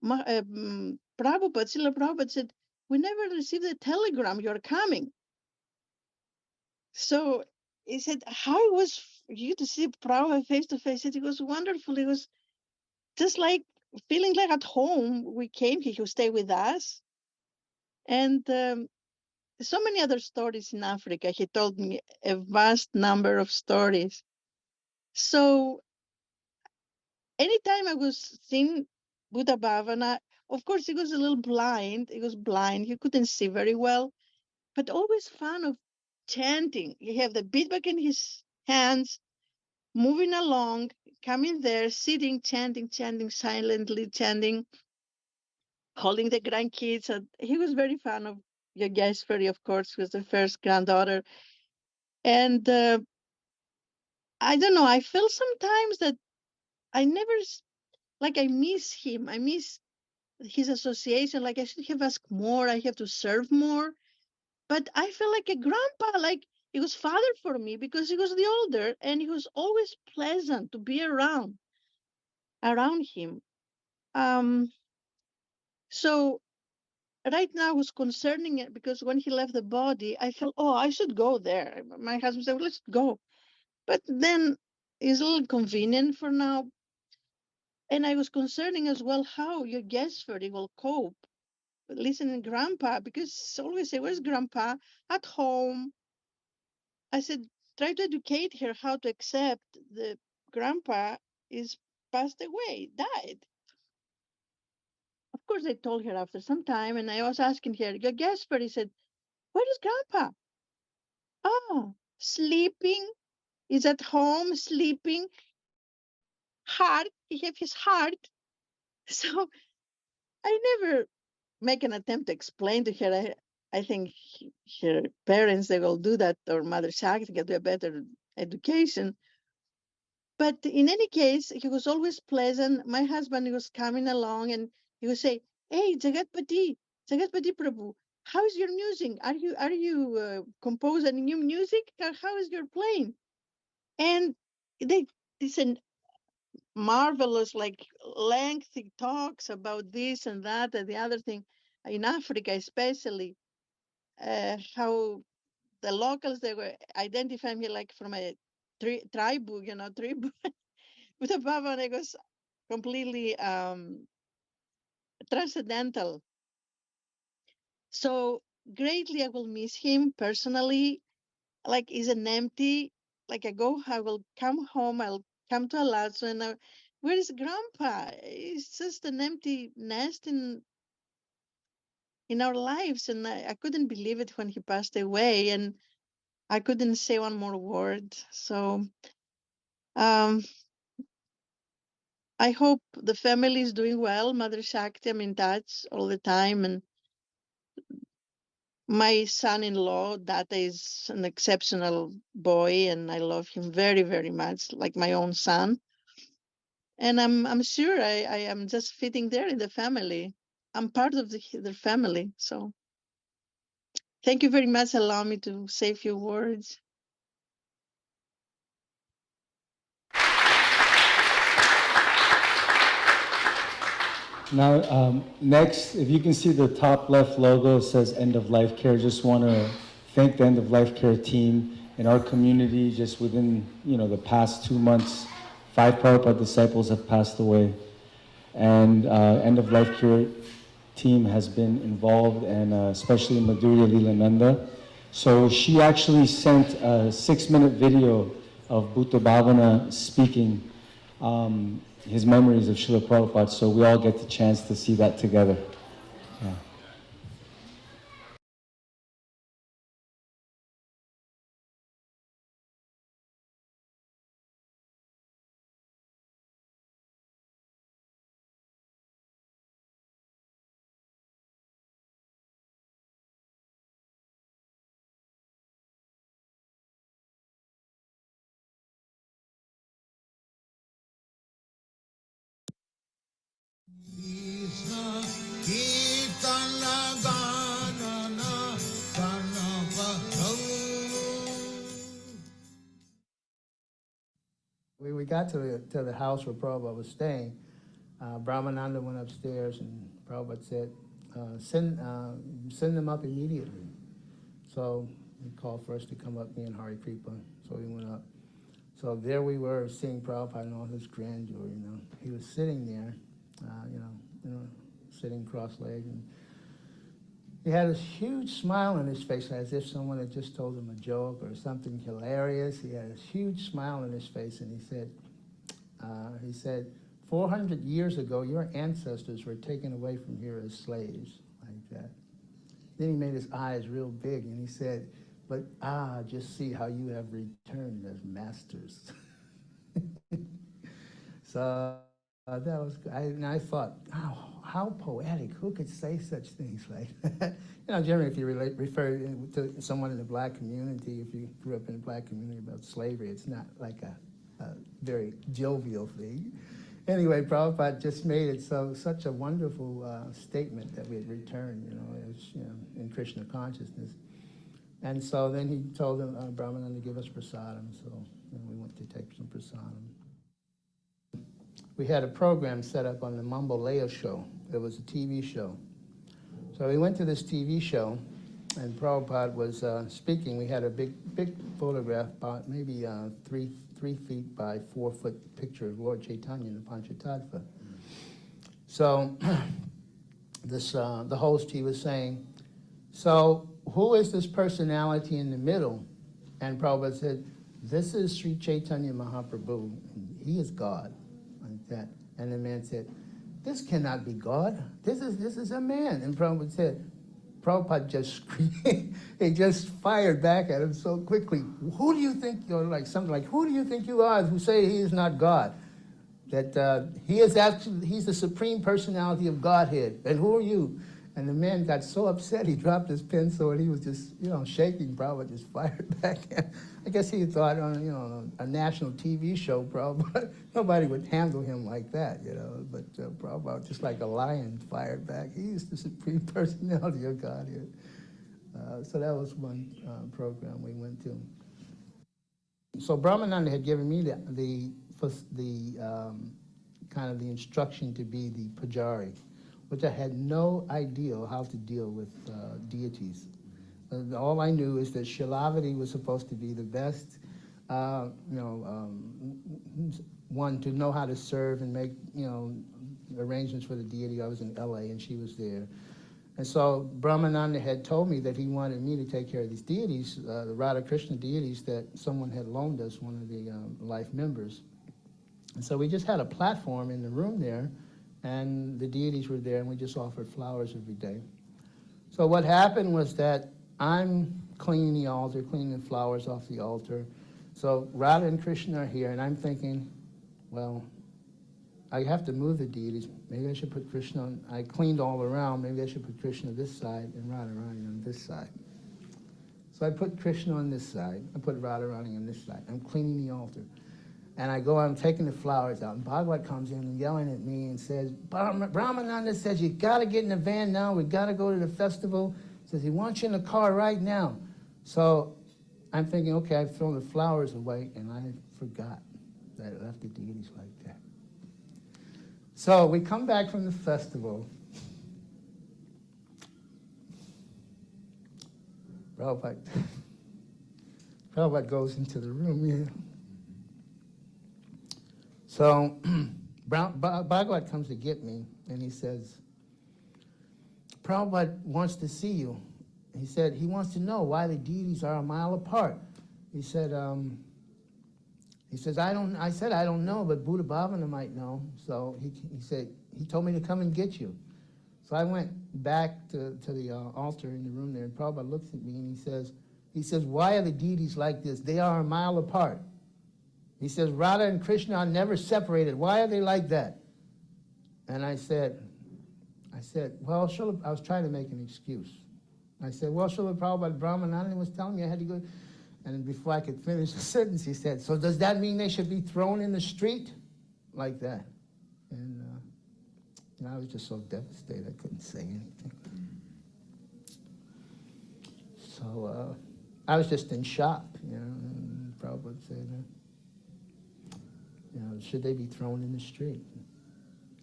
S13: Prabhupada, Srila Prabhupada said, we never received a telegram, you're coming. So he said, how was you to see Prabhupada face to face? It was wonderful. It was just like feeling like at home. We came, he would stay with us. And so many other stories in Africa. He told me a vast number of stories. So anytime I was seeing Buddha Bhavana, of course, he was a little blind. He was blind. He couldn't see very well, but always fun of chanting. He have the beadbook in his hands, moving along, coming there, sitting, chanting, chanting, silently chanting, holding the grandkids. And he was very fond of Yogeshwari, of course, who was the first granddaughter. And I don't know, I feel sometimes that I never, like I miss him. I miss his association. Like I should have asked more. I have to serve more. But I feel like a grandpa, like he was father for me because he was the older and he was always pleasant to be around him. So right now was concerning it because when he left the body, I felt, oh, I should go there. My husband said, well, let's go. But then it's a little convenient for now. And I was concerning as well how your Yogeshwari will cope with listening to grandpa, because always say, where's grandpa? At home. I said, try to educate her how to accept the grandpa is passed away, died. Of course, I told her after some time, and I was asking her, your Yogeshwari said, where is grandpa? Oh, sleeping. Is at home, sleeping. Heart, he have his heart. So I never make an attempt to explain to her. I think her parents, they will do that, or Mother Shakti get a better education. But in any case, he was always pleasant. My husband was coming along and he would say, hey, Jagatpati Prabhu, how is your music? Are you composing new music? How is your playing? And they said marvelous, like lengthy talks about this and that and the other thing. In Africa, especially, how the locals, they were identifying me like from a tribe, tribe. But the Bhavana was completely transcendental. So greatly, I will miss him personally. Like, is an empty. Like I will come home. I'll come to Alaso, and where is Grandpa? It's just an empty nest in our lives, and I couldn't believe it when he passed away, and I couldn't say one more word. So I hope the family is doing well. Mother Shakti, I'm in touch all the time, and my son-in-law, Data, is an exceptional boy, and I love him very, very much, like my own son. And I'm sure I am just fitting there in the family. I'm part of the family. So thank you very much. Allow me to say a few words.
S1: Now, next, if you can see the top left logo says End of Life Care. Just want to thank the End of Life Care team in our community. Just within the past 2 months, 5 Prabhupada disciples have passed away, and End of Life Care team has been involved, and especially Madhurya Leelananda. So she actually sent a 6-minute video of Bhuta Bhavana speaking his memories of Srila Prabhupada, so we all get the chance to see that together. Yeah.
S15: We got to the house where Prabhupada was staying. Brahmananda went upstairs and Prabhupada said, send them up immediately. So he called for us to come up, me and Hari Kripa. So we went up. So there we were seeing Prabhupada in all his grandeur, He was sitting there, sitting cross-legged. And he had this huge smile on his face, as if someone had just told him a joke or something hilarious. He had this huge smile on his face, and he said, 400 years ago, your ancestors were taken away from here as slaves, like that. Then he made his eyes real big, and he said, but just see how you have returned as masters. So that was, I thought, oh, how poetic, who could say such things like that? Generally if you refer to someone in the black community, if you grew up in a black community about slavery, it's not like a very jovial thing. Anyway, Prabhupada just made it such a wonderful statement that we had returned, in Krishna consciousness. And so then he told him, Brahmananda to give us prasadam, so we went to take some prasadam. We had a program set up on the Mamboleo show. It was a TV show. So we went to this TV show, and Prabhupada was speaking. We had a big photograph, about maybe 3 feet by 4 foot picture of Lord Chaitanya in the Panchatattva. So the host, he was saying, so who is this personality in the middle? And Prabhupada said, this is Sri Chaitanya Mahaprabhu. He is God, like that. And the man said, this cannot be God. This is a man. And Prabhupada said, Prabhupada just screamed. He just fired back at him so quickly. Who do you think you're like? Something like, who do you think you are who say he is not God? That he is actually, he's the supreme personality of Godhead. And who are you? And the man got so upset, he dropped his pencil, and he was just, shaking. Prabhupada just fired back at him. I guess he thought on, a national TV show, Prabhupada, nobody would handle him like that, But Prabhupada, just like a lion, fired back. He is the supreme personality of Godhead. So that was one program we went to. So Brahmananda had given me the kind of the instruction to be the pujari, which I had no idea how to deal with deities. All I knew is that Shilavati was supposed to be the best, one to know how to serve and make, arrangements for the deity. I was in LA and she was there. And so Brahmananda had told me that he wanted me to take care of these deities, the Radha Krishna deities that someone had loaned us, one of the life members. And so we just had a platform in the room there, and the deities were there, and we just offered flowers every day. So what happened was that I'm cleaning the altar, cleaning the flowers off the altar. So Radha and Krishna are here, and I'm thinking, well, I have to move the deities. Maybe I should put Krishna on. I cleaned all around. Maybe I should put Krishna this side and Radharani on this side. So I put Krishna on this side. I put Radharani on this side. I'm cleaning the altar. And I go, I'm taking the flowers out, and Bhagavad comes in and yelling at me and says, Brahmananda says, you got to get in the van now. We got to go to the festival. Says, he wants you in the car right now. So I'm thinking, okay, I've thrown the flowers away, and I forgot that I left the deities like that. So we come back from the festival. Prabhupada goes into the room here. So Bhagavad comes to get me, and he says, Prabhupada wants to see you. He said he wants to know why the deities are a mile apart. He said, I said, I don't know, but Bhutabhavana might know. So he said, he told me to come and get you. So I went back to the altar in the room there, and Prabhupada looks at me, and he says, why are the deities like this? They are a mile apart. He says, Radha and Krishna are never separated. Why are they like that? And I said, well, I was trying to make an excuse. I said, well, Srila Prabhupada Brahmananda was telling me I had to go. And before I could finish the sentence, he said, so does that mean they should be thrown in the street? Like that. And I was just so devastated, I couldn't say anything. So I was just in shock, and Prabhupada said, should they be thrown in the street?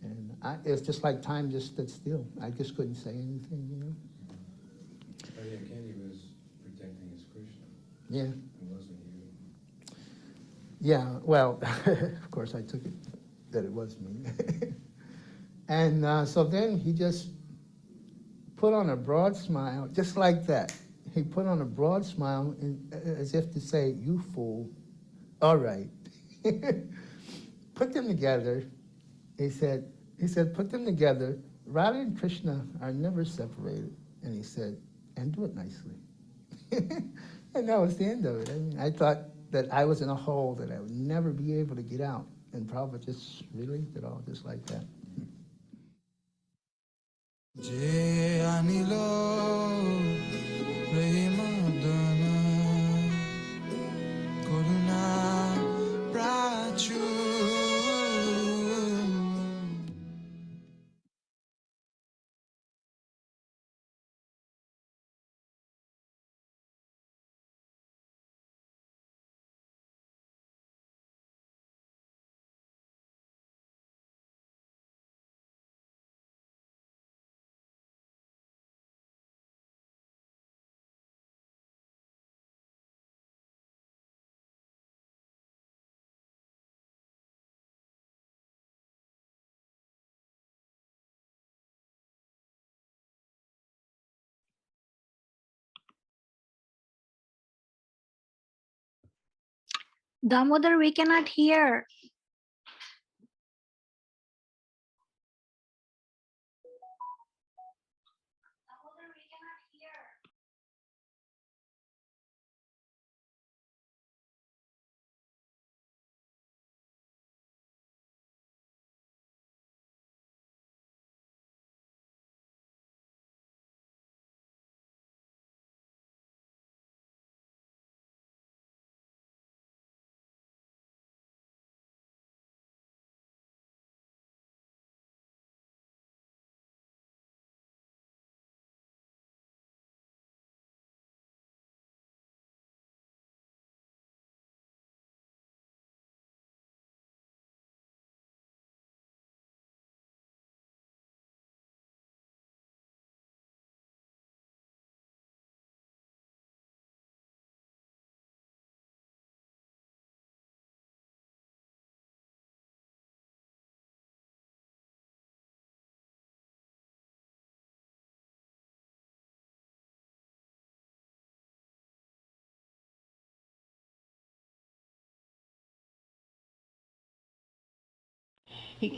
S15: And it's just like time just stood still. I just couldn't say anything,
S16: Oh yeah, Kenny was protecting his Krishna.
S15: Yeah.
S16: It wasn't you.
S15: Yeah, well, of course I took it that it was me. And so then he just put on a broad smile, just like that. He put on a broad smile as if to say, "You fool, all right." Put them together. He said, put them together. Radha and Krishna are never separated. And he said, and do it nicely. And that was the end of it. I mean, I thought that I was in a hole that I would never be able to get out. And Prabhupada just released it all just like that.
S17: Je anilo premadana koruna prachu.
S14: Damodar, we cannot hear.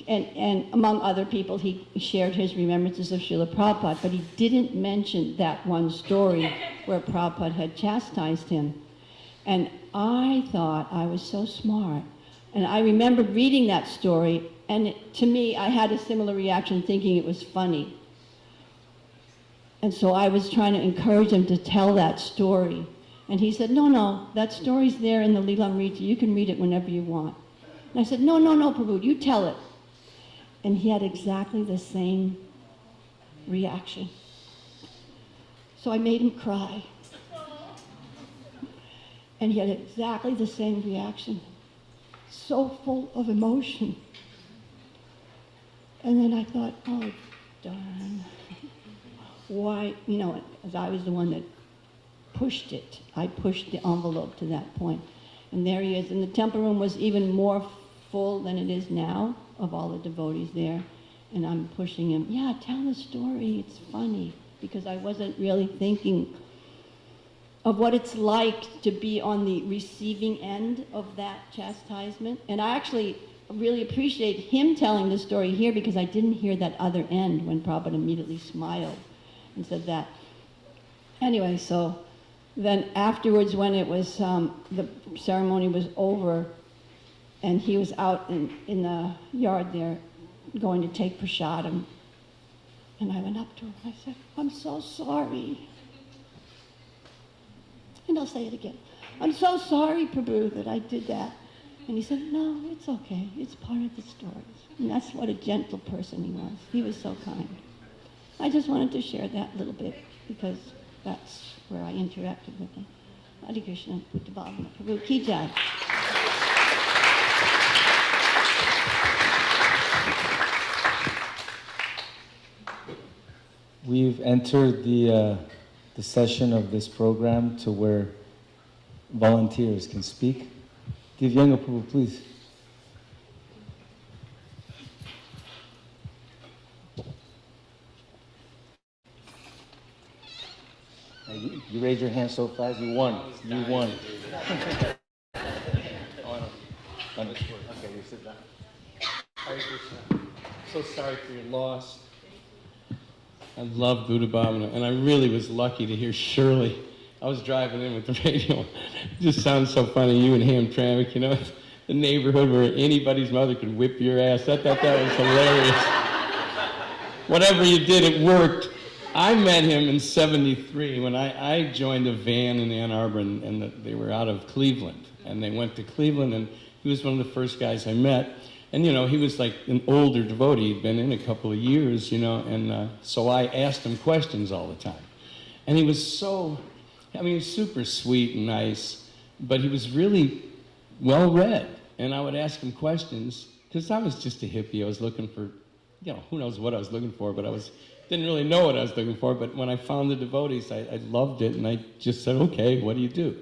S9: And among other people, he shared his remembrances of Srila Prabhupada, but he didn't mention that one story where Prabhupada had chastised him. And I thought I was so smart. And I remembered reading that story, and to me, I had a similar reaction, thinking it was funny. And so I was trying to encourage him to tell that story. And he said, no, that story's there in the Lilamrita. You can read it whenever you want. And I said, no, Prabhu, you tell it. And he had exactly the same reaction. So I made him cry. And he had exactly the same reaction. So full of emotion. And then I thought, oh, darn. Why, as I was the one that pushed it. I pushed the envelope to that point. And there he is. And the temple room was even more full than it is now, of all the devotees there. And I'm pushing him, yeah, tell the story, it's funny. Because I wasn't really thinking of what it's like to be on the receiving end of that chastisement. And I actually really appreciate him telling the story here, because I didn't hear that other end when Prabhupada immediately smiled and said that. Anyway, so then afterwards, when it was, the ceremony was over, and he was out in the yard there going to take prasadam. And I went up to him and I said, I'm so sorry. And I'll say it again. I'm so sorry, Prabhu, that I did that. And he said, no, it's okay. It's part of the stories. And that's what a gentle person he was. He was so kind. I just wanted to share that little bit because that's where I interacted with him. Hare Krishna, Bhutabhavana, Prabhu Ki Jai.
S1: We've entered the session of this program to where volunteers can speak. Divyenga Prabhu, please. You raised your hand so fast, you won. You won. Okay, you sit down.
S18: Hare Krishna. So sorry for your loss. I love Bhutabhavana, and I really was lucky to hear Shirley. I was driving in with the radio. It just sounds so funny, you and Hamtramck, you know, the neighborhood where anybody's mother could whip your ass. I thought that was hilarious. Whatever you did, it worked. I met him in '73 when I joined a van in Ann Arbor, and they were out of Cleveland. And they went to Cleveland, and he was one of the first guys I met. And, you know, he was like an older devotee. He'd been in a couple of years, you know, and so I asked him questions all the time. And he was so, I mean, he was super sweet and nice, but he was really well-read. And I would ask him questions, because I was just a hippie. I was looking for, you know, who knows what I was looking for, but didn't really know what I was looking for. But when I found the devotees, I loved it, and I just said, okay, what do you do?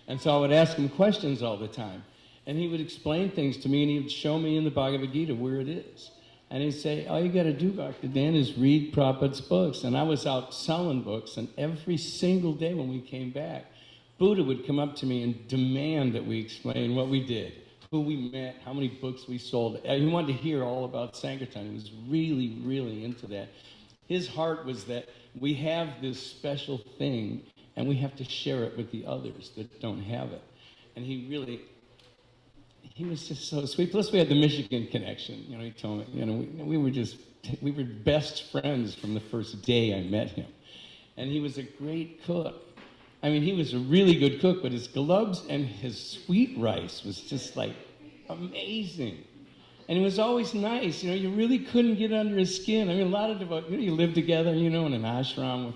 S18: And so I would ask him questions all the time. And he would explain things to me, and he would show me in the Bhagavad Gita where it is. And he'd say, all you got to do, Dr. Dan, is read Prabhupada's books. And I was out selling books, and every single day when we came back, Buddha would come up to me and demand that we explain what we did, who we met, how many books we sold. He wanted to hear all about Sankirtan. He was really, really into that. His heart was that we have this special thing, and we have to share it with the others that don't have it. And he was just so sweet. Plus, we had the Michigan connection. You know, he told me, you know, we were best friends from the first day I met him. And he was a great cook. I mean, he was a really good cook, but his gloves and his sweet rice was just like amazing. And he was always nice. You know, you really couldn't get under his skin. I mean, a lot of devotees, you know, you live together, you know, in an ashram with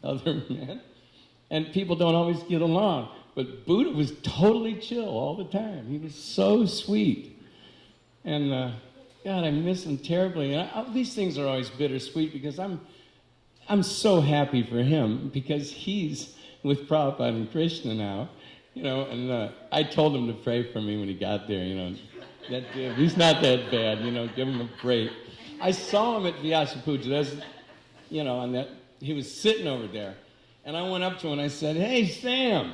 S18: other men, and people don't always get along. But Buddha was totally chill all the time. He was so sweet. And God, I miss him terribly. And these things are always bittersweet because I'm so happy for him because he's with Prabhupada and Krishna now, you know, and I told him to pray for me when he got there, you know. He's not that bad, you know, give him a break. I saw him at Vyasa Puja, you know, and he was sitting over there. And I went up to him and I said, hey, Sam.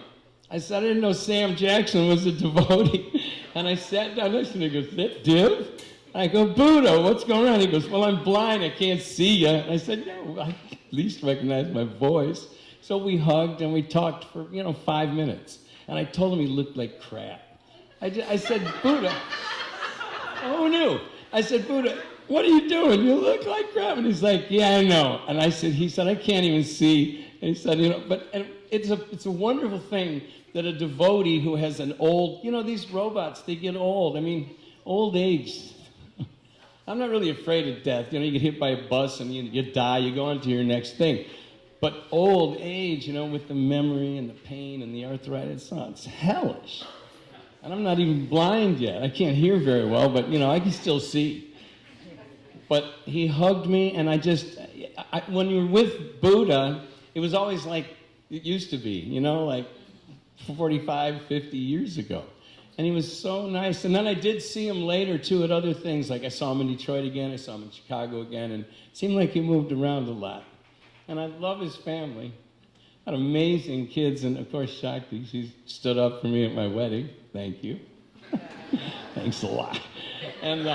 S18: I said, I didn't know Sam Jackson was a devotee. And I sat down next to him and he goes, that Div? I go, Buddha, what's going on? He goes, well, I'm blind, I can't see you. And I said, no, I at least recognize my voice. So we hugged and we talked for, you know, 5 minutes. And I told him he looked like crap. I said, Buddha, who knew? I said, Buddha, what are you doing? You look like crap. And he's like, yeah, I know. And he said, I can't even see. And he said, you know, and it's a wonderful thing that a devotee who has an old, you know, these robots, they get old. I mean, old age. I'm not really afraid of death. You know, you get hit by a bus and you die, you go on to your next thing. But old age, you know, with the memory and the pain and the arthritis, it's hellish. And I'm not even blind yet. I can't hear very well, but, you know, I can still see. But he hugged me, and when you're with Buddha, it was always like it used to be, you know, like 45, 50 years ago. And he was so nice. And then I did see him later, too, at other things. Like I saw him in Detroit again. I saw him in Chicago again. And it seemed like he moved around a lot. And I love his family. Had amazing kids. And, of course, Shakti, she stood up for me at my wedding. Thank you. Thanks a lot. And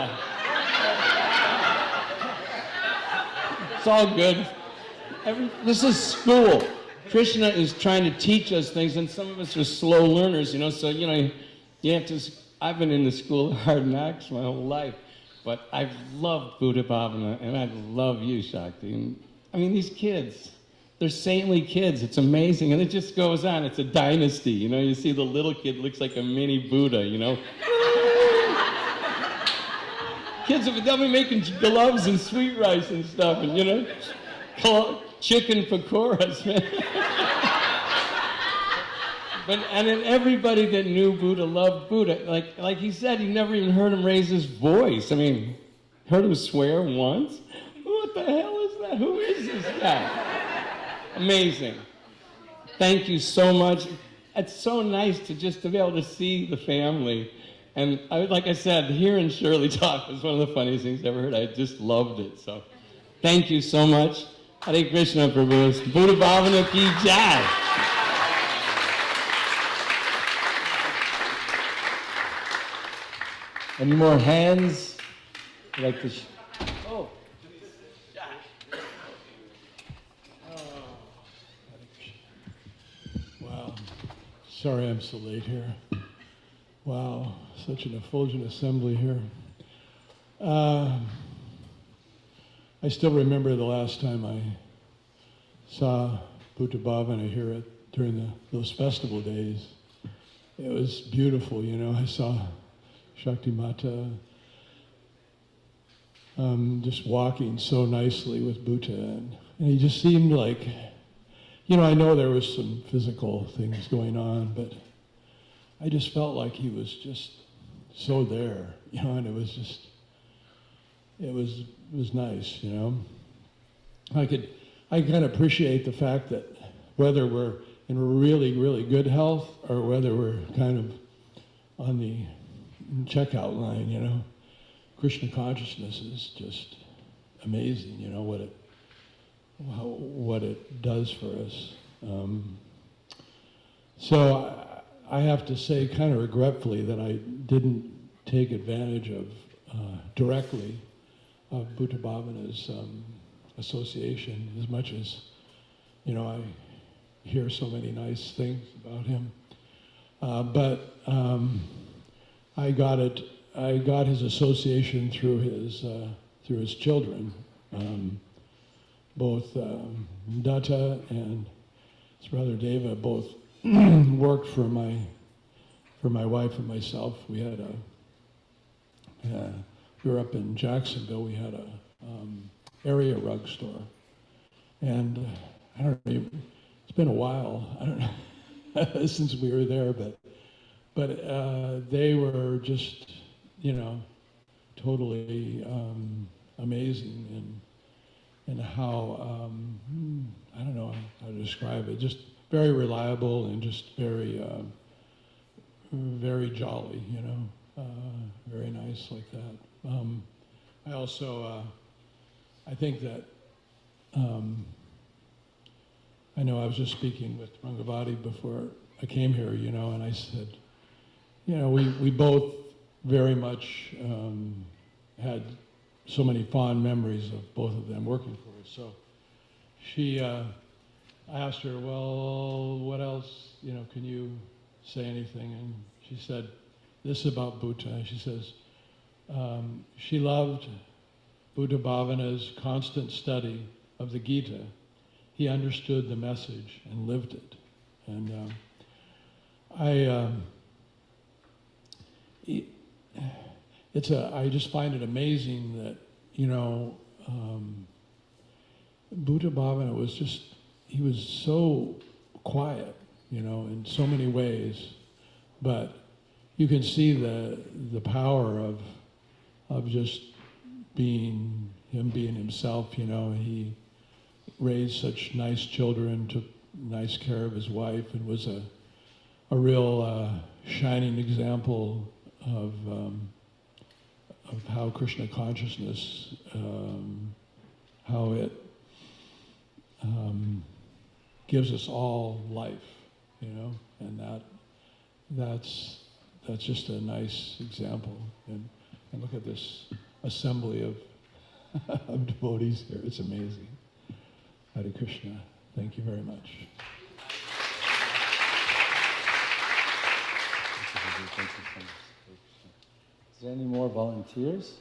S18: it's all good. This is school. Krishna is trying to teach us things, and some of us are slow learners, you know, so, you know, you have to, I've been in the school of hard knocks my whole life, but I've loved Bhutabhavana, and I love you, Shakti. And, I mean, these kids, they're saintly kids. It's amazing, and it just goes on. It's a dynasty, you know. You see the little kid looks like a mini Buddha, you know. Kids, they'll be making gloves and sweet rice and stuff, and, you know, chicken pakoras, man. And then everybody that knew Buddha loved Buddha. Like he said, you never even heard him raise his voice. I mean, heard him swear once? What the hell is that? Who is this guy? Amazing. Thank you so much. It's so nice to be able to see the family. And like I said, hearing Shirley talk was one of the funniest things I ever heard. I just loved it. So thank you so much. Hare Krishna, Prabhu. Bhutabhavana ki jai.
S1: Any more hands? Like to oh.
S19: Wow. Sorry I'm so late here. Wow, such an effulgent assembly here. I still remember the last time I saw Bhutabhavana here during those festival days. It was beautiful, you know. I saw Shakti Mata just walking so nicely with Bhuta, and he just seemed like, you know, I know there was some physical things going on, but I just felt like he was just so there, you know, and it was just, it was nice, you know. I can appreciate the fact that whether we're in really, really good health or whether we're kind of on the checkout line, you know, Krishna consciousness is just amazing, you know, what it does for us. So I have to say kind of regretfully that I didn't take advantage of directly of Bhutabhavana's association as much as, you know, I hear so many nice things about him. But I got his association through his children, both Datta and his brother Deva both worked for my wife and myself. We had we were up in Jacksonville. We had a area rug store, and I don't know. It's been a while. I don't know since we were there, but they were just, you know, totally amazing and how I don't know how to describe it. Just very reliable and just very very jolly, you know, very nice like that. I also I think that I know I was just speaking with Rangavati before I came here, you know, and I said, you know, we both very much had so many fond memories of both of them working for us. So I asked her, well, what else, you know, can you say anything? And she said this about Bhuta. She says she loved Bhutabhavana's constant study of the Gita. He understood the message and lived it. And I just find it amazing that, you know, Bhutabhavana was just, he was so quiet, you know, in so many ways, but you can see the power of just being himself, you know. He raised such nice children, took nice care of his wife, and was a real shining example of how Krishna consciousness, how it gives us all life, you know, and that's just a nice example. And look at this assembly of of devotees here. It's amazing. Hare Krishna. Thank you very much.
S1: Is there any more volunteers?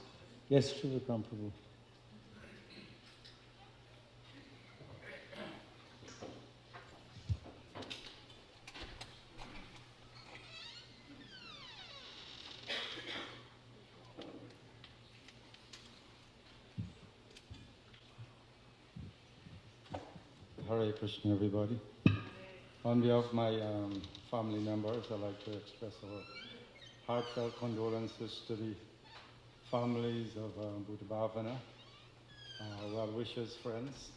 S1: Yes, Srila Prabhu.
S20: Hare Krishna, everybody. On behalf of my family members, I'd like to express our heartfelt condolences to the families of Bhutabhavana, well wishes, friends.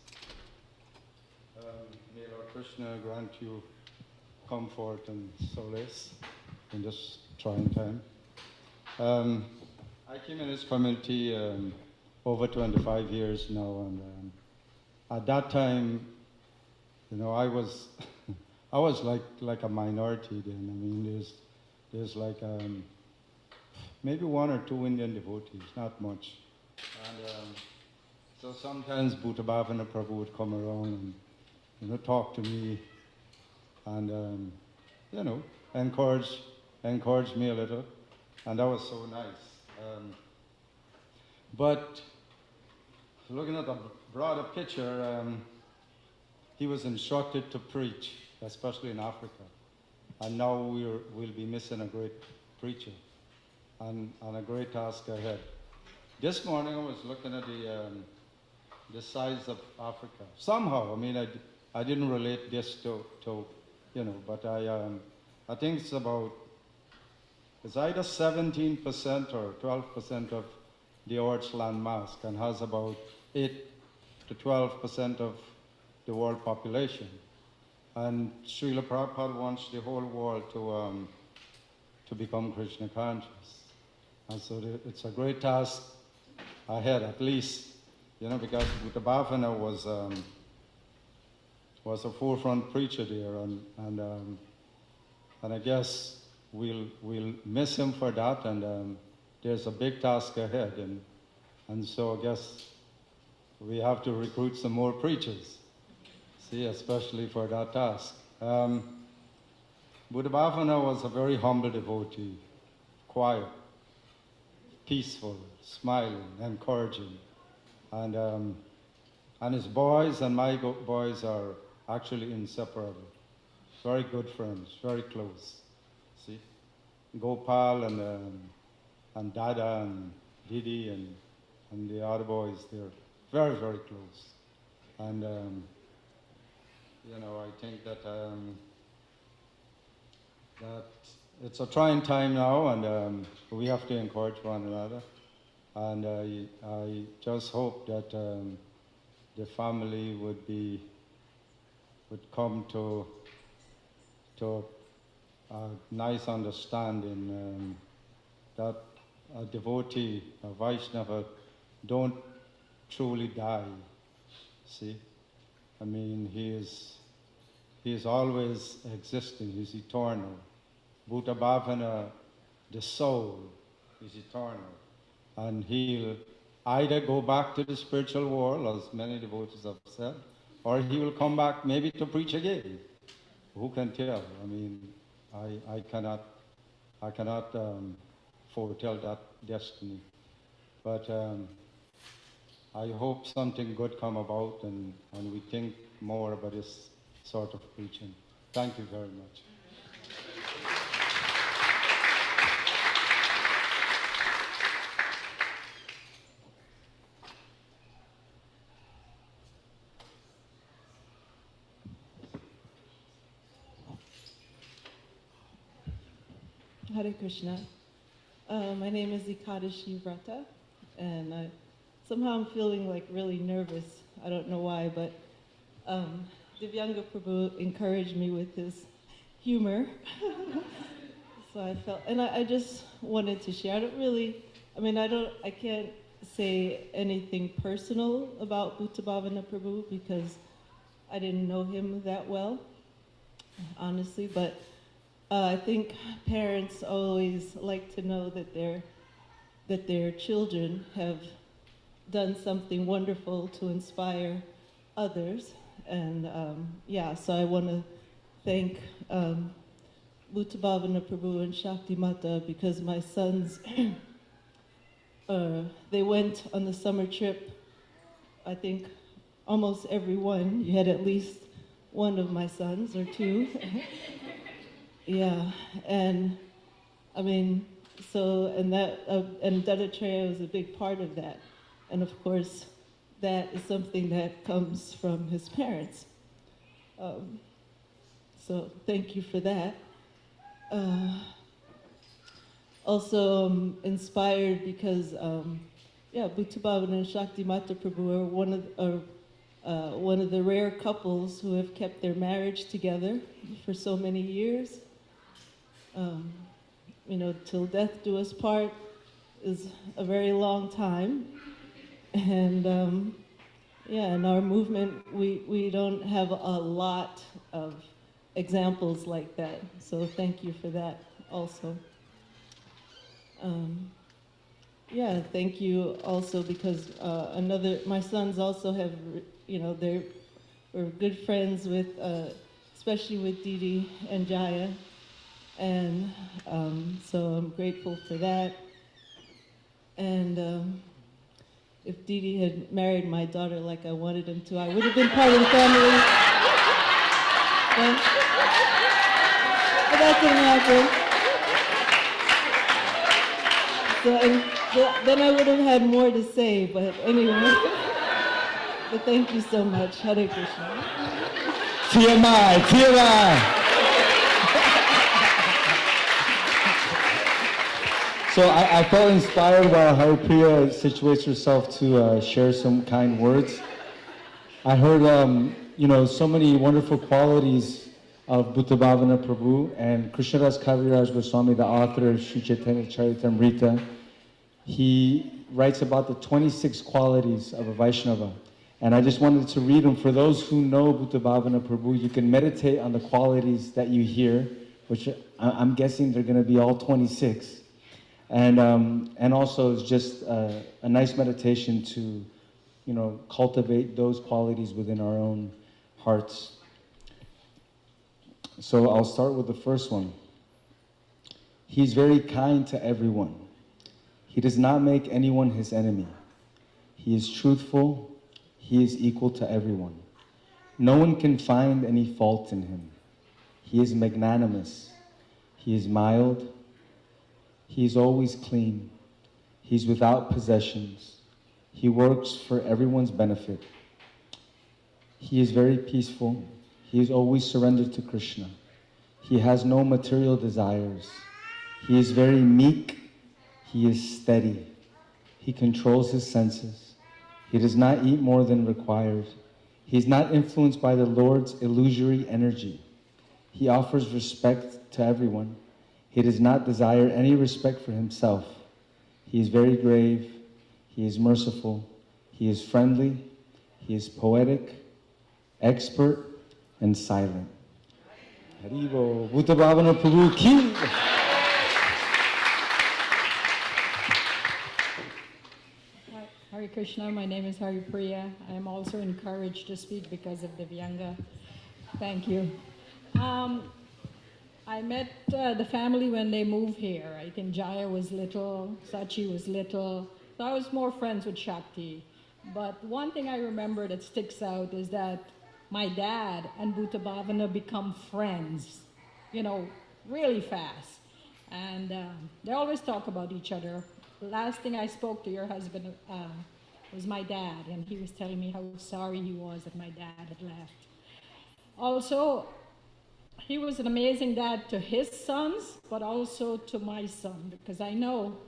S20: May Lord Krishna grant you comfort and solace in this trying time. I came in this community over 25 years now, and at that time, you know, I was I was like a minority then. I mean, there's like maybe 1 or 2 Indian devotees, not much. And so sometimes Bhutabhavana Prabhu would come around and, you know, talk to me and, you know, encourage me a little. And that was so nice. But looking at the broader picture, he was instructed to preach, especially in Africa. And now we'll be missing a great preacher and a great task ahead. This morning I was looking at the size of Africa. Somehow, I mean, I didn't relate this to you know, but I think it's either 17% or 12% of the Earth's land mass and has about 8 to 12% of the world population. And Srila Prabhupada wants the whole world to become Krishna conscious. And so it's a great task ahead, at least, you know, because Bhutabhavana was a forefront preacher there, and I guess we'll miss him for that, and there's a big task ahead, and so I guess we have to recruit some more preachers, see, especially for that task. Bhutabhavana was a very humble devotee, quiet, peaceful, smiling, encouraging, and his boys and my boys are actually inseparable. Very good friends, very close. See, Gopal and Dada and Didi and the other boys, they're very, very close. And you know, I think that that it's a trying time now, and we have to encourage one another. And I just hope that the family would come to a nice understanding that a devotee, a Vaishnava, don't truly die. See, I mean, he is always existing. He's eternal. Bhutabhavana, the soul, is eternal. And he'll either go back to the spiritual world, as many devotees have said, or he will come back maybe to preach again. Who can tell? I mean, I cannot foretell that destiny. But I hope something good come about, and we think more about this sort of preaching. Thank you very much.
S21: Hare Krishna. My name is Ekadashi Vrata, and somehow I'm feeling like really nervous. I don't know why, but Divyanga Prabhu encouraged me with his humor. So I felt, and I just wanted to share. I can't say anything personal about Bhutabhavana Prabhu because I didn't know him that well, honestly, but I think parents always like to know that their children have done something wonderful to inspire others. And so I want to thank Bhutabhavana Prabhu and Shakti Mata because my sons, they went on the summer trip, I think almost everyone. You had at least one of my sons or two. Yeah, and I mean, and Dattatreya was a big part of that. And of course, that is something that comes from his parents. So thank you for that. Also inspired because, Bhutabhavana and Shakti Mata Prabhu are one of the rare couples who have kept their marriage together for so many years. Till death do us part is a very long time. And Yeah, in our movement, we don't have a lot of examples like that. So thank you for that also. Yeah, thank you also because my sons also have, we're good friends with, especially with Didi and Jaya. And so I'm grateful for that. And if Didi had married my daughter like I wanted him to, I would have been part of the family. But that didn't happen. So then I would have had more to say, but anyway. But thank you so much. Hare Krishna.
S1: TMI, TMI. So I felt inspired while Haripriya situates herself to share some kind words. I heard, so many wonderful qualities of Bhutabhavana Prabhu, and Krishnadas Kaviraj Goswami, the author of Sri Chaitanya Charitamrita, he writes about the 26 qualities of a Vaishnava. And I just wanted to read them. For those who know Bhutabhavana Prabhu, you can meditate on the qualities that you hear, which I'm guessing they're going to be all 26. And also it's just a nice meditation to, cultivate those qualities within our own hearts. So I'll start with the first one. He's very kind to everyone. He does not make anyone his enemy. He is truthful. He is equal to everyone. No one can find any fault in him. He is magnanimous. He is mild. He is always clean. He's without possessions. He works for everyone's benefit. He is very peaceful. He is always surrendered to Krishna. He has no material desires. He is very meek. He is steady. He controls his senses. He does not eat more than required. He is not influenced by the Lord's illusory energy. He offers respect to everyone. He does not desire any respect for himself. He is very grave. He is merciful. He is friendly. He is poetic, expert, and silent. Haribo, Bhutabhavana Prabhu ki.
S4: Hare Krishna, my name is Haripriya. I am also encouraged to speak because of Divyanga. Thank you. I met the family when they moved here. I think Jaya was little, Sachi was little. So I was more friends with Shakti. But one thing I remember that sticks out is that my dad and Bhutabhavana become friends, really fast. And they always talk about each other. The last thing I spoke to your husband was my dad, and he was telling me how sorry he was that my dad had left. Also, he was an amazing dad to his sons, but also to my son, because I know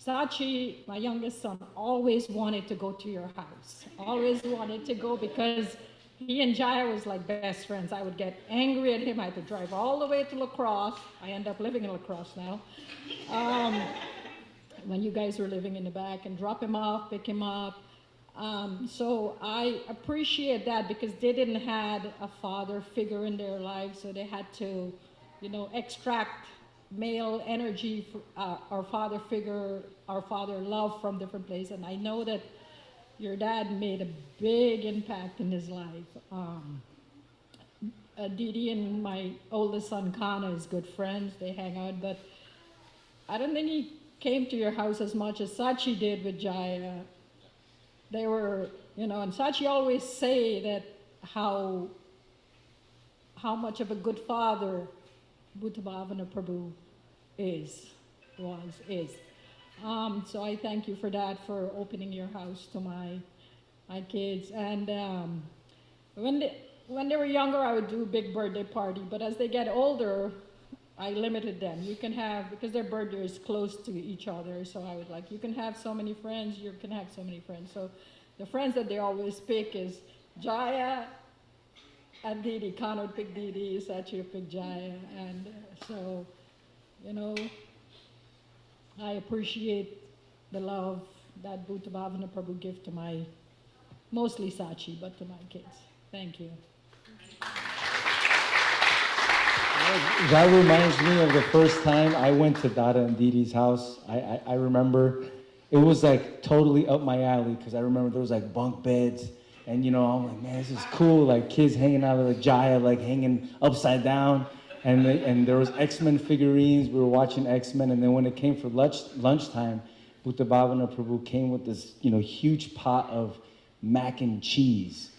S4: Sachi, my youngest son, always wanted to go to your house. Always wanted to go because he and Jaya was like best friends. I would get angry at him. I had to drive all the way to La Crosse. I end up living in La Crosse now. When you guys were living in the back, and drop him off, pick him up. So I appreciate that because they didn't have a father figure in their lives, so they had to, extract male energy, our father figure, our father love from different places. And I know that your dad made a big impact in his life. Didi and my oldest son, Kana, is good friends. They hang out, but I don't think he came to your house as much as Sachi did with Jaya. They were, and Sachi always say that how much of a good father Bhutabhavana Prabhu is. So I thank you for that, for opening your house to my kids. And when they were younger, I would do a big birthday party. But as they get older, I limited them. You can have, because their birthday is close to each other, so I would you can have so many friends, you can have so many friends. So the friends that they always pick is Jaya and Didi. Khan would pick Didi, Sachi would pick Jaya. And so, I appreciate the love that Bhutabhavana Prabhu gives to my mostly Sachi, but to my kids. Thank you.
S1: That reminds me of the first time I went to Dada and Didi's house. I remember it was like totally up my alley because I remember there was like bunk beds. And you know, I'm like, man, this is cool. Like kids hanging out with a Jaya, like hanging upside down. And there was X-Men figurines. We were watching X-Men. And then when it came for lunchtime, Bhutabhavana Prabhu came with this, you know, huge pot of mac and cheese.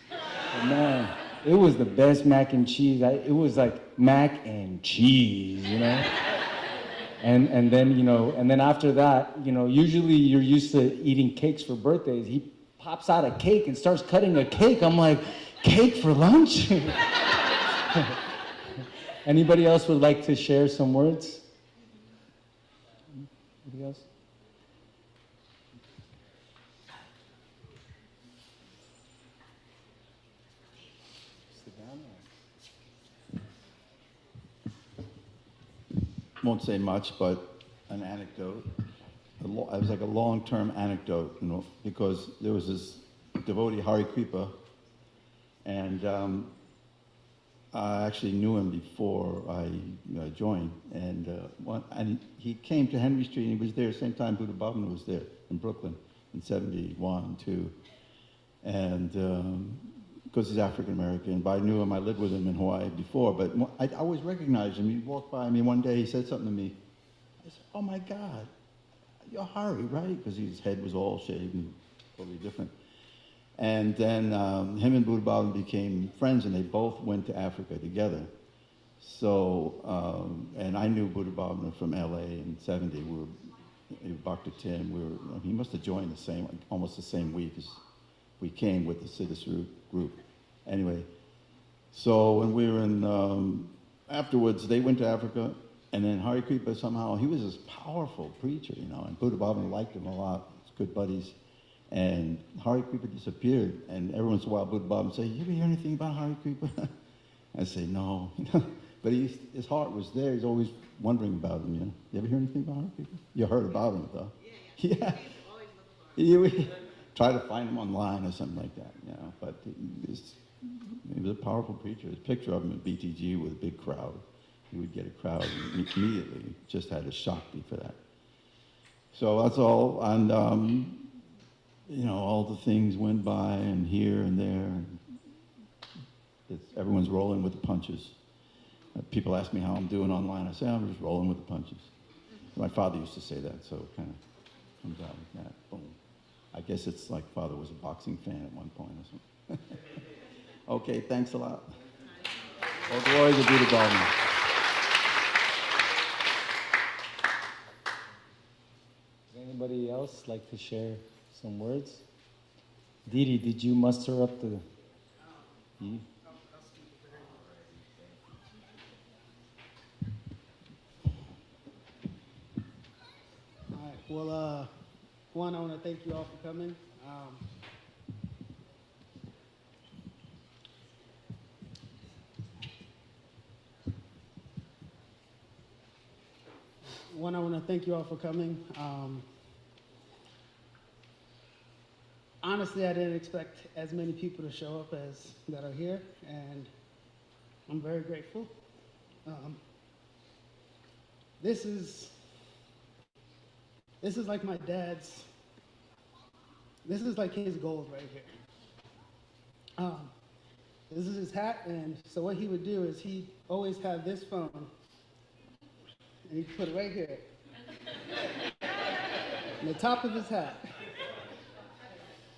S1: And man, it was the best mac and cheese. It was like mac and cheese, you know? And then, you know, and then after that, you know, usually you're used to eating cakes for birthdays. He pops out a cake and starts cutting a cake. I'm like, cake for lunch? Anybody else would like to share some words? Anybody else?
S3: Won't say much, but an anecdote. It was like a long-term anecdote, you know, because there was this devotee, Hari Kripa, and I actually knew him before I joined. And he came to Henry Street, and he was there at the same time Bhutabhavana was there in Brooklyn in 71, 2. And because he's African American, but I knew him, I lived with him in Hawaii before, but I always recognized him. He walked by me one day, he said something to me. I said, oh my God, you're Hari, right? Because his head was all shaved and totally different. And then him and Bhutabhavana became friends, and they both went to Africa together. So, and I knew Bhutabhavana from LA in 70. We were, Dr. Tim, he must have joined almost the same week as we came with the Siddhis group. Anyway, so when we were in, afterwards, they went to Africa, and then Hari Kripa somehow, he was this powerful preacher, you know, and Bhutabhavana liked him a lot, good buddies. And Hari Kripa disappeared, and every once in a while Bhutabhavana would say, you ever hear anything about Hari Kripa? I say, no, but his heart was there, he's always wondering about him, you know. You ever hear anything about Hari Kripa? You heard about him, though. Yeah. You try to find him online or something like that, you know, but he was a powerful preacher. There's a picture of him at BTG with a big crowd. He would get a crowd immediately, just had a Shakti for that. So that's all, and you know, all the things went by, and here and there, and everyone's rolling with the punches. People ask me how I'm doing online. I say, I'm just rolling with the punches. My father used to say that, so it kind of comes out like that. Boom. I guess it's like father was a boxing fan at one point or something. Okay, thanks a lot. All glory to Bhutabhavana.
S1: Does anybody else like to share some words? Didi, did you muster up the...
S22: All right, well, one, I want to thank you all for coming. One, I want to thank you all for coming. Honestly, I didn't expect as many people to show up as that are here, and I'm very grateful. This is like my dad's. This is like his gold right here. This is his hat, and so what he would do is he'd always have this phone, and he'd put it right here, on the top of his hat.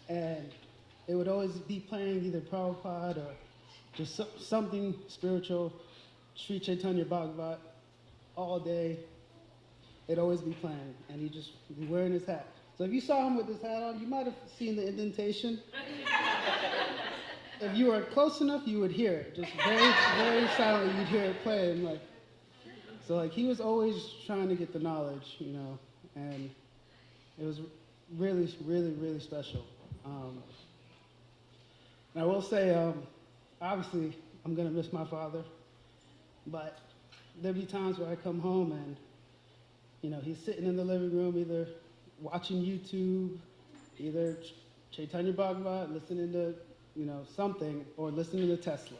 S22: And it would always be playing either Prabhupada or just something spiritual, Sri Chaitanya Bhagavat, all day. It'd always be playing, and he'd just be wearing his hat. So if you saw him with his hat on, you might have seen the indentation. If you were close enough, you would hear it. Just very, very silently, you'd hear it playing. So he was always trying to get the knowledge, you know, and it was really, really, really special. And I will say, obviously, I'm going to miss my father, but there'll be times where I come home and, you know, he's sitting in the living room either watching YouTube, either Chaitanya Bhagavat, listening to, you know, something, or listening to Tesla.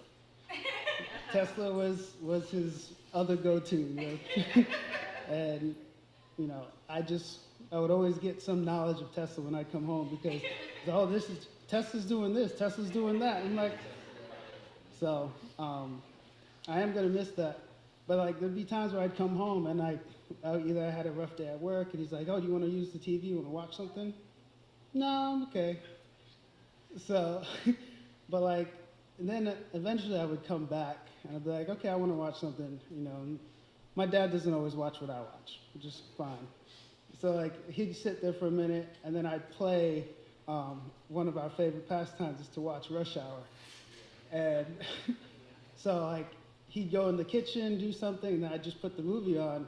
S22: Tesla was his other go-to, you know. And, you know, I would always get some knowledge of Tesla when I come home because, oh, Tesla's doing this, Tesla's doing that. I'm like, so I am going to miss that. But like, there'd be times where I'd come home and either I had a rough day at work and he's like, oh, do you want to use the TV? You want to watch something? No, I'm okay. So, but like, and then eventually I would come back and I'd be like, okay, I want to watch something, you know. And my dad doesn't always watch what I watch, which is fine. So like, he'd sit there for a minute and then I'd play, one of our favorite pastimes is to watch Rush Hour. And so like, he'd go in the kitchen, do something, and then I'd just put the movie on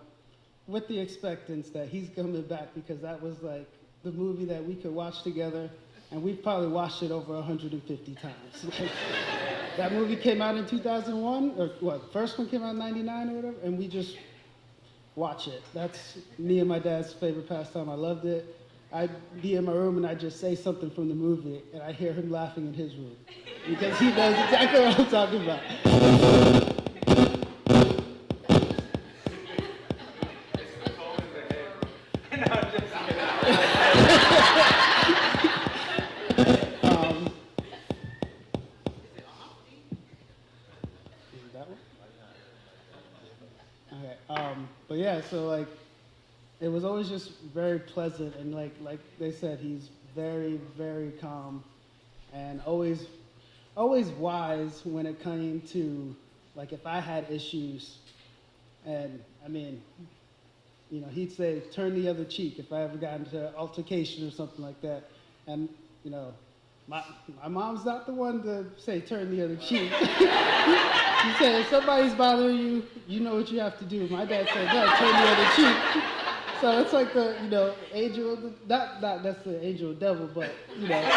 S22: with the expectance that he's coming back because that was like the movie that we could watch together. And we've probably watched it over 150 times. That movie came out in 2001, or what, first one came out in 99 or whatever, and we just watch it. That's me and my dad's favorite pastime. I loved it. I'd be in my room and I'd just say something from the movie, and I hear him laughing in his room. Because he knows exactly what I'm talking about. But yeah, so like, it was always just very pleasant, and like they said, he's very, very calm, and always wise when it came to, like, if I had issues, and I mean, you know, he'd say, turn the other cheek if I ever got into an altercation or something like that, and you know, my mom's not the one to say turn the other cheek. She said, if somebody's bothering you, you know what you have to do. My dad said, no, turn the other cheek. So it's like the, you know, angel, not that's the angel devil, but, you know. But,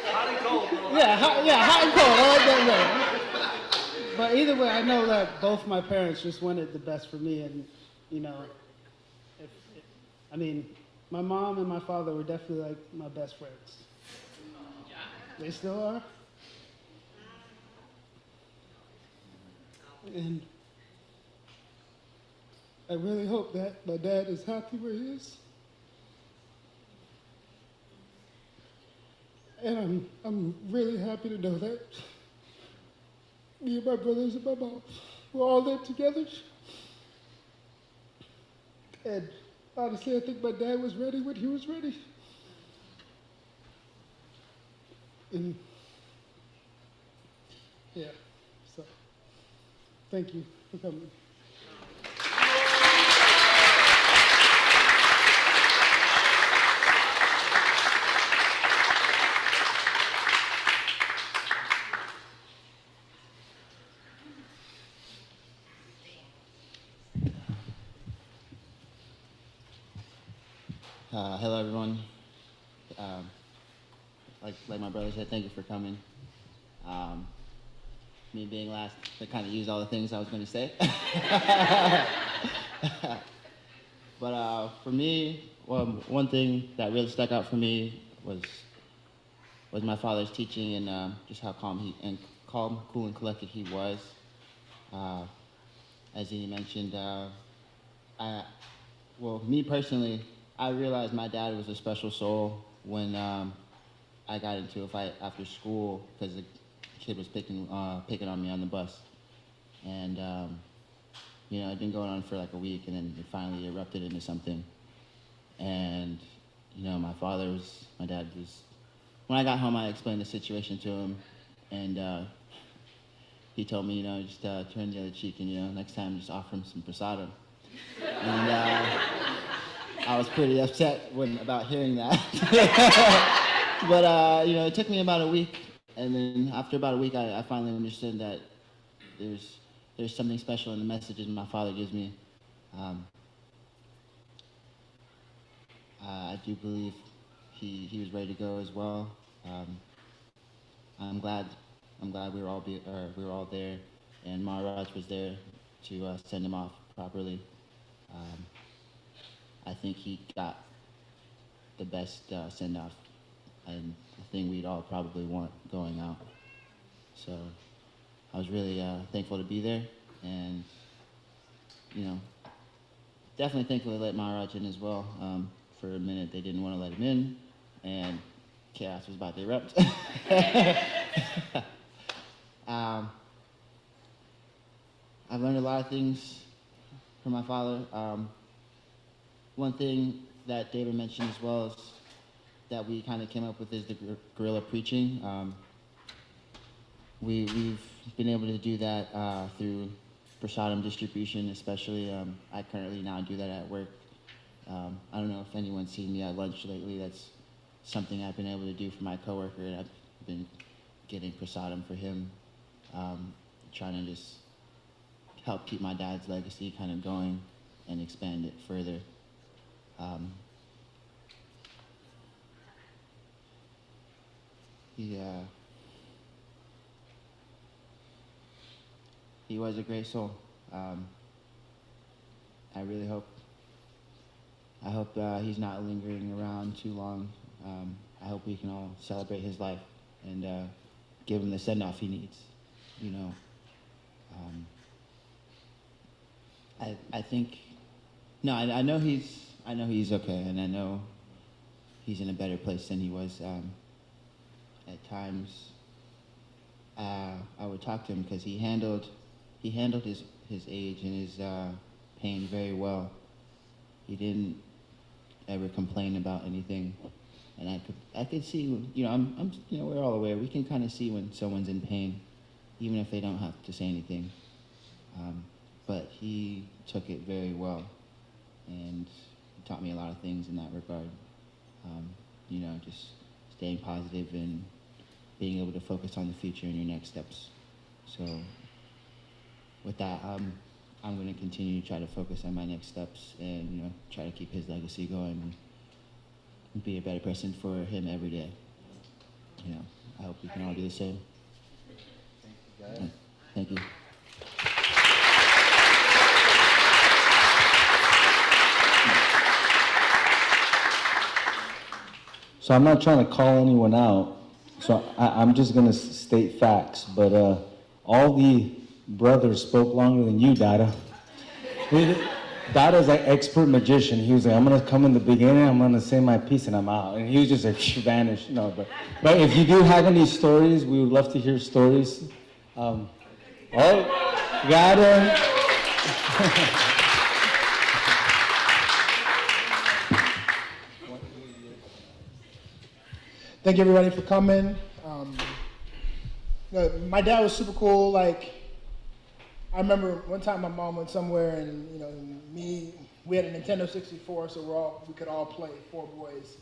S22: hot and cold, bro. Yeah, hot and cold. I like that way. But either way, I know that both my parents just wanted the best for me, and, you know, I mean, my mom and my father were definitely like my best friends. They still are. And I really hope that my dad is happy where he is. And I'm really happy to know that me and my brothers and my mom were all there together. And honestly, I think my dad was ready when he was ready. And yeah, so thank you for coming.
S5: Hello, everyone. Like my brother said, thank you for coming. Me being last, I kind of used all the things I was going to say. But for me, one thing that really stuck out for me was my father's teaching and just how calm, cool, and collected he was. As he mentioned, me personally, I realized my dad was a special soul when I got into a fight after school because the kid was picking on me on the bus. And, you know, it'd been going on for like a week, and then it finally erupted into something. And, you know, my dad was, when I got home, I explained the situation to him, and he told me, you know, just turn the other cheek, and, you know, next time just offer him some prasadam. And I was pretty upset about hearing that. But, you know, it took me about a week, and then after about a week, I finally understood that there's something special in the messages my father gives me. I do believe he was ready to go as well. I'm glad we were all there, and Maharaj was there to send him off properly. I think he got the best send-off and the thing we'd all probably want going out. So I was really thankful to be there, and definitely thankful to let Maharaj in as well. For a minute, they didn't want to let him in, and chaos was about to erupt. I've learned a lot of things from my father. One thing that David mentioned as well is that we kind of came up with is the guerrilla preaching. We've been able to do that through prasadam distribution, especially. I currently now do that at work. I don't know if anyone's seen me at lunch lately. That's something I've been able to do for my coworker, and I've been getting prasadam for him, trying to just help keep my dad's legacy kind of going and expand it further. He was a great soul. I really hope he's not lingering around too long. I hope we can all celebrate his life and give him the send-off he needs. I think, no, I know he's okay, and I know he's in a better place than he was. At times, I would talk to him because he handled his age and his pain very well. He didn't ever complain about anything, and I could see, we're all aware. We can kind of see when someone's in pain, even if they don't have to say anything. But he took it very well, and taught me a lot of things in that regard. Just staying positive and being able to focus on the future and your next steps. So with that, I'm going to continue to try to focus on my next steps and try to keep his legacy going and be a better person for him every day. I hope we can all do the same. Thank you.
S1: So I'm not trying to call anyone out, so I'm just going to state facts, but all the brothers spoke longer than you, Dada. Dada's an expert magician. He was like, I'm going to come in the beginning, I'm going to say my piece, and I'm out. And he was just like, vanished. No, but if you do have any stories, we would love to hear stories. Dada.
S6: Thank you everybody for coming. My dad was super cool. Like, I remember one time my mom went somewhere and we had a Nintendo 64, so we could all play, 4 boys.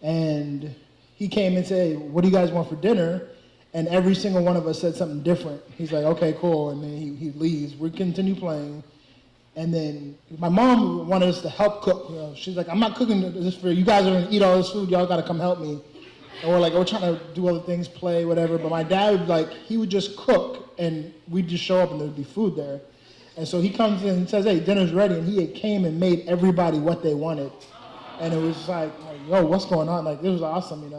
S6: And he came and said, "What do you guys want for dinner?" And every single one of us said something different. He's like, "Okay, cool." And then he leaves. We continue playing. And then my mom wanted us to help cook. She's like, "I'm not cooking this for you. You guys are gonna eat all this food. Y'all gotta come help me." And we're like, we're trying to do other things, play, whatever. But my dad would he would just cook, and we'd just show up, and there'd be food there. And so he comes in and says, "Hey, dinner's ready." And he came and made everybody what they wanted. And it was like, yo, what's going on? Like, it was awesome, And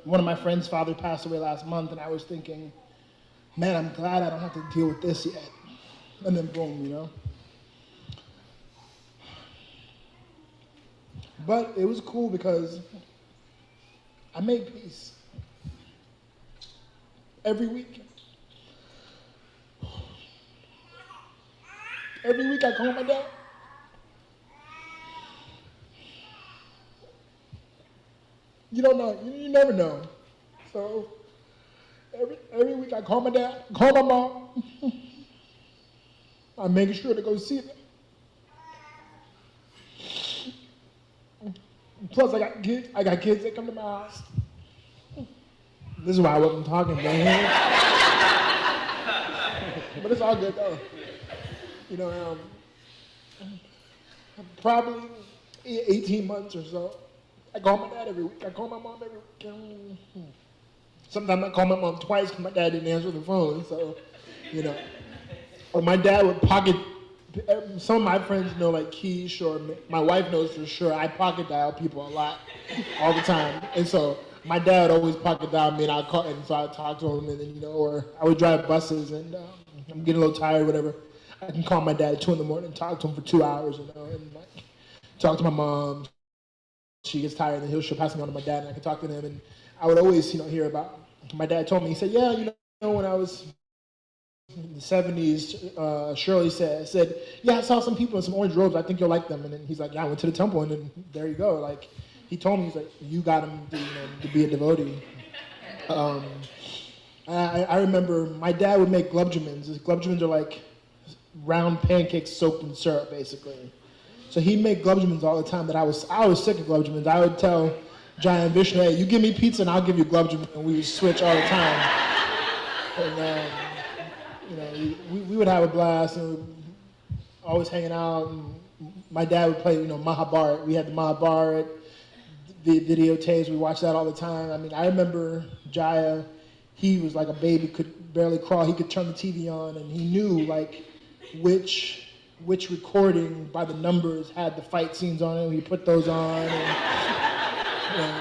S6: one of my friends' father passed away last month, and I was thinking, man, I'm glad I don't have to deal with this yet. And then boom, But it was cool because I made peace every week. Every week I call my dad. You don't know, you never know. So every week I call my dad, call my mom. I'm making sure to go see them. Plus, I got kids that come to my house. This is why I wasn't talking, man. But it's all good, though. Probably 18 months or so. I call my dad every week. I call my mom every week. Sometimes I call my mom twice because my dad didn't answer the phone. So, Or my dad would pocket some of my friends know like Keish, or my wife knows for sure, I pocket dial people a lot, all the time. And so my dad always pocket dial me, and I'd call, and so I'd talk to him, and then, or I would drive buses, and I'm getting a little tired, whatever. I can call my dad at 2 in the morning and talk to him for 2 hours, and like, talk to my mom. She gets tired, and she'll pass me on to my dad, and I can talk to him. And I would always, hear about, my dad told me, he said, yeah, when I was in the 70s, Shirley said, yeah, I saw some people in some orange robes, I think you'll like them. And then he's like, yeah, I went to the temple, and then there you go. Like, he told me, he's like, you got him to be a devotee. I remember my dad would make glubjamins. Glubjamins are like round pancakes soaked in syrup, basically. So he'd make glubjamins all the time. That I was sick of glubjamins. I would tell Jaya and Vishnu, hey, you give me pizza and I'll give you glubjamin, and we would switch all the time. And we would have a blast, and we always hanging out. And my dad would play, Mahabharat. We had the Mahabharat, the videotapes. We watched that all the time. I mean, I remember Jaya. He was like a baby, could barely crawl. He could turn the TV on, and he knew like which recording by the numbers had the fight scenes on it. He put those on. And,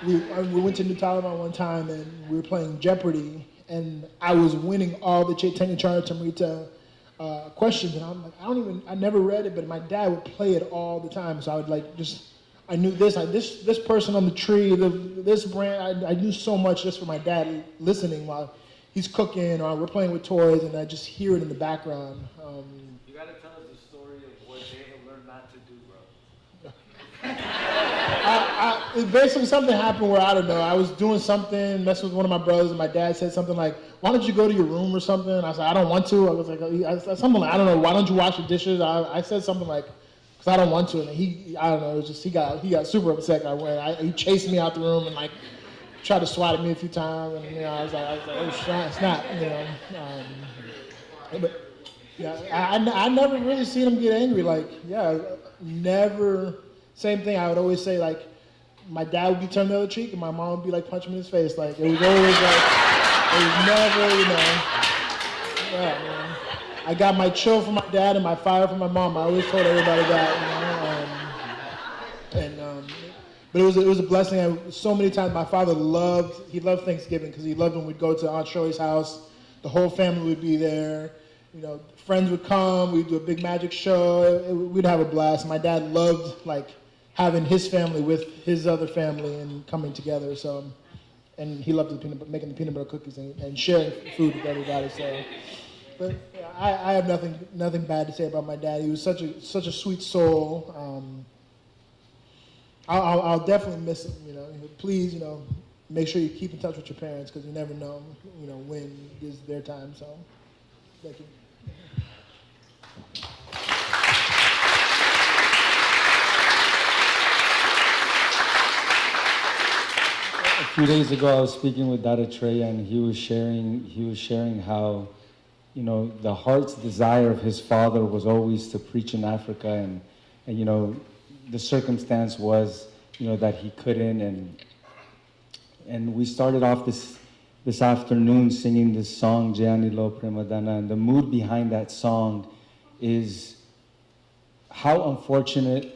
S6: we went to New Taliban one time, and we were playing Jeopardy, and I was winning all the Chaitanya Charitamrita questions, and I'm like, I never read it, but my dad would play it all the time, so I would I knew this person on the tree, this brand, I knew so much just for my dad listening while he's cooking, or we're playing with toys, and I just hear it in the background.
S1: You gotta tell us the story of what David learned not to do, bro.
S6: Basically, something happened where, I don't know, I was doing something, messing with one of my brothers, and my dad said something like, why don't you go to your room or something? I said, I don't want to. I was like, something like, I don't know, why don't you wash the dishes? I said something like, because I don't want to. And I don't know, it was just, he got super upset. He chased me out the room and like tried to swat at me a few times. And, I was like, oh, it's not, but, yeah, I never really seen him get angry. Like, yeah, never. Same thing. I would always say, like, my dad would be turned the other cheek, and my mom would be like punching me in his face. Like, it was always like, it was never, yeah, man. I got my chill from my dad and my fire from my mom. I always told everybody that, but it was a blessing. So many times my father loved Thanksgiving, because he loved when we'd go to Aunt Shirley's house. The whole family would be there. Friends would come. We'd do a big magic show. We'd have a blast. My dad loved like having his family with his other family and coming together. So, and he loved making the peanut butter cookies and sharing food with everybody. So, but yeah, I have nothing bad to say about my dad. He was such a sweet soul. I'll definitely miss him. Please, make sure you keep in touch with your parents, because you never know, when is their time. So, thank you.
S1: A few days ago, I was speaking with Dattatreya, and he was sharing how, the heart's desire of his father was always to preach in Africa, and the circumstance was, that he couldn't, and we started off this afternoon singing this song, Jayani Lo Premadana, and the mood behind that song is how unfortunate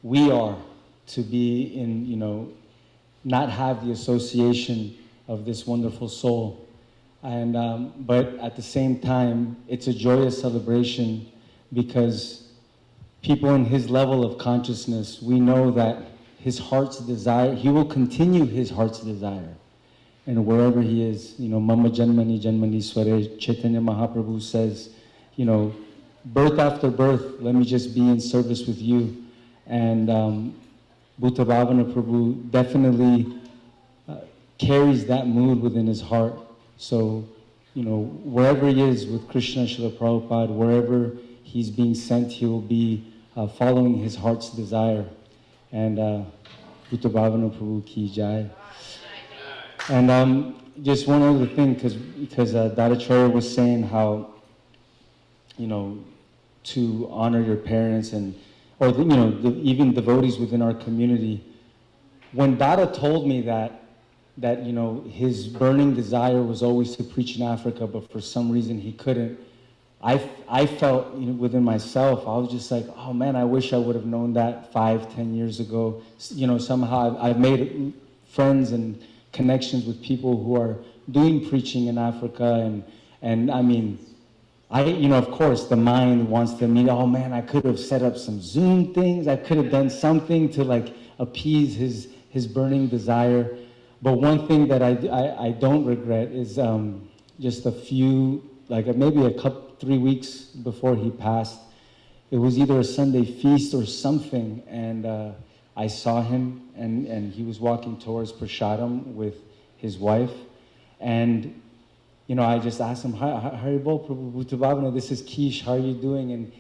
S1: we are to be in, not have the association of this wonderful soul. And, but at the same time, it's a joyous celebration, because people in his level of consciousness, we know that his heart's desire, he will continue his heart's desire. And wherever he is, Mama Janmani Janmani Sware, Chaitanya Mahaprabhu says, birth after birth, let me just be in service with you. And Bhutabhavana Prabhu definitely carries that mood within his heart. So, wherever he is with Krishna, Srila Prabhupada, wherever he's being sent, he will be following his heart's desire. And Bhutabhavana Prabhu ki jai. And just one other thing, because Dattatreya was saying how, to honor your parents even devotees within our community. When Dada told me that his burning desire was always to preach in Africa, but for some reason he couldn't, I felt, you know, within myself, I was just like, oh man, I wish I would have known that 5-10 years ago. You know, somehow I've made friends and connections with people who are doing preaching in Africa, and I mean, you know, of course, the mind wants to mean, oh man, I could have set up some Zoom things. I could have done something to like appease his burning desire. But one thing that I don't regret is just a few, like maybe 3 weeks before he passed, it was either a Sunday feast or something, and I saw him, and he was walking towards Prashadam with his wife, and you know, I just asked him, Haribol Prabhu Bhutabhavana, this is Kish, how are you doing? And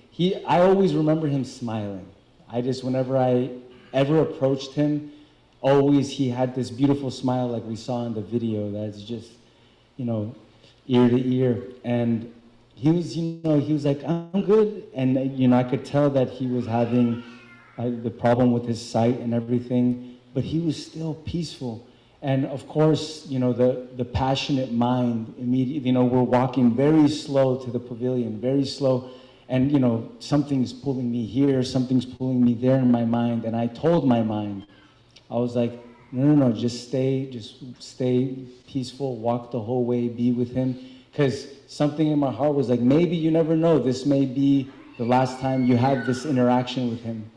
S1: I always remember him smiling. I just, whenever I ever approached him, always he had this beautiful smile like we saw in the video that's just, you know, ear to ear. And he was, you know, he was like, I'm good. And, you know, I could tell that he was having the problem with his sight and everything, but he was still peaceful. And of course, you know, the passionate mind immediately, you know, we're walking very slow to the pavilion, very slow. And, you know, something's pulling me here, something's pulling me there in my mind. And I told my mind, I was like, no, just stay peaceful, walk the whole way, be with him. Because something in my heart was like, maybe you never know, this may be the last time you have this interaction with him.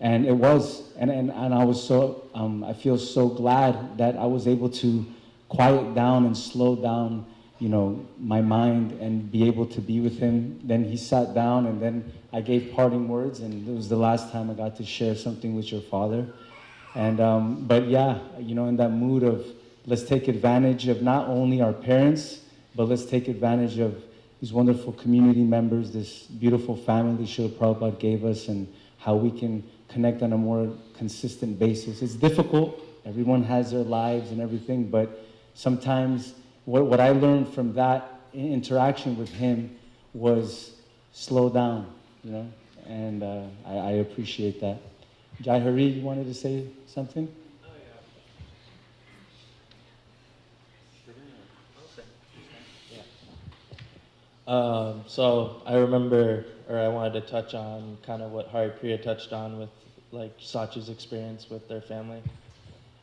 S1: And it was, and I was so, I feel so glad that I was able to quiet down and slow down, you know, my mind and be able to be with him. Then he sat down, and then I gave parting words, and it was the last time I got to share something with your father. And, but yeah, you know, in that mood of let's take advantage of not only our parents, but let's take advantage of these wonderful community members, this beautiful family Srila Prabhupada gave us, and how we can connect on a more consistent basis. It's difficult. Everyone has their lives and everything, but sometimes what I learned from that interaction with him was slow down, you know, and I appreciate that. Jai Hari, you wanted to say something?
S7: So I remember, or I wanted to touch on kind of what Hari Priya touched on with like Sachi's experience with their family.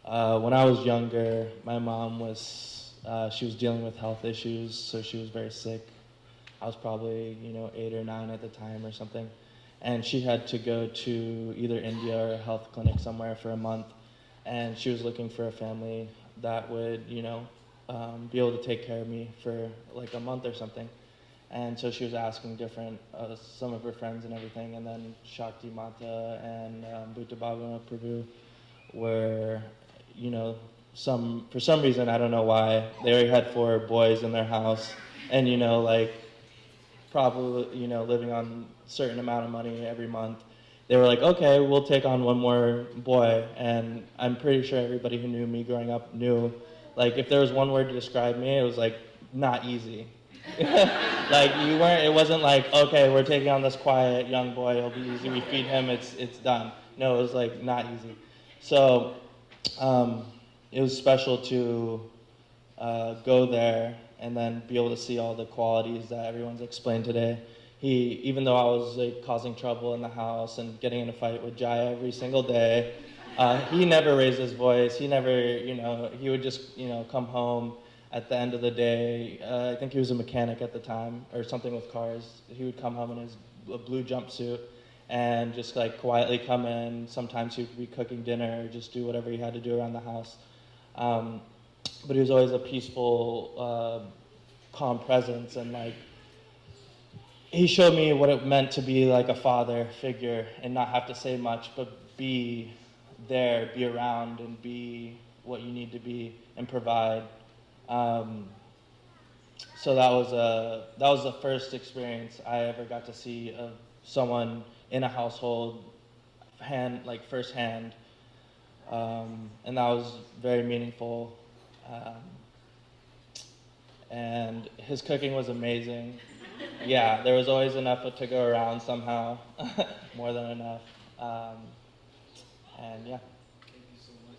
S7: When I was younger, my mom was, she was dealing with health issues, so she was very sick. I was probably, you know, 8 or 9 at the time or something. And she had to go to either India or a health clinic somewhere for a month. And she was looking for a family that would, you know, be able to take care of me for like a month or something. And so she was asking different, some of her friends and everything, and then Shakti Mata and Bhutabhavana Prabhu were, you know, for some reason, I don't know why, they already had 4 boys in their house, and, you know, like, probably, you know, living on a certain amount of money every month. They were like, okay, we'll take on 1 more boy, and I'm pretty sure everybody who knew me growing up knew, like, if there was one word to describe me, it was like, not easy. Like it wasn't like, okay, we're taking on this quiet young boy, it'll be easy, we feed him, it's done. No, it was like not easy. So it was special to go there and then be able to see all the qualities that everyone's explained today. Even though I was like causing trouble in the house and getting in a fight with Jaya every single day, he never raised his voice, he never, you know, he would just, you know, come home at the end of the day. I think he was a mechanic at the time or something with cars. He would come home in his blue jumpsuit and just like quietly come in. Sometimes he would be cooking dinner or just do whatever he had to do around the house. But he was always a peaceful, calm presence, and like he showed me what it meant to be like a father figure and not have to say much, but be there, be around, and be what you need to be and provide. So that was the first experience I ever got to see of someone in a household firsthand, and that was very meaningful. And his cooking was amazing. Yeah, there was always enough to go around somehow, more than enough. And yeah.
S8: Thank you so much.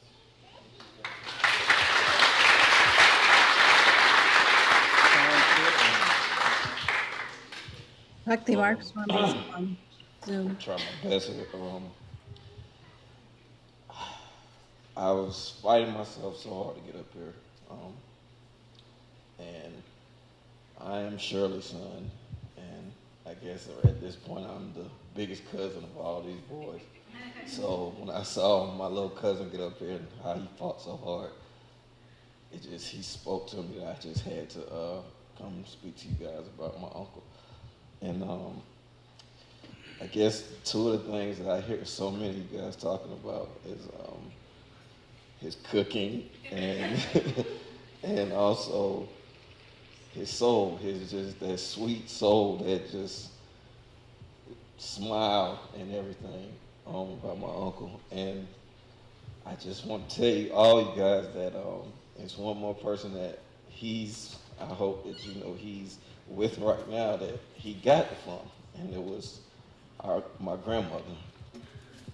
S8: Bhakti Mark Swami is on Zoom.
S10: Try my best. I was fighting myself so hard to get up here. And I am Shirley's son. And I guess at this point I'm the biggest cousin of all these boys. So when I saw my little cousin get up here and how he fought so hard, he spoke to me that I just had to come speak to you guys about my uncle. And I guess two of the things that I hear so many of you guys talking about is his cooking and and also his soul, his just that sweet soul that just smile and everything about my uncle. And I just want to tell you, all you guys, that it's one more person that I hope that you know he's with right now that he got it from, and it was my grandmother,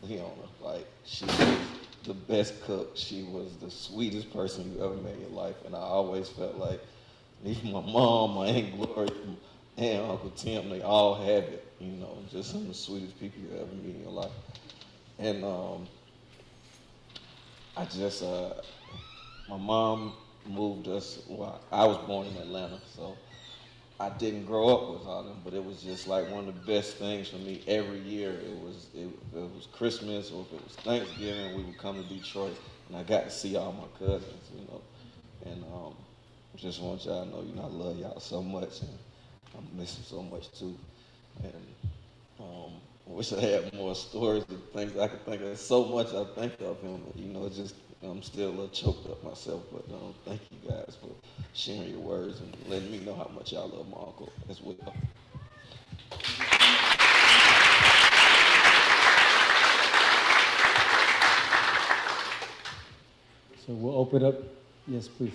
S10: Leona. Like, she was the best cook. She was the sweetest person you ever met in your life, and I always felt like, even my mom, my Aunt Gloria, and Uncle Tim, they all have it, you know, just some of the sweetest people you ever meet in your life. And I just, my mom moved us, well, I was born in Atlanta, so I didn't grow up with all them, but it was just like one of the best things for me every year. If it was Christmas or if it was Thanksgiving, we would come to Detroit, and I got to see all my cousins, you know. And just want y'all to know, you know, I love y'all so much, and I miss him so much too. And I wish I had more stories and things I could think of. There's so much I think of him, but, you know, it's just, I'm still a little choked up myself, but thank you guys for sharing your words and letting me know how much y'all love my uncle as well.
S1: So we'll open up. Yes, please.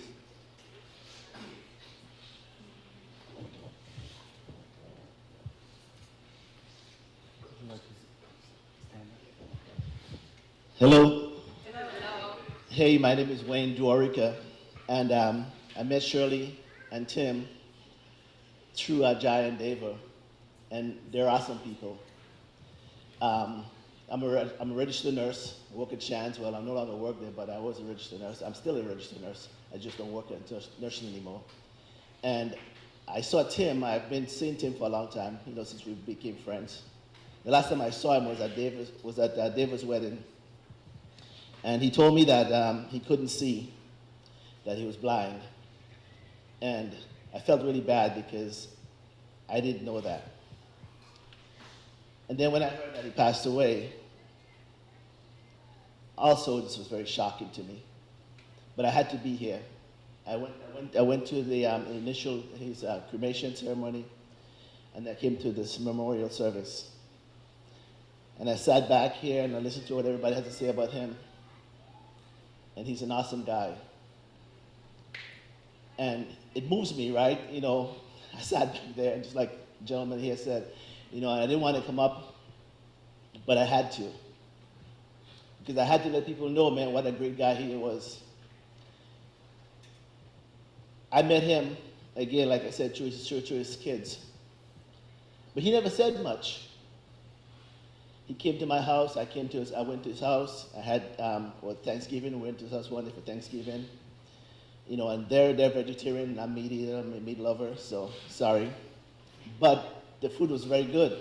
S23: Hello. Hello. Hey, my name is Wayne Duarica, and I met Shirley and Tim through Jaya and Deva, and they're awesome people. I'm a registered nurse. I work at Shands. Well, I no longer work there, but I was a registered nurse. I'm still a registered nurse. I just don't work at nursing anymore. And I saw Tim. I've been seeing Tim for a long time, you know, since we became friends. The last time I saw him was at David's wedding. And he told me that he couldn't see, that he was blind. And I felt really bad because I didn't know that. And then when I heard that he passed away, also this was very shocking to me. But I had to be here. I went to the his cremation ceremony, and I came to this memorial service. And I sat back here and I listened to what everybody had to say about him. And he's an awesome guy. And it moves me, right? You know, I sat back there, and just like the gentleman here said, you know, I didn't want to come up, but I had to. Because I had to let people know, man, what a great guy he was. I met him, again, like I said, through his kids. But he never said much. He came to my house. I went to his house. I had Thanksgiving. We went to his house one day for Thanksgiving. You know, and they're vegetarian, and I'm meat eater. I'm a meat lover, so sorry. But the food was very good.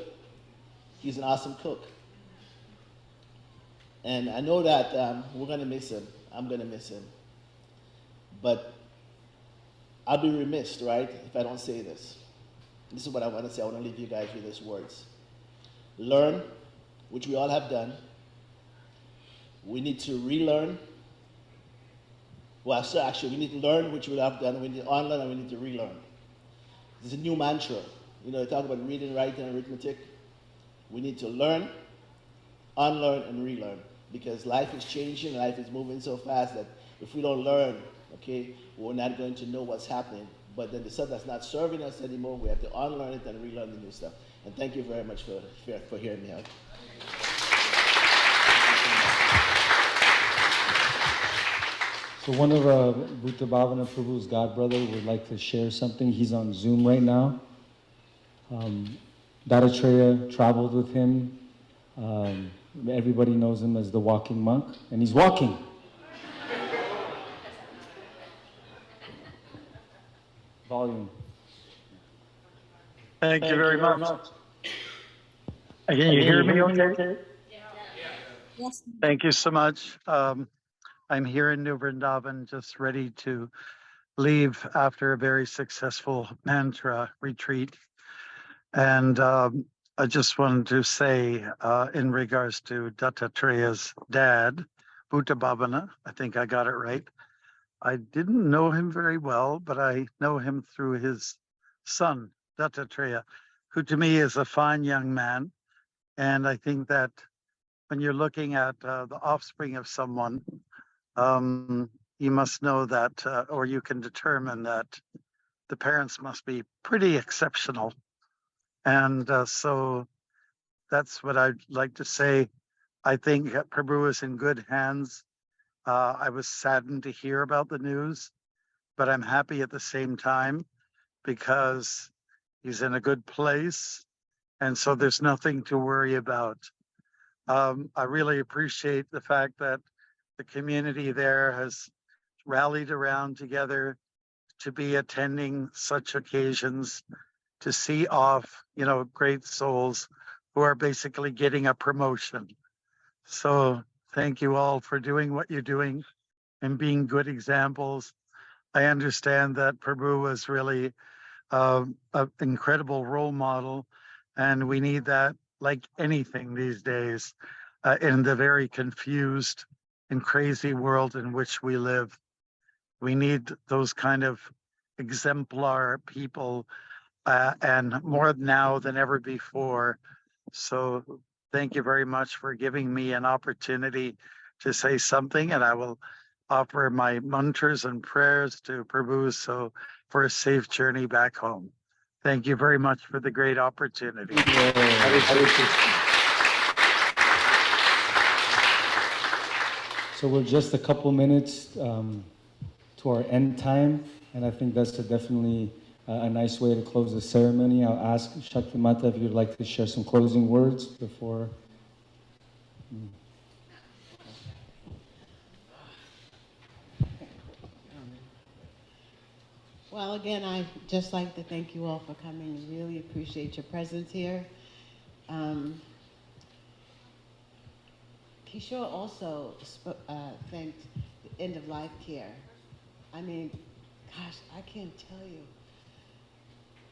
S23: He's an awesome cook. And I know that we're gonna miss him. I'm gonna miss him. But I'll be remiss, right, if I don't say this. This is what I want to say. I want to leave you guys with these words. Learn, which we all have done. We need to relearn. Well, so actually, we need to learn, which we have done. We need to unlearn, and we need to relearn. This is a new mantra. You know, they talk about reading, writing, and arithmetic. We need to learn, unlearn, and relearn. Because life is changing, life is moving so fast that if we don't learn, okay, we're not going to know what's happening. But then the stuff that's not serving us anymore, we have to unlearn it and relearn the new stuff. And thank you very much for hearing me out.
S1: So one of Bhutabhavana Prabhu's godbrother would like to share something. He's on Zoom right now. Dattatreya traveled with him. Everybody knows him as the walking monk, and he's walking. Volume.
S2: Thank you very much. Can you hear me okay?
S8: Yes.
S2: Thank you so much. I'm here in New Vrindavan, just ready to leave after a very successful mantra retreat. And I just wanted to say, in regards to Dattatreya's dad, Bhutabhavana, I think I got it right. I didn't know him very well, but I know him through his son, Dattatreya, who to me is a fine young man. And I think that when you're looking at the offspring of someone, you must know that, or you can determine that the parents must be pretty exceptional. And so that's what I'd like to say. I think Prabhu is in good hands. I was saddened to hear about the news, but I'm happy at the same time because he's in a good place. And so there's nothing to worry about. I really appreciate the fact that the community there has rallied around together to be attending such occasions, to see off, great souls who are basically getting a promotion. So thank you all for doing what you're doing and being good examples. I understand that Prabhu was really an incredible role model, and we need that like anything these days in the very confused and crazy world in which we live. We need those kind of exemplar people, and more now than ever before. So thank you very much for giving me an opportunity to say something, and I will offer my mantras and prayers to Prabhu for a safe journey back home. Thank you very much for the great opportunity.
S1: So we're just a couple minutes to our end time, and I think that's definitely a nice way to close the ceremony. I'll ask Shakti Mata if you'd like to share some closing words before.
S11: Well, again, I'd just like to thank you all for coming. Really appreciate your presence here. Kishore also thanked the end of life care. I mean, gosh, I can't tell you.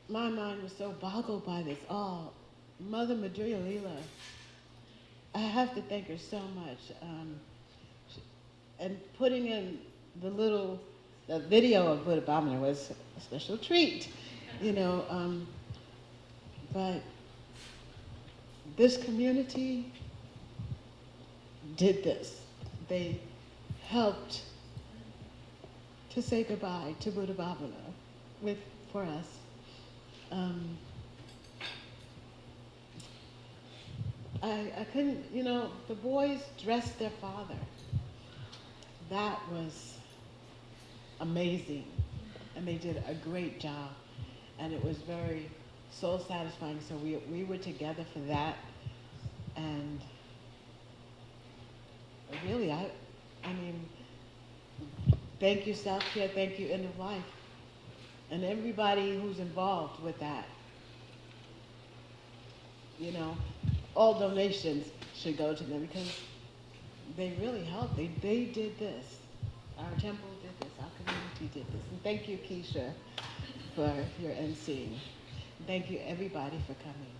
S11: My mind was so boggled by this. Oh, Mother Madhurya Leela, I have to thank her so much. And putting in the video of Bhutabhavana was a special treat, but this community did this. They helped to say goodbye to Bhutabhavana for us. I couldn't, the boys dressed their father. That was amazing, and they did a great job, and it was very soul satisfying. So we were together for that, and really, I mean, thank you, South Care, thank you, End of Life, and everybody who's involved with that. All donations should go to them because they really helped. They did this. Our temple did this. Our community did this. And thank you, Keisha, for your emceeing. Thank you, everybody, for coming.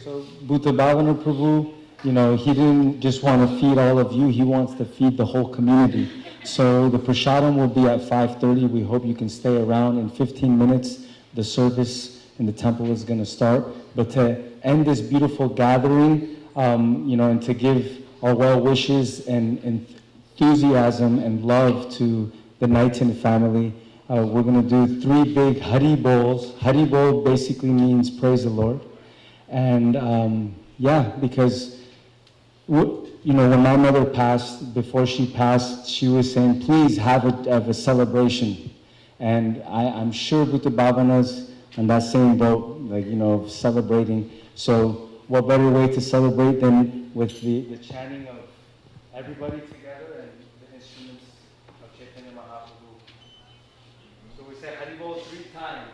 S1: So Bhutabhavana Prabhu, he didn't just want to feed all of you, he wants to feed the whole community. So the prasadam will be at 5:30. We hope you can stay around. In 15 minutes, the service in the temple is going to start. But to end this beautiful gathering, and to give our well wishes and enthusiasm and love to the Knighten family, we're going to do 3 big Hari Bols. Hari Bol basically means praise the Lord. And yeah, because you know, when my mother passed, before she passed, she was saying, please have a celebration. And I'm sure Bhutabhavana's on that same boat, like, you know, celebrating. So what better way to celebrate than with the chanting of everybody together and the instruments of Chaitanya Mahaprabhu. So we say Haribol 3 times.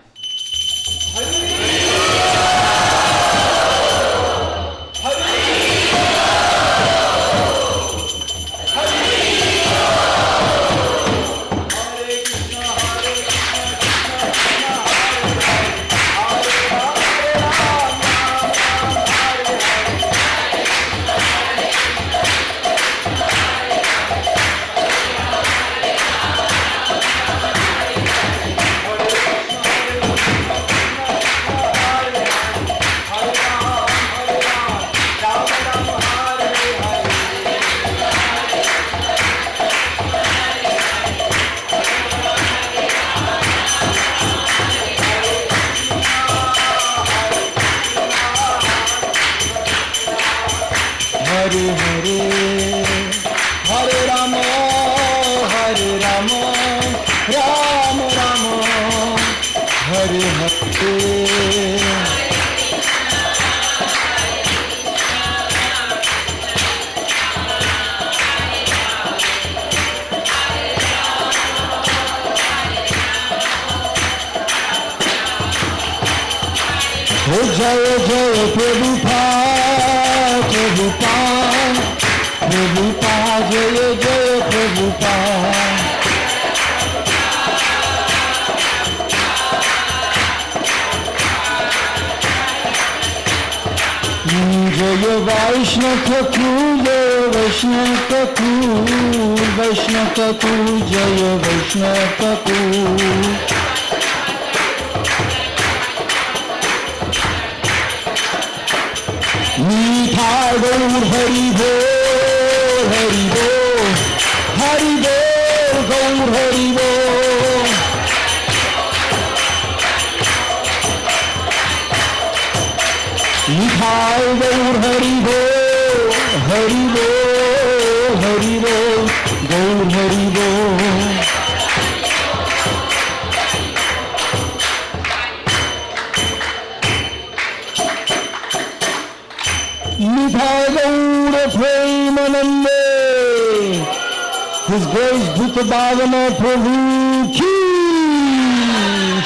S17: Jaya Jaya Prabhupada, Prabhupada, Prabhupada, Jaya Jaya Prabhupada. Jaya Vaishnava Thakur, Jaya Vaishnava Thakur, Vaishnava Thakur, Jaya Vaishnava Thakur. Nitai Gaur Hari Bol, Hari Bol, Hari Bol, Gaur Hari Bol. Nitai Gaur Hari Bol, Hari Bol, Hari Bol, Gaur Hari Bol. Nitai Gaura Premanande, His Grace Bhutabhavana Prabhu ki,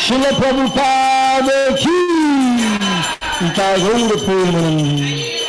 S17: Srila Prabhupada ki, Nitai Gaura Premanande.